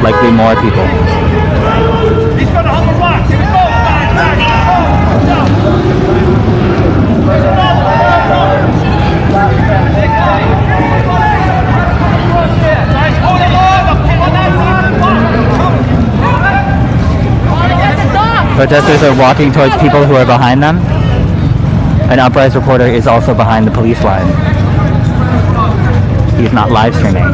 likely more people. Protesters are walking towards people who are behind them. An Uprise reporter is also behind the police line. He's not live streaming.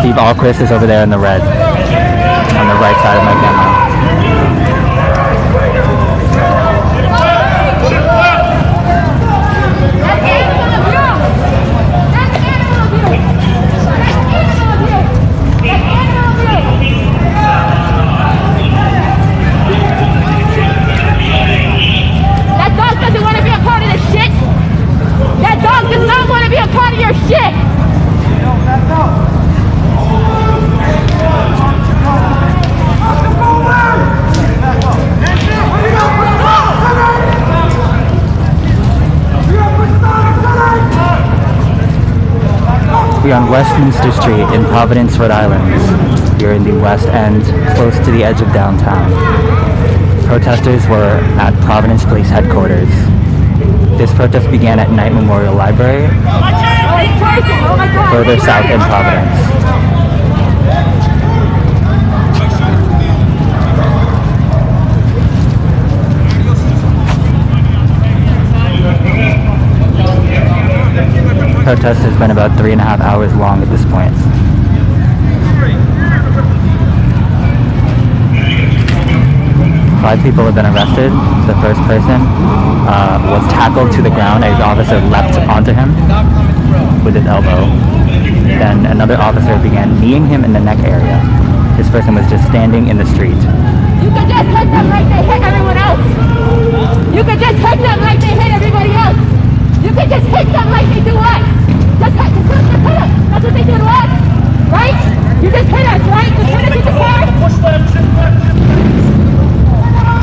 Steve Alquist is over there in the red, on the right side of my camera. We're on Westminster Street in Providence, Rhode Island. We're in the West End, close to the edge of downtown. Protesters were at Providence Police Headquarters. This protest began at Knight Memorial Library, further south in Providence. The protest has been about 3.5 hours long at this point. Five people have been arrested. The first person was tackled to the ground. An officer leapt onto him with his elbow. Then another officer began kneeing him in the neck area. This person was just standing in the street. You could just hit them like they hit everyone else. You could just hit them like they hit everybody else. You could just hit them like they do us. Just hit us. That's what they do to us. Right? You just hit us, right? Just hit us with the car.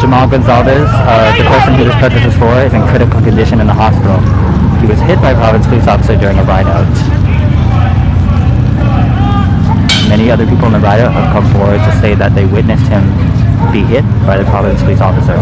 Jhamal Gonsalves, the person who this protest is for, is in critical condition in the hospital. He was hit by a Providence police officer during a ride-out. Many other people in the ride-out have come forward to say that they witnessed him be hit by the Providence police officer.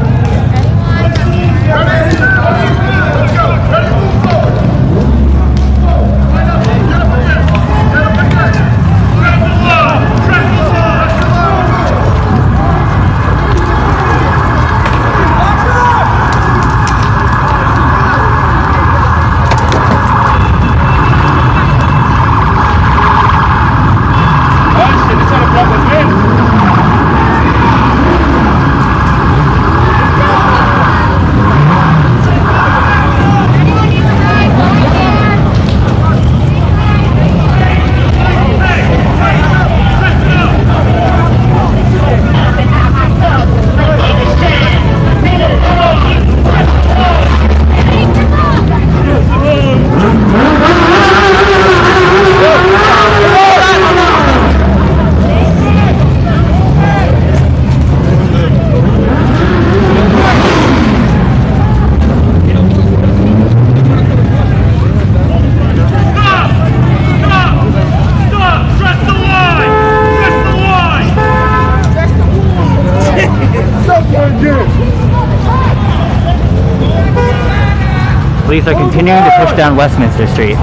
Police are continuing to push down Westminster Street,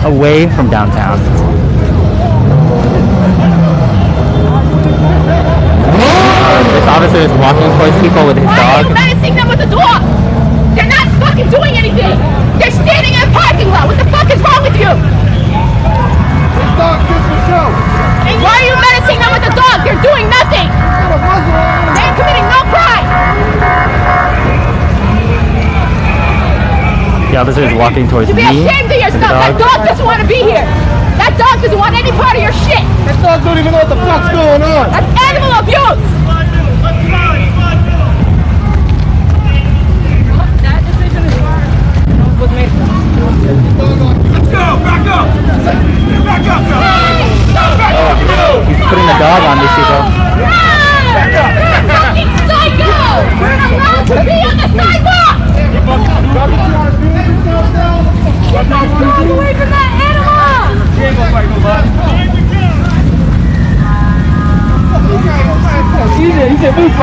away from downtown. This officer is walking towards people with his dog. Why are you menacing them with a dog? They're not fucking doing anything. They're standing in a parking lot. What the fuck is wrong with you? Why are you menacing them with a dog? They're doing nothing. They're committing no crime. The officer is walking towards me. You be ashamed of yourself. That dog doesn't want to be here. That dog doesn't want any part of your shit. That dog don't even know what the fuck's going on. That's animal abuse. That decision is was made. Let's go, back up. Police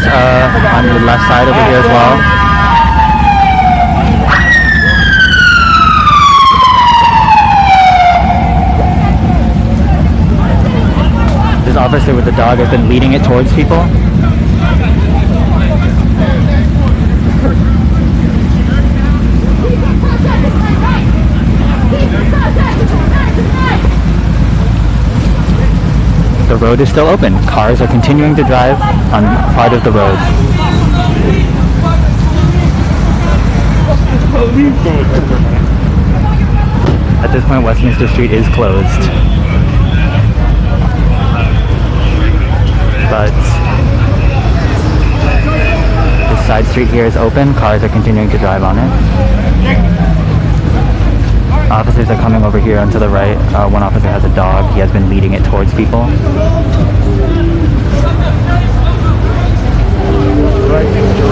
on the left side over here as well. This officer with the dog has been leading it towards people. The road is still open. Cars are continuing to drive on part of the road. At this point, Westminster Street is closed. But this side street here is open. Cars are continuing to drive on it. Officers are coming over here onto the right. One officer has a dog. He has been leading it towards people.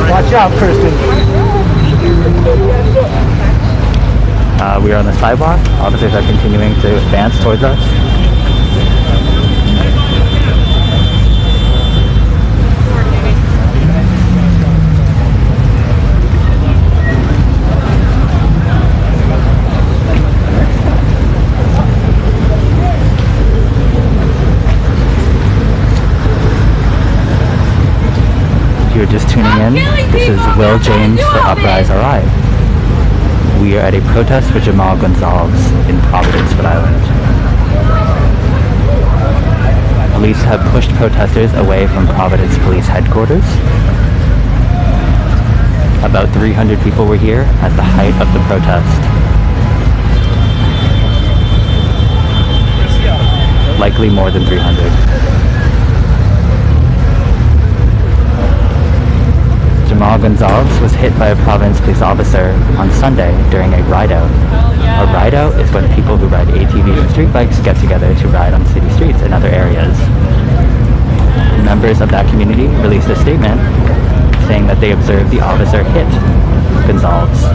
Watch out, Kristen. We are on the sidewalk. Officers are continuing to advance towards us. If you're just tuning in, this is Will James for Uprise RI. We are at a protest for Jhamal Gonsalves in Providence, Rhode Island. Police have pushed protesters away from Providence Police headquarters. About 300 people were here at the height of the protest. Likely more than 300. Jhamal Gonsalves was hit by a Providence police officer on Sunday during a ride-out. A ride-out is when people who ride ATVs and street bikes get together to ride on city streets and other areas. Members of that community released a statement saying that they observed the officer hit Gonsalves.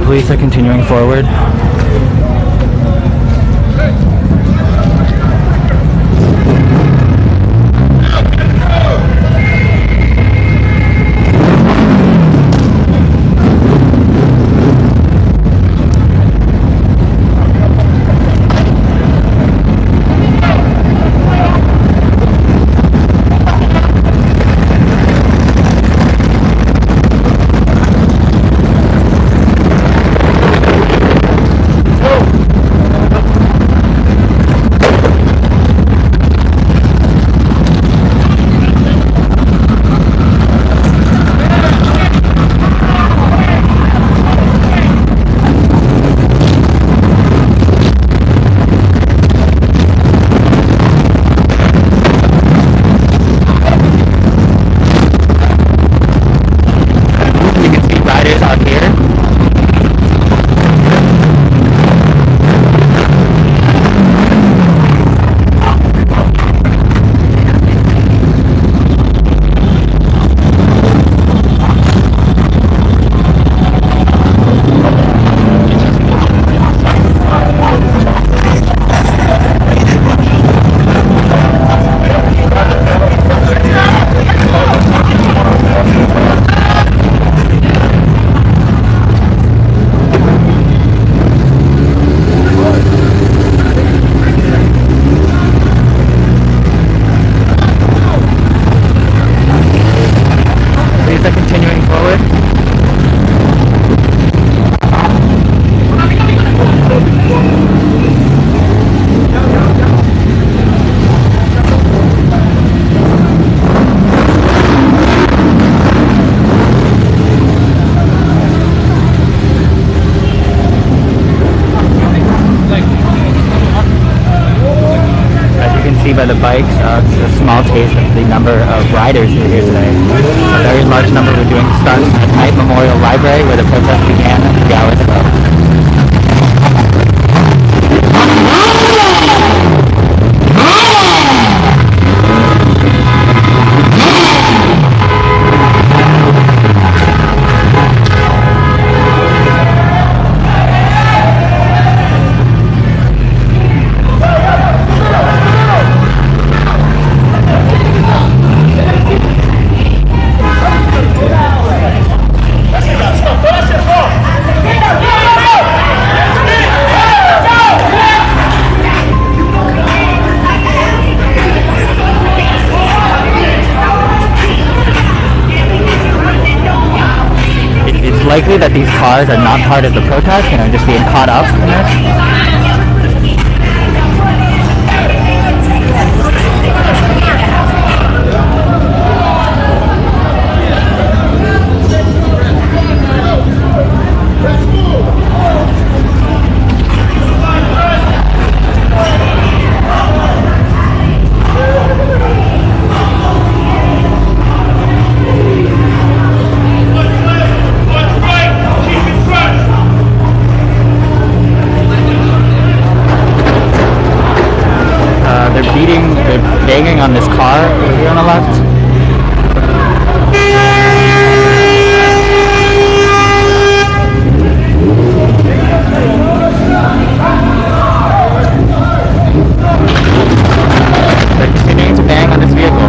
Police are continuing forward. By the bikes, a small taste of the number of riders who are here today. A very large number were doing stunts at Knight Memorial Library where the protest began 3 hours ago. likely that these cars are not part of the protest and are just being caught up in it. They're banging on this car over here on the left. They're continuing to bang on this vehicle.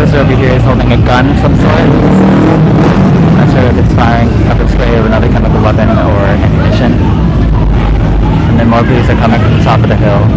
Over here is holding a gun of some sort. Not sure if it's firing pepper spray or another chemical weapon or ammunition. And then more police are coming from the top of the hill.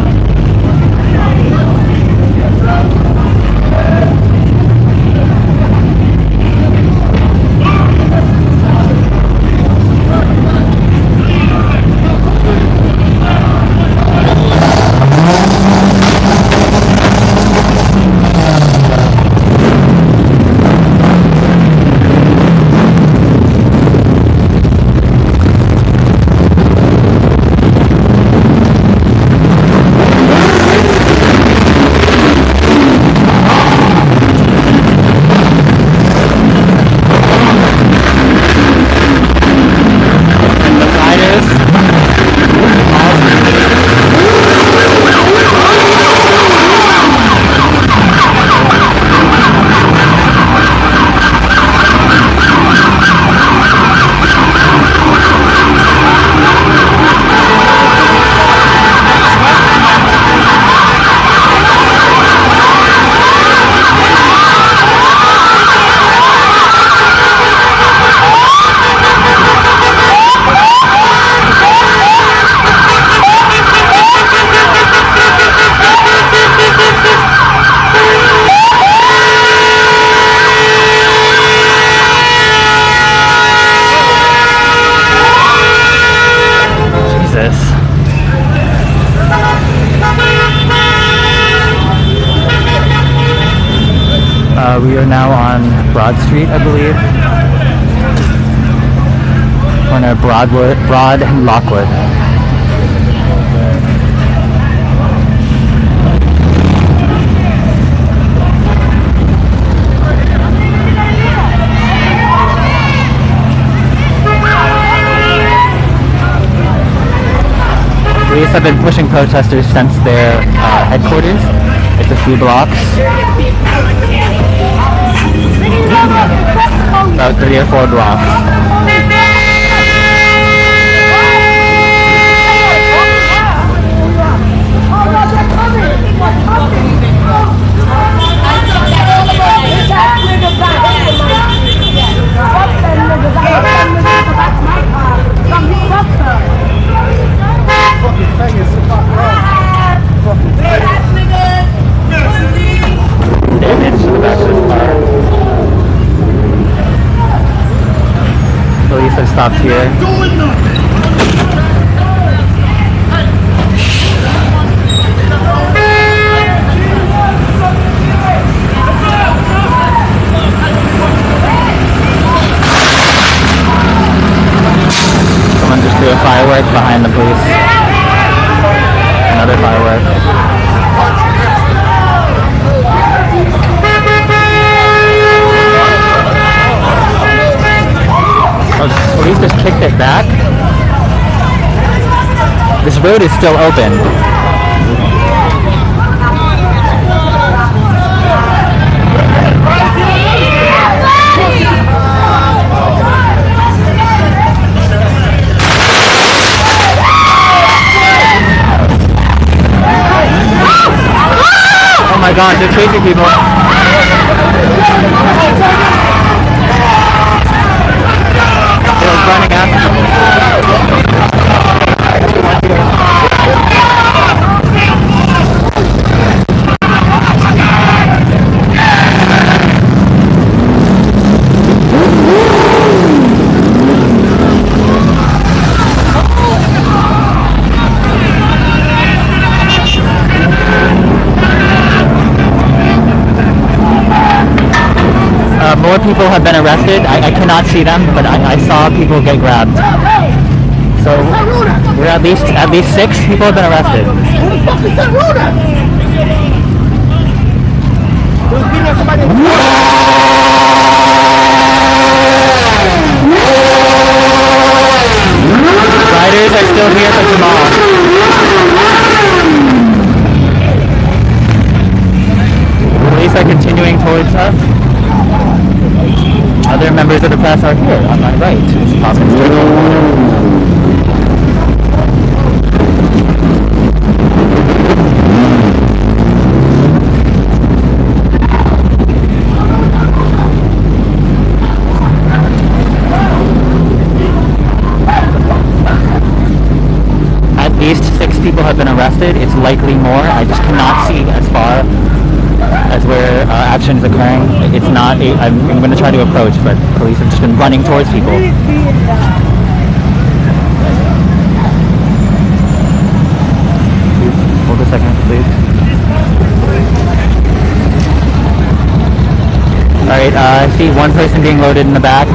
We are now on Broad Street, I believe. Corner Broad and Lockwood. Police have been pushing protesters since their headquarters. It's a few blocks. About 3 or 4 blocks. Damage to the back of this car. Police have stopped here. Someone just threw a firework behind the police. Another firework. road is still open. Oh my god, they're chasing people. They're running after them. More people have been arrested. I cannot see them, but I saw people get grabbed. So we're at least 6 people have been arrested. Who the fuck is that road at? Riders are still here for Jhamal. Police are continuing towards us. Other members of the press are here on my right. It's Providence At least 6 people have been arrested. It's likely more. I just cannot see as far as where action is occurring. It's not, I'm going to try to approach, but police have just been running towards people. Hold a second, please. Alright, I see one person being loaded in the back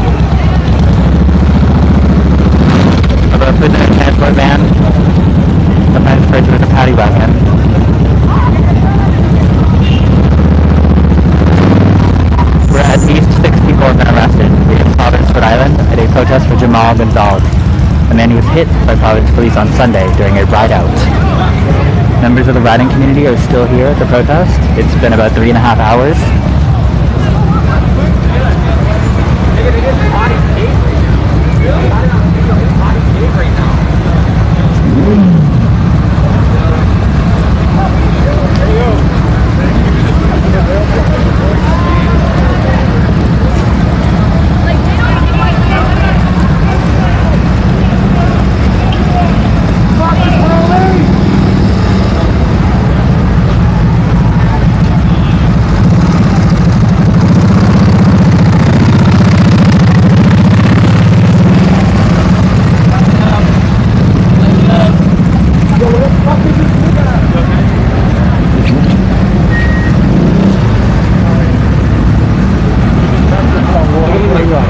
of a prisoner transport van. Sometimes referred to as a paddy wagon. At least 6 people have been arrested in Providence, Rhode Island at a protest for Jhamal Gonsalves, a man who was hit by Providence Police on Sunday during a ride-out. Members of the riding community are still here at the protest. It's been about 3.5 hours.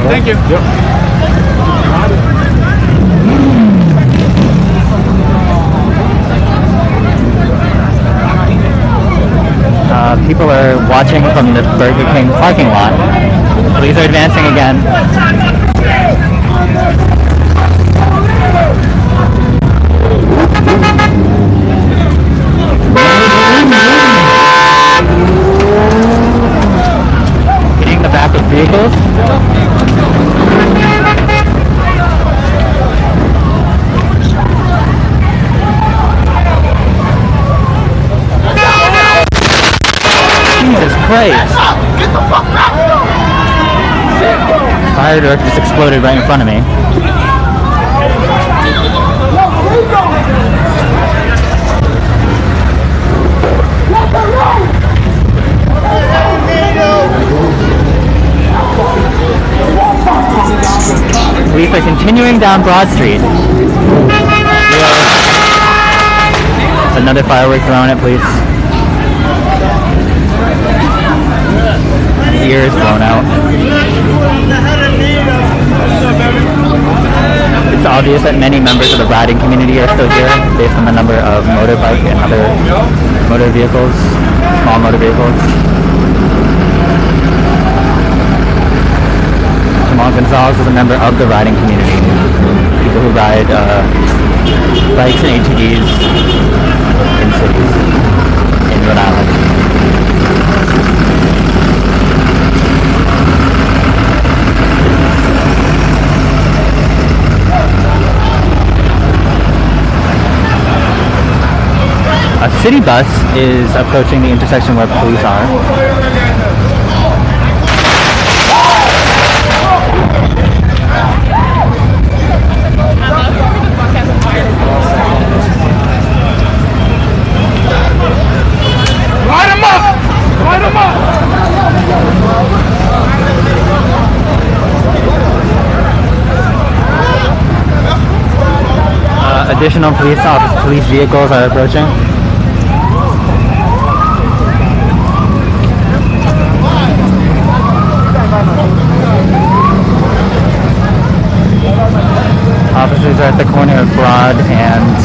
Thank you. Yep. People are watching from the Burger King parking lot. Police are advancing again. Hitting the back of vehicles. Jesus Christ! Get the fuck back! Fire truck just exploded right in front of me. Police are continuing down Broad Street. Another firework thrown at police. Ears blown out. It's obvious that many members of the riding community are still here based on the number of motorbike and other motor vehicles, small motor vehicles. Jhamal Gonsalves is a member of the riding community. People who ride bikes and ATVs in cities in Rhode Island. A city bus is approaching the intersection where police are. Light 'em up! Light 'em up! Additional police vehicles are approaching. Officers are at the corner of Broad and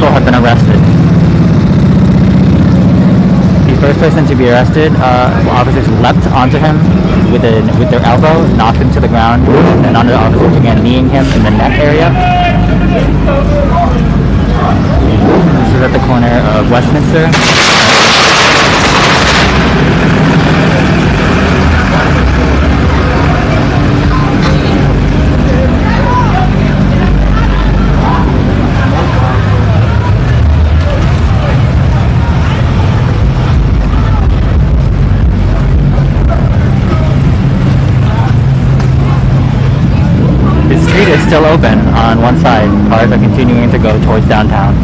have been arrested. The first person to be arrested, officers leapt onto him with their elbow, knocked him to the ground, and another officer began kneeing him in the neck area. This is at the corner of Westminster. Is still open on one side. Cars are continuing to go towards downtown.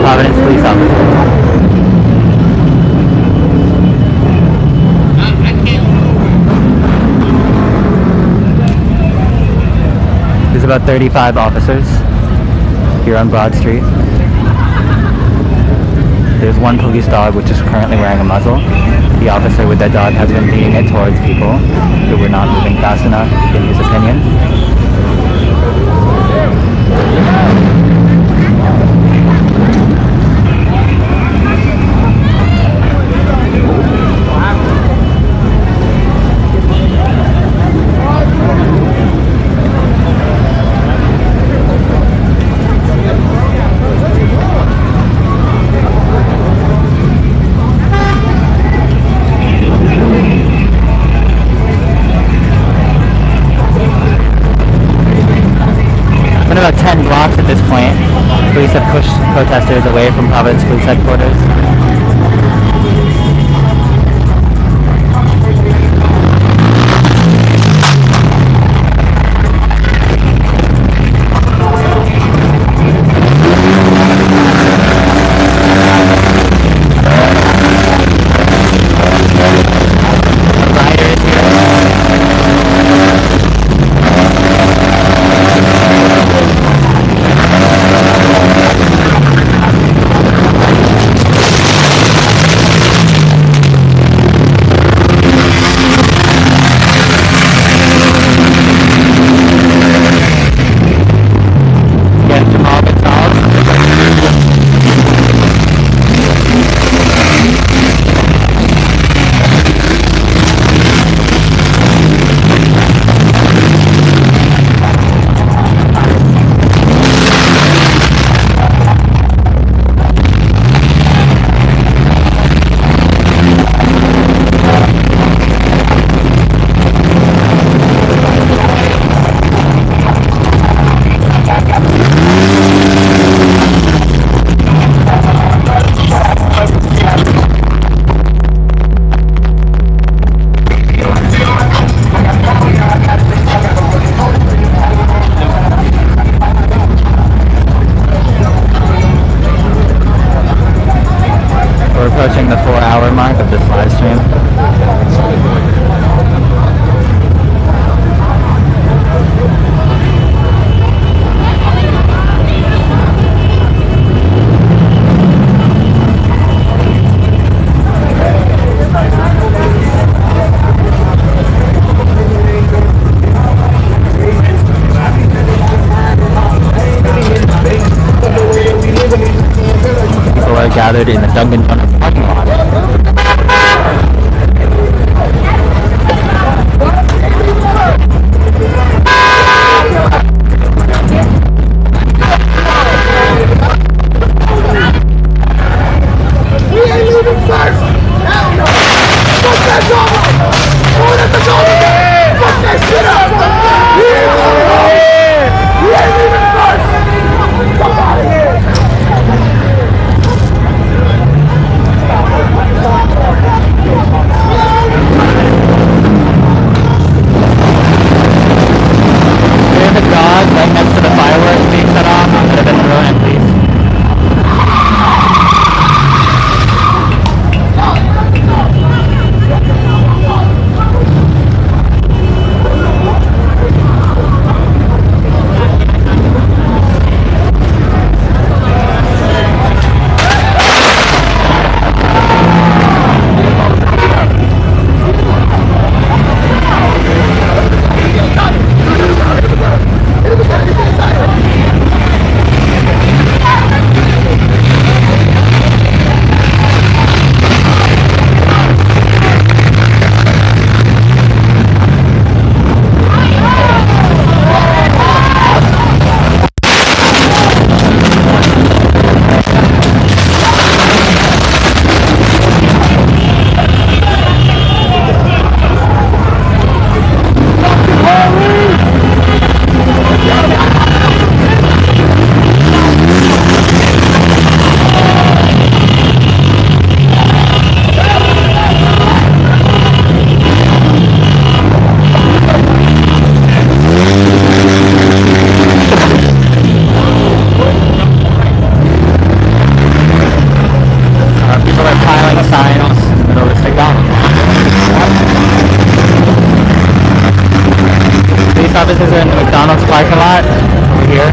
Providence Police Officer. There's about 35 officers here on Broad Street. There's one police dog which is currently wearing a muzzle. The officer with that dog has been leading it towards people who were not moving fast enough, in his opinion. About 10 blocks at this point. Police have pushed protesters away from Providence Police Headquarters. Dunkin' Donuts parking lot. We ain't leaving first! Hell no! Fuck that government! Going at the government! Fuck that shit up! We ain't leaving first! We ain't leaving first! Fuck out of here! There's a dog right next to the fireworks being set off. It could have been ruined, please. People are piling signs in the middle of this McDonald's. Police officers are in the McDonald's parking lot over here.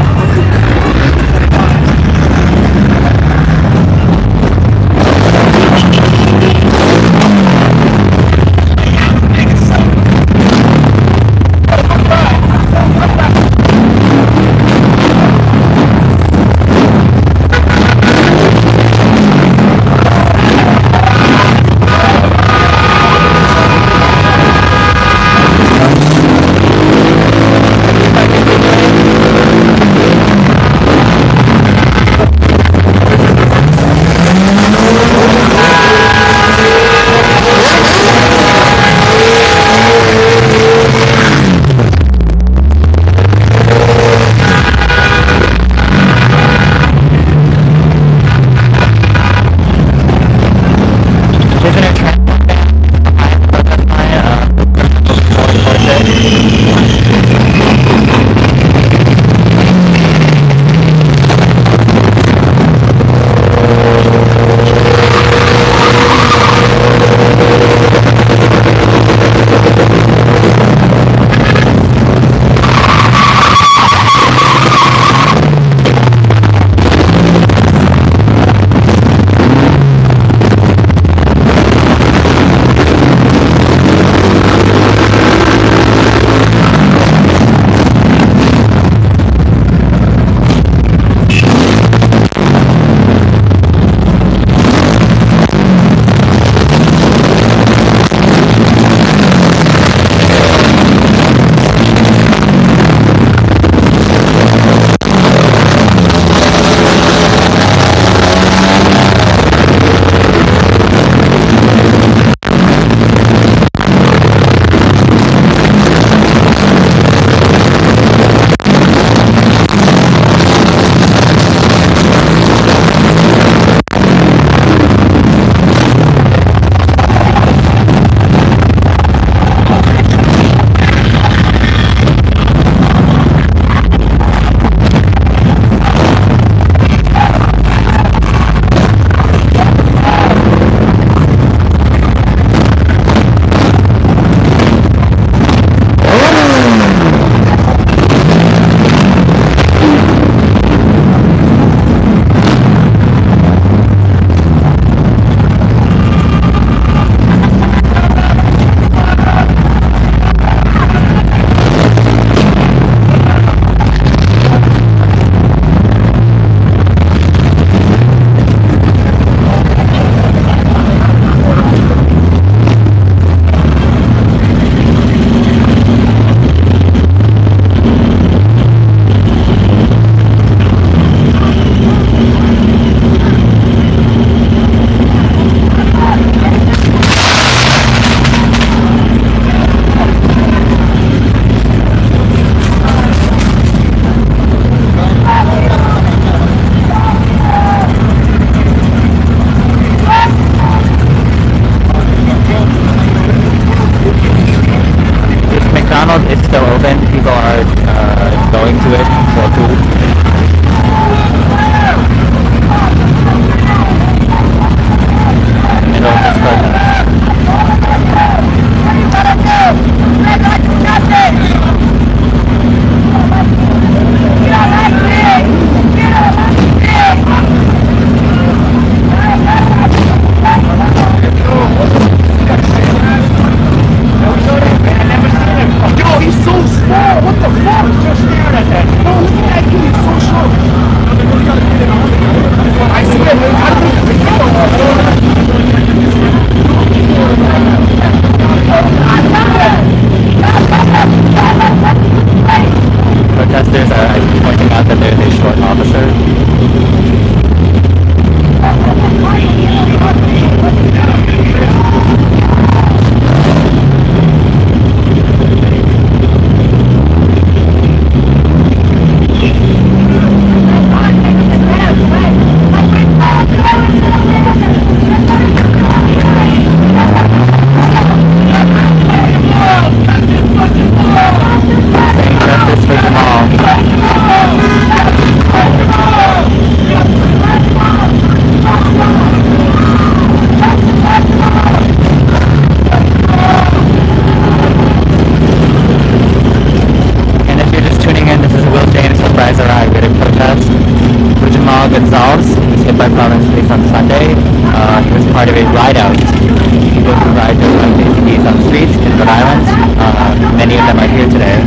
What the fuck? Just staring at that. Oh, look at that kid. He's so short. I see that. I think it's a Protesters are pointing out that there's a short officer. Justice for Jhamal. And if you're just tuning in, this is Will James from Rise or I. We're at a protest for Jhamal Gonsalves. He was hit by Providence Police on Sunday. He was part of a ride-out. People who ride their ATVs on the streets in Rhode Island. Many of them are here today.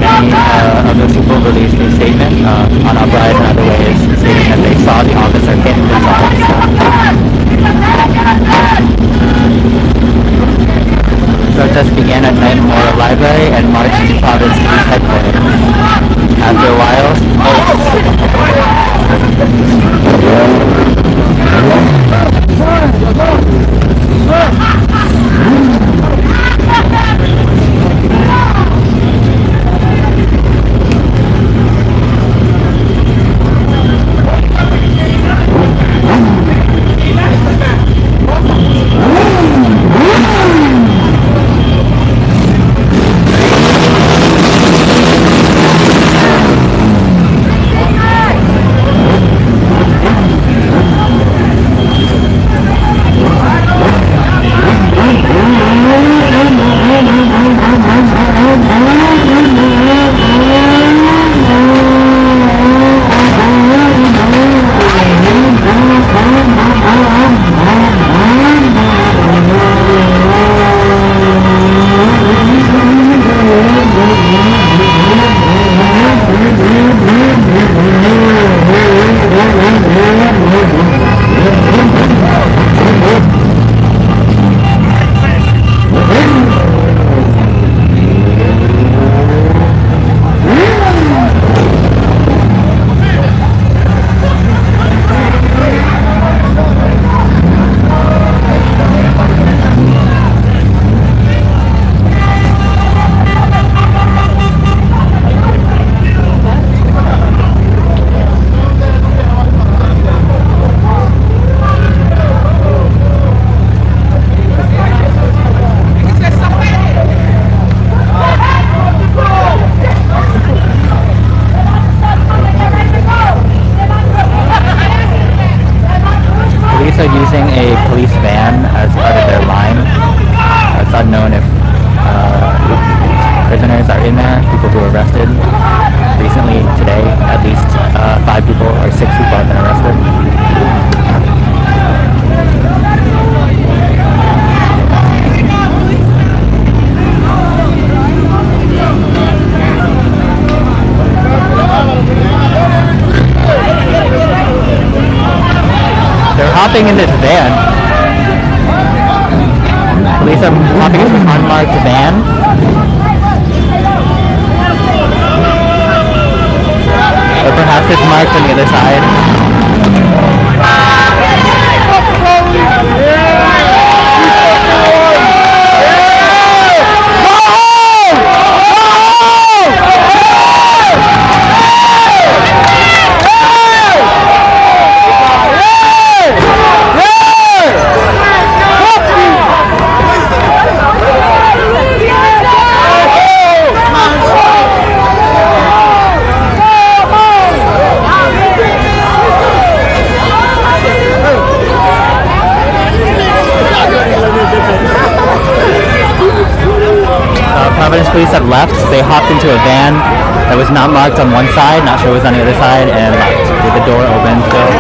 Many of those people released a statement on Uprise and other ways stating that they saw the officer hit Gonsalves. Protests began at Knight Memorial Library and marched to Providence Police headquarters. After a while, using a police van as part of their line. It's unknown if prisoners are in there, people who were arrested. Recently, today, at least 5 people or 6 people have been arrested. They're hopping in this van. Police are hopping into an unmarked van. Or perhaps it's marked on the other side. Providence Police have left. They hopped into a van that was not marked on one side, not sure it was on the other side, and left with the door open still.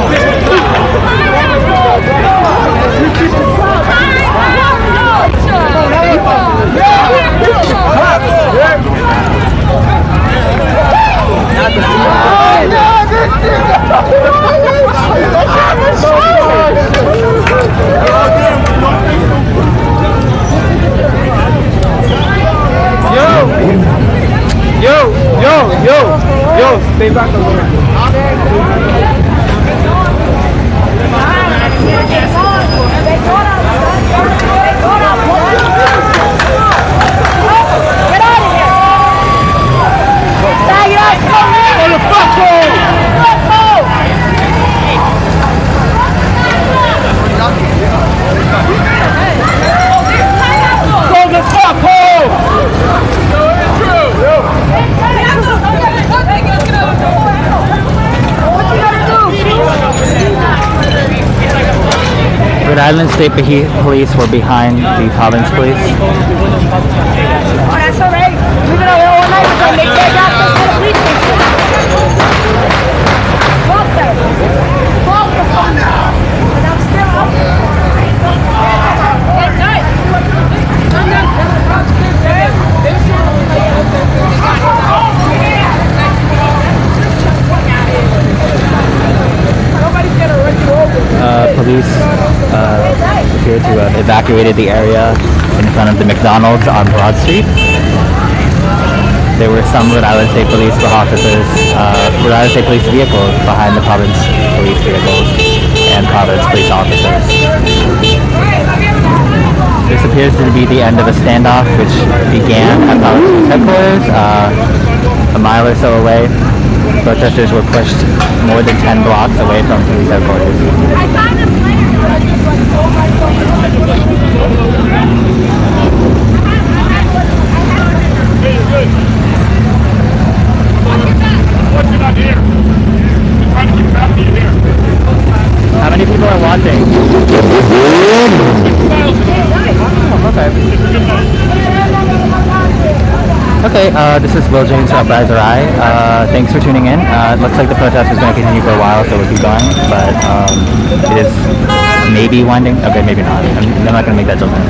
Stay back a little. Rhode Island State Police were behind the Providence Police. Oh, that's all right. We've been over all night until they take out the police station. And I'm still up. Police appear to have evacuated the area in front of the McDonald's on Broad Street. There were some Rhode Island State Police officers, Rhode Island State Police vehicles behind the Providence Police vehicles and Providence Police officers. This appears to be the end of a standoff which began at Providence Police headquarters a mile or so away. Protesters were pushed more than 10 blocks away from police headquarters. How many people are watching? Okay, this is Will James from Rai. Thanks for tuning in. It looks like the protest is going to continue for a while, so we'll keep going. But it is maybe winding. Okay, maybe not. I'm not going to make that judgment.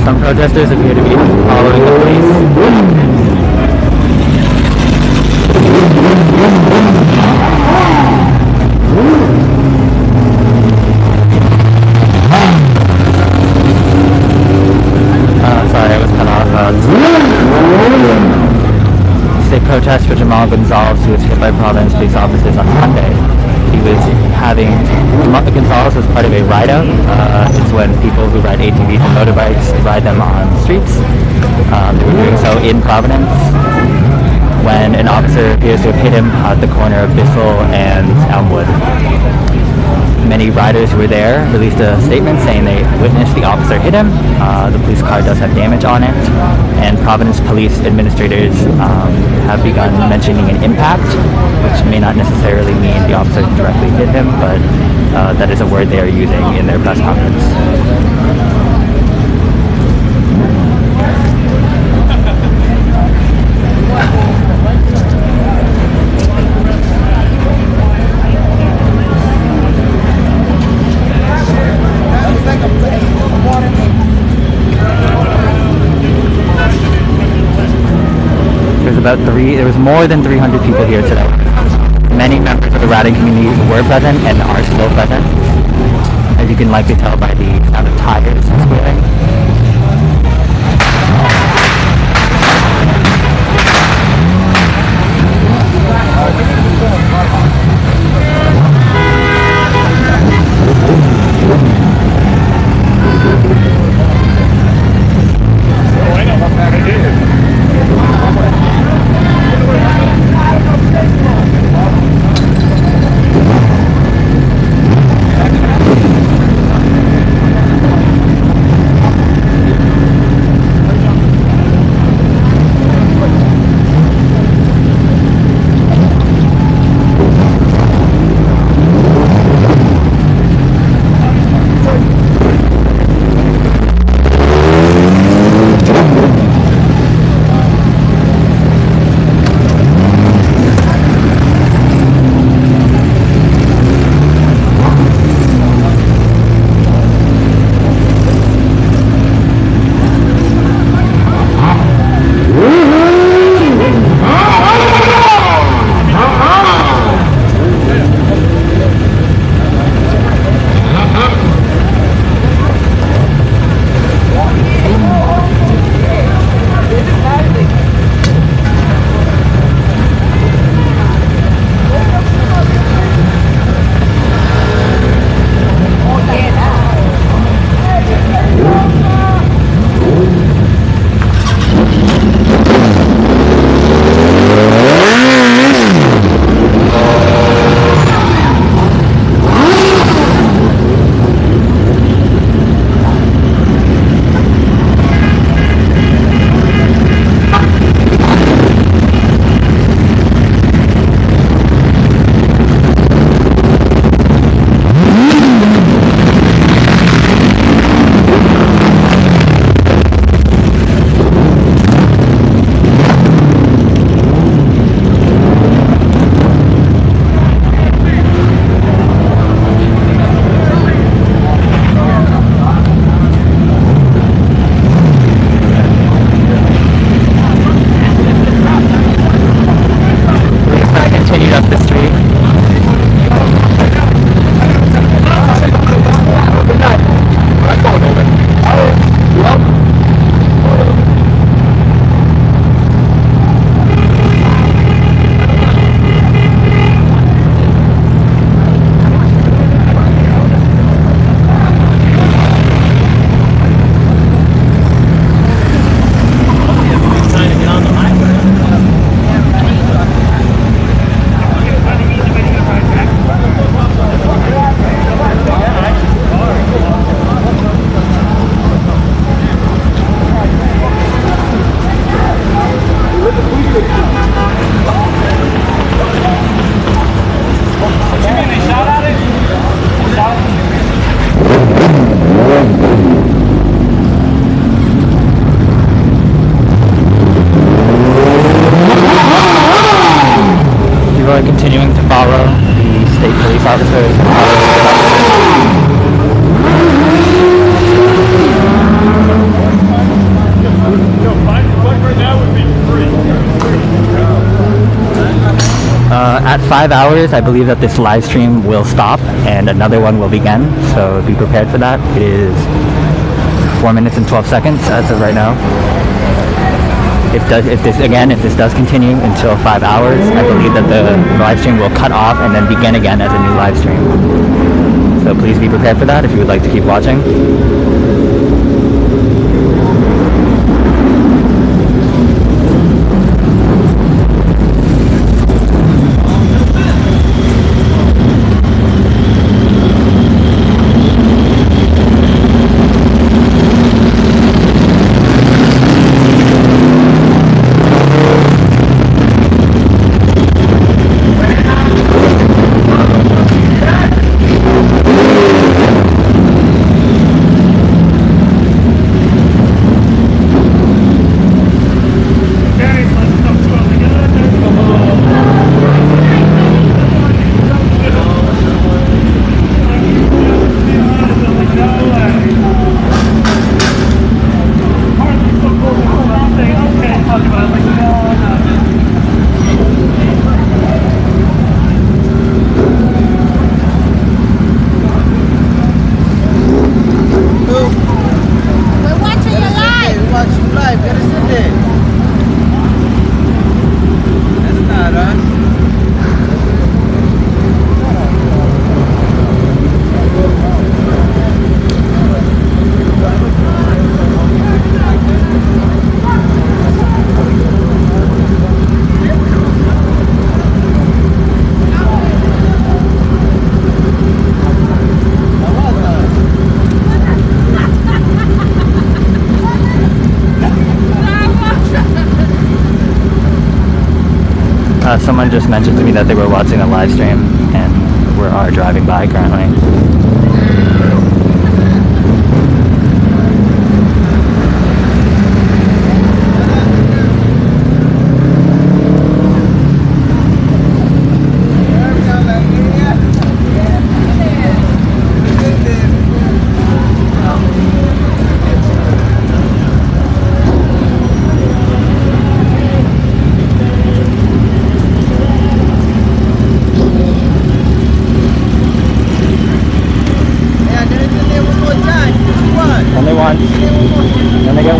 Some protesters appear to be following the police. Sorry, I was cut off. State protest for Jhamal Gonsalves, who was hit by Providence police officers on Monday. He was Gonsalves was part of a ride-out. It's when people who ride ATVs and motorbikes ride them on streets. They were doing so in Providence when an officer appears to have hit him at the corner of Bissell and Elmwood. Many riders who were there released a statement saying they witnessed the officer hit him. The police car does have damage on it, and Providence police administrators have begun mentioning an impact, which may not necessarily mean the officer directly hit him, but that is a word they are using in their press conference. There was more than 300 people here today. Many members of the riding community were present and are still present, as you can likely tell by the sound of tires squealing. 5 hours, I believe that this live stream will stop and another one will begin. So be prepared for that. It is 4 minutes and 12 seconds as of right now. If this does continue until 5 hours, I believe that the live stream will cut off and then begin again as a new live stream. So please be prepared for that if you would like to keep watching. Someone just mentioned to me that they were watching a live stream and are driving by currently. Then I get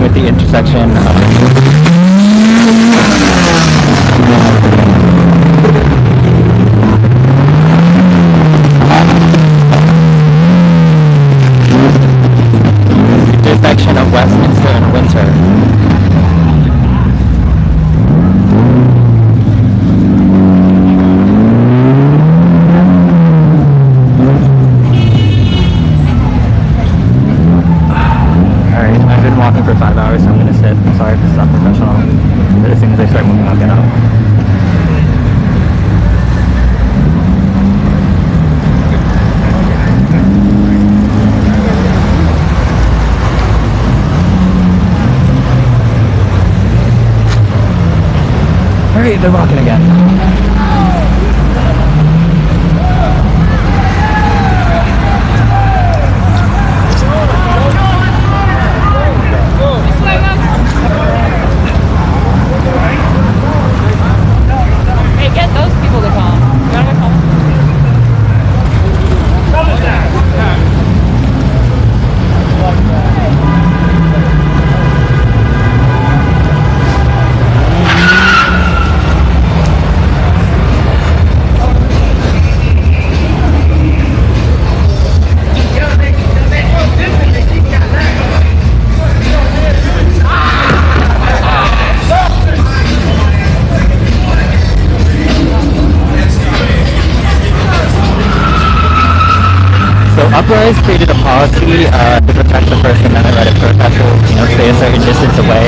With the intersection of Westminster and Winter. Walking for 5 hours, so I'm gonna sit. I'm sorry if this is unprofessional, but as soon as I start moving, I'll get up. Alright, they're walking again. Uprise created a policy to protect the First Amendment right of protesters, stay a certain distance away.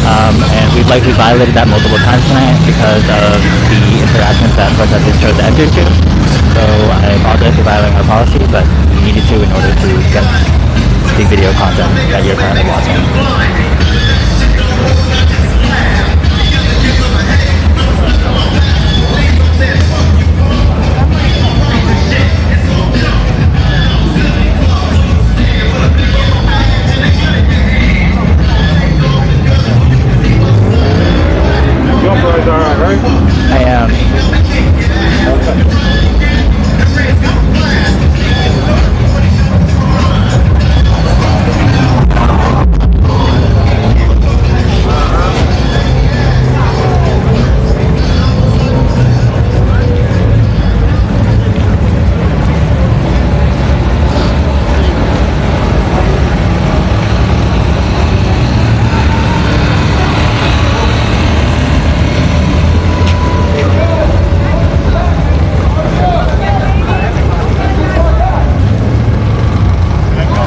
And we've likely violated that multiple times tonight because of the interactions that protesters chose to enter into. So I apologize for violating our policy, but we needed to in order to get the video content that you're currently watching. I am.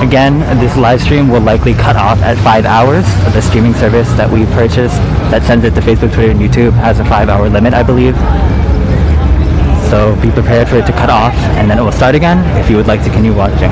Again, this live stream will likely cut off at 5 hours. The streaming service that we purchased that sends it to Facebook, Twitter, and YouTube has a 5-hour limit, I believe. So be prepared for it to cut off, and then it will start again if you would like to continue watching.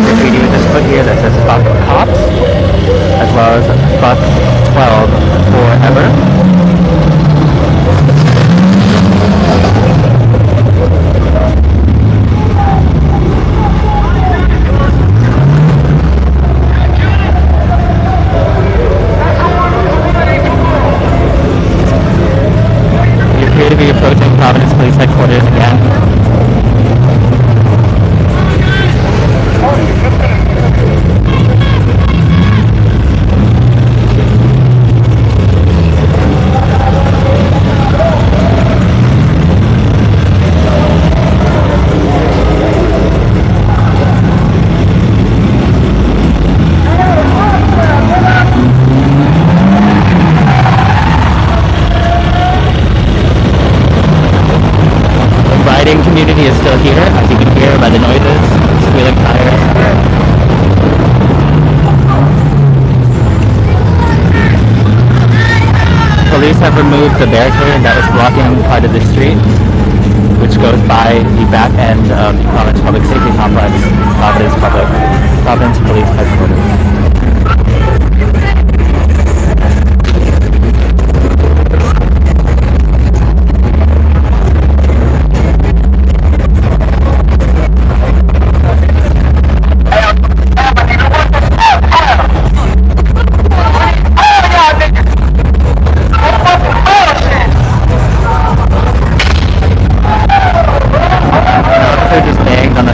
Graffiti was just put here that says fuck cops, as well as fuck 12 forever. We appear to be approaching Providence Police Headquarters again. Community is still here, as you can hear by the noises, squealing tires. Police have removed the barricade that was blocking part of the street, which goes by the back end of the Providence Public Safety Complex, Providence Police Headquarters. Just banged on the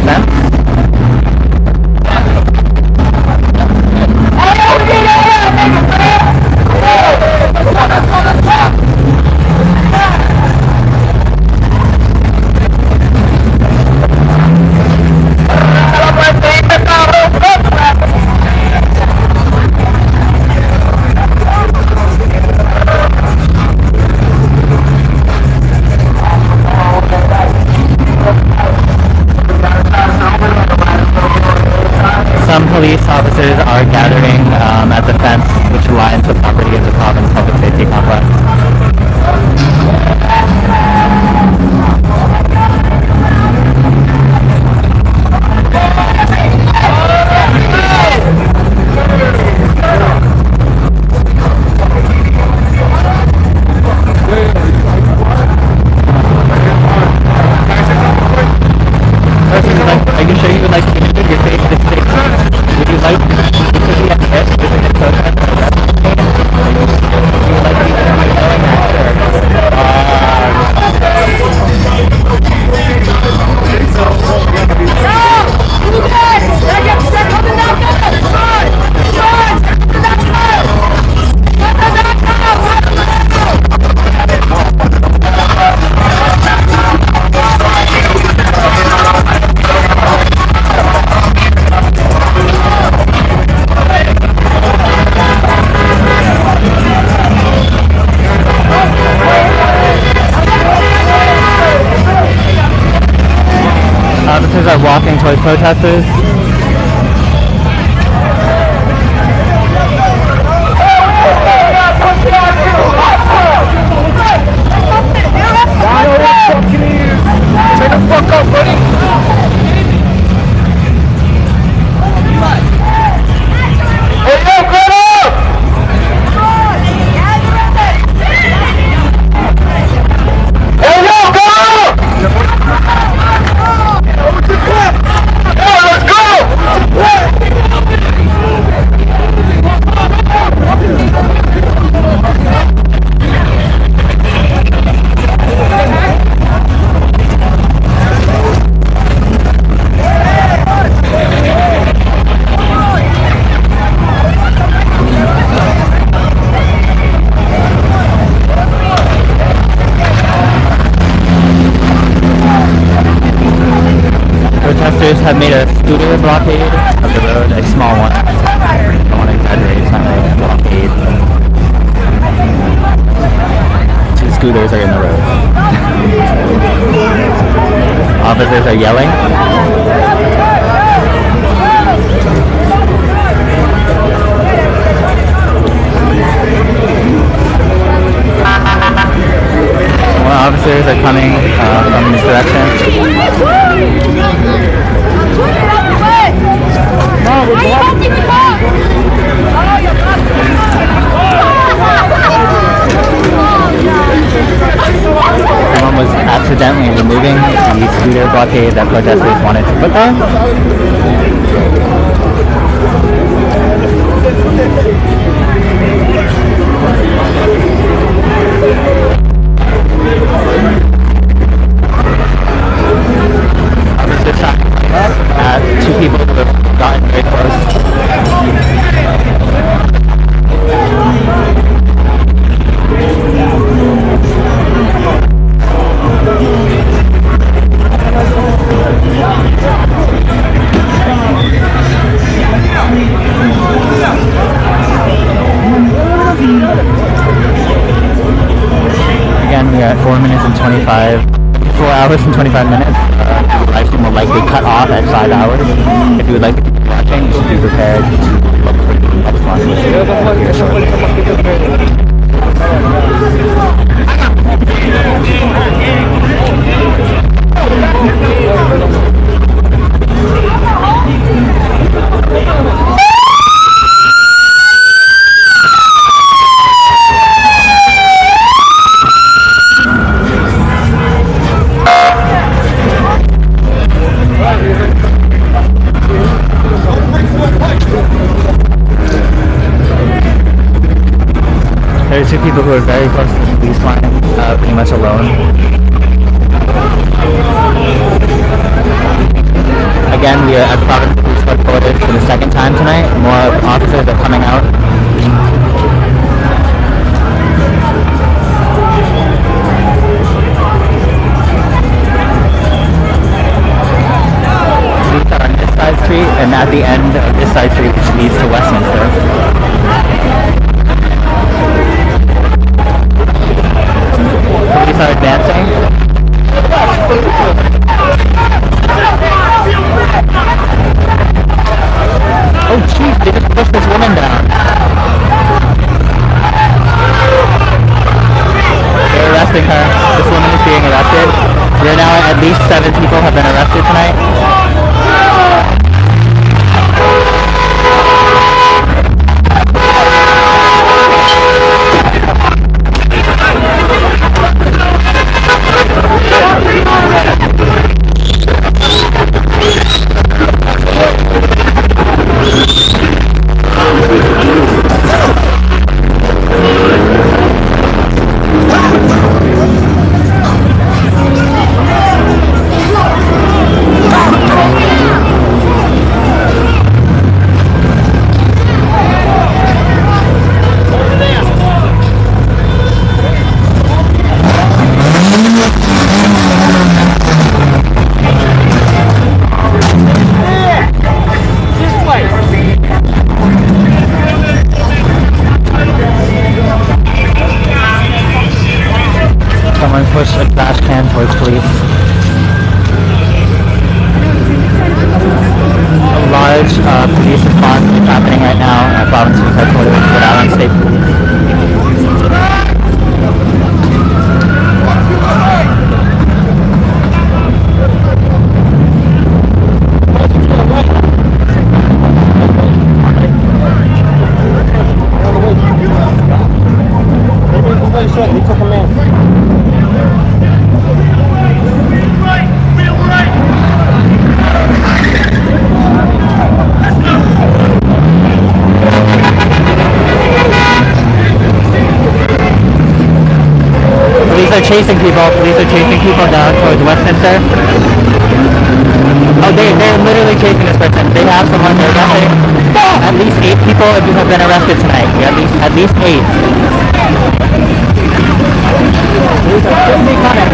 Some police officers are gathering at the fence which lines the property of the Providence Public Safety Complex. Are you sure you would like to interview your face to state? Would you like to be at the edge? protesters. Take the fuck up, buddy. Hey, yo, get up! Hey, yo, go! Hey, let's go! Protesters have made a scooter blockade of the road, a small one. I don't want to exaggerate, it's not really a blockade. 2 scooters are in the road. Officers are yelling. More officers are coming from this direction. Someone was accidentally removing the scooter blockade that protesters wanted to put there. Officers shot at 2 people who have gotten very close. Again, we are at 4 minutes and 4 hours and 25 minutes. Live stream will likely cut off at 5 hours. If you would like to keep watching, you should be prepared to look for the next one here shortly. There are 2 people who are very close to the police line, pretty much alone. Again, we are at Providence Police Headquarters for the 2nd time tonight. More officers are coming out. Police are on this side street, and at the end of this side street, which leads to Westminster. Police are advancing. Oh jeez, they just pushed this woman down. They're arresting her. This woman is being arrested. We're now at least 7 people have been arrested tonight. Push a trash can towards police. large police response is happening right now at Providence Police Headquarters, Rhode Island State Police. Police are chasing people down towards Westminster. Oh, they're literally chasing this person. They have someone they're arresting. At least 8 people have been arrested tonight. At least 8. Police are still coming.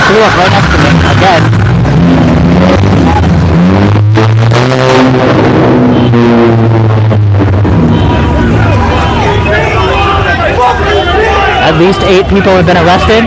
Blew up right next to me again. At least 8 people have been arrested.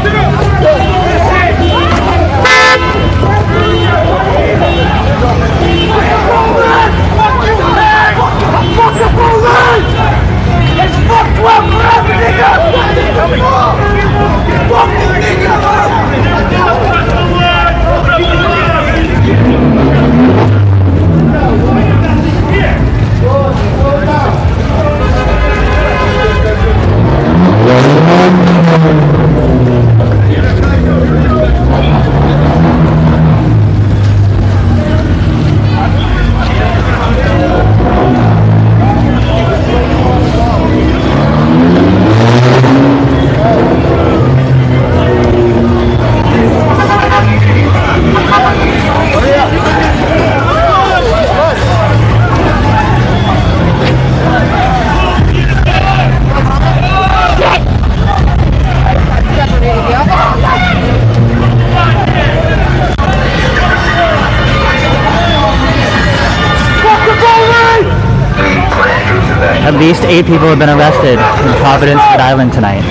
At least 8 people have been arrested in Providence, Rhode Island tonight.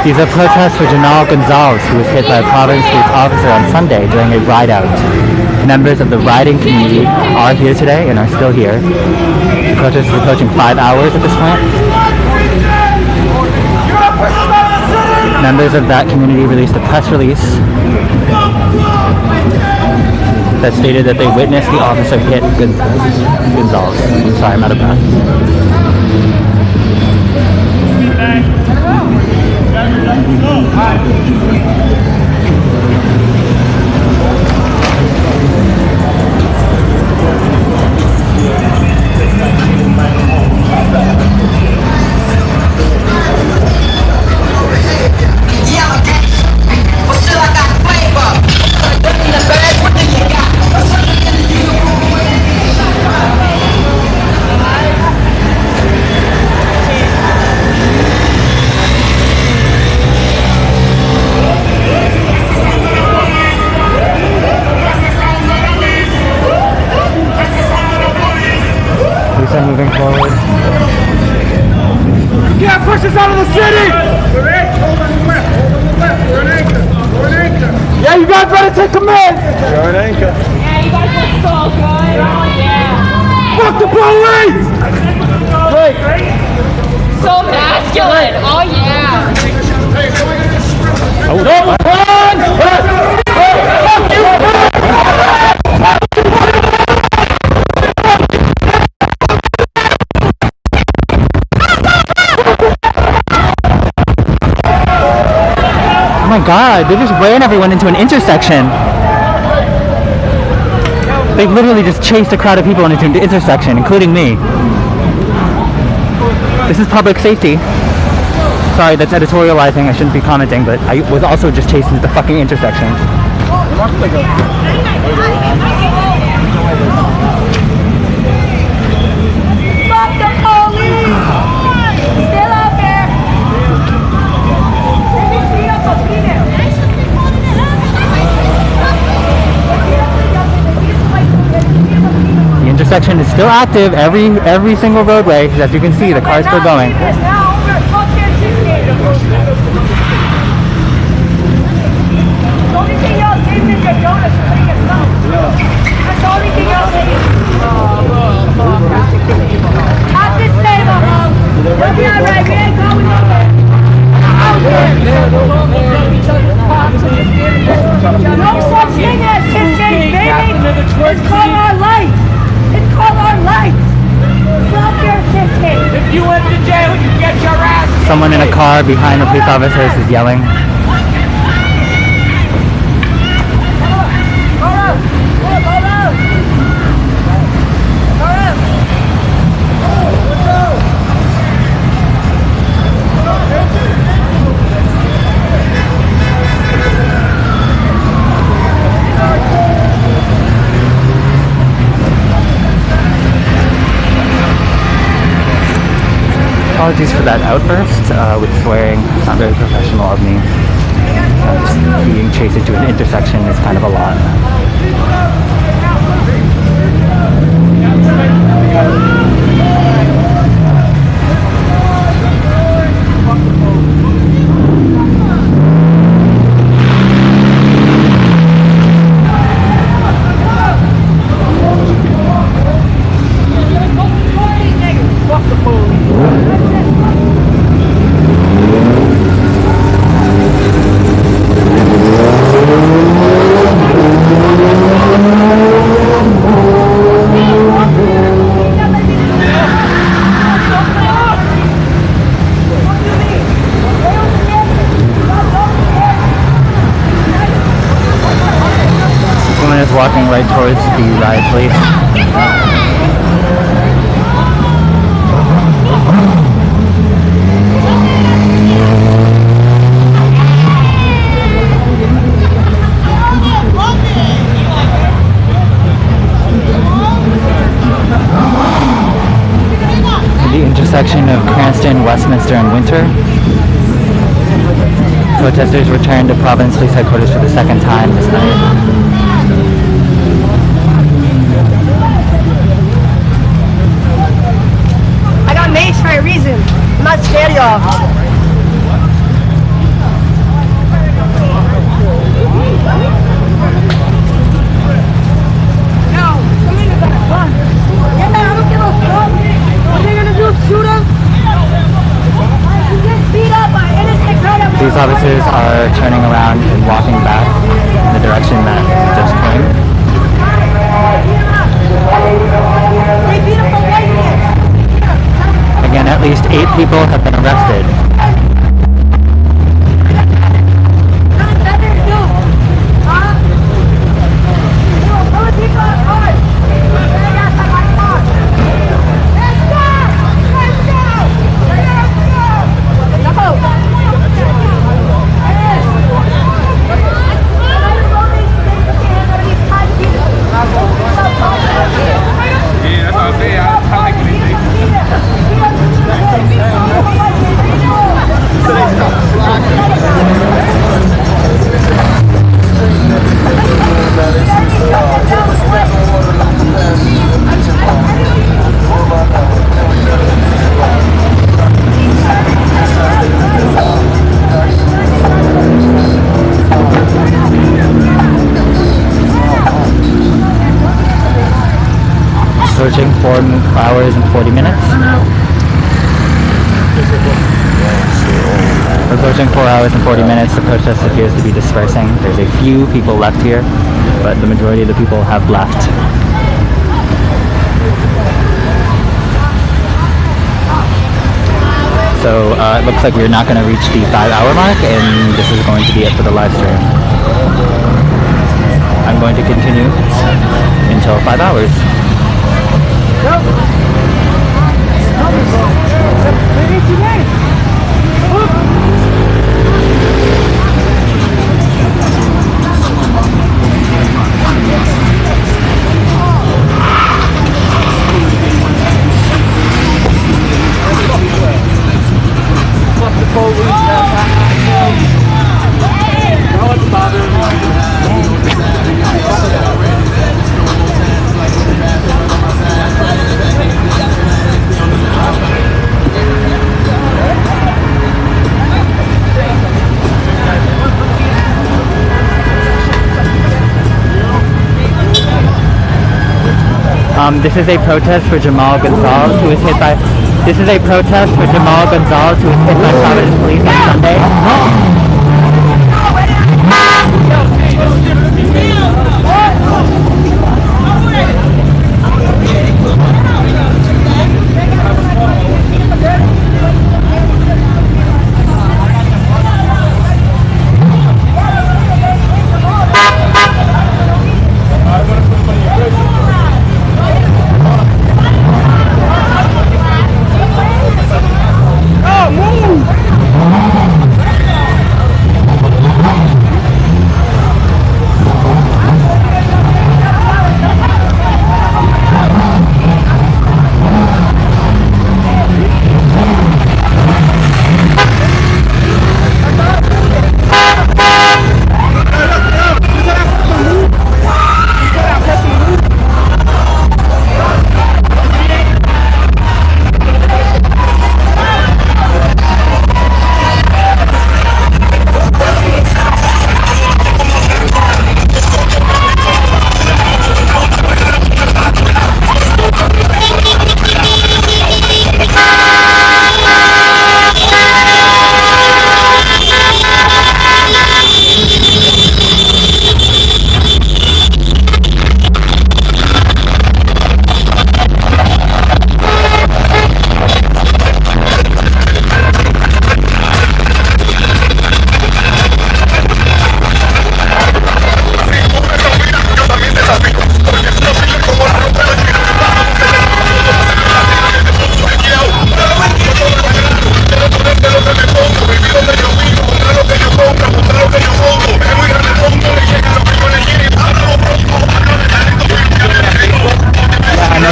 These are protests for Jhamal Gonsalves, who was hit by a Providence police officer on Sunday during a ride-out. Members of the riding community are here today and are still here. The protest is approaching 5 hours at this point. Members of that community released a press release that stated that they witnessed the officer hit Gonsalves. Sorry, I'm out of breath. Moving forward. You can't push us out of the city! We're an anchor. Yeah, you guys better take command! You're an anchor. Yeah, you guys look so good. Oh, yeah. Fuck the police! Wait. So masculine. Oh, yeah. Oh, don't run! Fuck you! Oh my god, they just ran everyone into an intersection. They literally just chased a crowd of people into an intersection, including me. This is public safety. Sorry, that's editorializing, I shouldn't be commenting, but I was also just chased into the fucking intersection. intersection is still active. Every single roadway, as you can see, the car's still going. No such thing as shit change, baby. It's called our life. It's called our life. Stop your shit change. If you went to jail, you get your ass. Someone in a car behind the police officers is yelling. Apologies for that outburst with swearing. It's not very professional of me. Just being chased into an intersection is kind of a lot. Walking right towards the riot police. The intersection of Cranston, Westminster, and Winter. Protesters returned to Providence Police Headquarters for the second time this night. For a reason. I'm not scared of y'all. These officers are turning around and walking back in the direction that just came. Again, at least 8 people have been arrested. Approaching 4 hours and 40 minutes. We're approaching 4 hours and 40 minutes. The protest appears to be dispersing. There's a few people left here, but the majority of the people have left. So it looks like we're not going to reach the 5-hour mark, and this is going to be it for the live stream. I'm going to continue until 5 hours. This is a protest for Jhamal Gonsalves, who was hit by. This is a protest for Jhamal Gonsalves, who was hit by Providence Police on Sunday.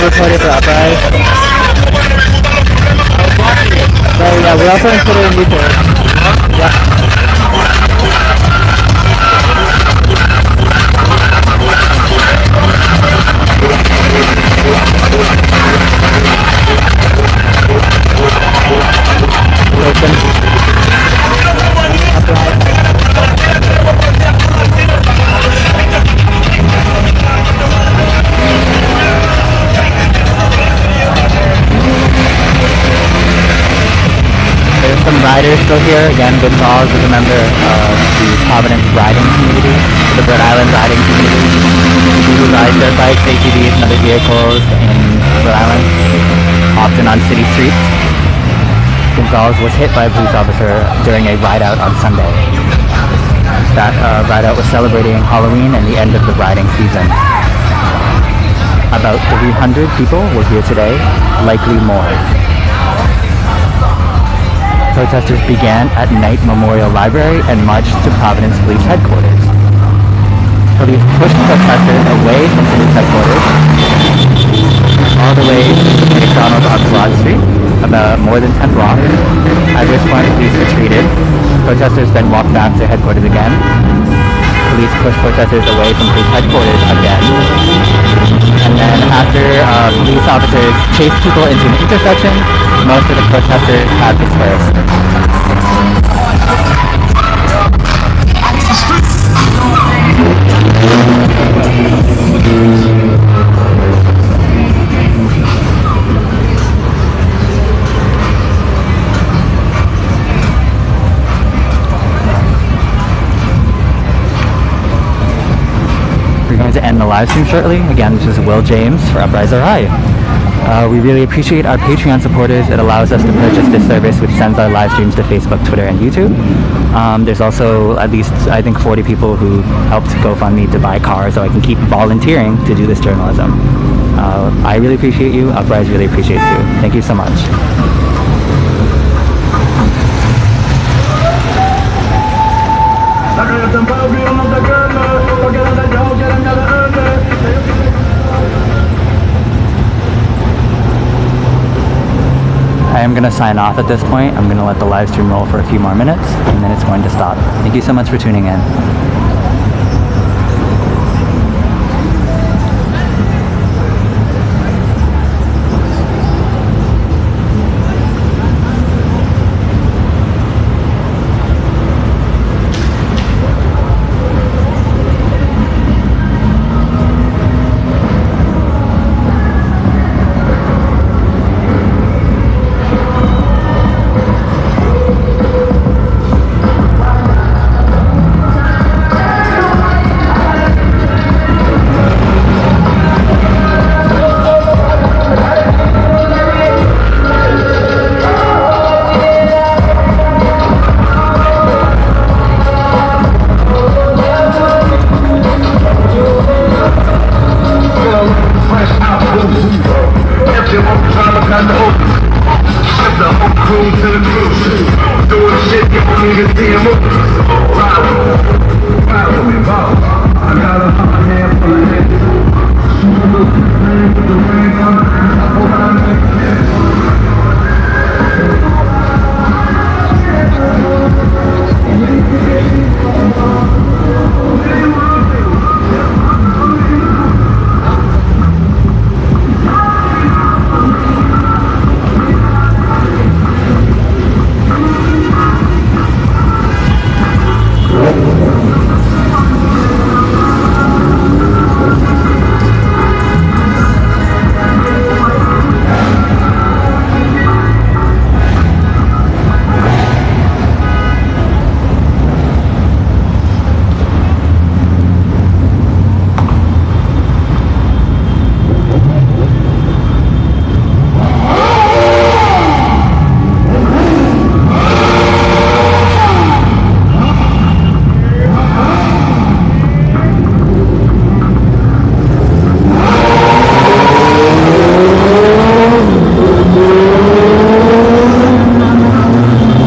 Reported for Uprise. So yeah, we also included in YouTube. Yeah. Some riders still here. Again, Gonsalves is a member of the Providence riding community, the Rhode Island riding community. People who ride dirt bikes, ATVs, and other vehicles in Rhode Island, often on city streets. Gonsalves was hit by a police officer during a ride-out on Sunday. That ride-out was celebrating Halloween and the end of the riding season. About 300 people were here today, likely more. Protesters began at Knight Memorial Library and marched to Providence Police Headquarters. Police pushed protesters away from police headquarters, all the way to McDonald's on Broad Street, about more than 10 blocks. At this point, police retreated. Protesters then walked back to headquarters again. Police pushed protesters away from police headquarters again. And then after police officers chased people into an intersection, most of the protesters had dispersed. We're going to end the live stream shortly. Again, this is Will James for Uprise RI. We really appreciate our Patreon supporters. It allows us to purchase this service, which sends our live streams to Facebook, Twitter, and YouTube. There's also at least, I think, 40 people who helped GoFundMe to buy cars so I can keep volunteering to do this journalism. I really appreciate you. Uprise really appreciates you. Thank you so much. I am going to sign off at this point. I'm going to let the live stream roll for a few more minutes, and then it's going to stop. Thank you so much for tuning in.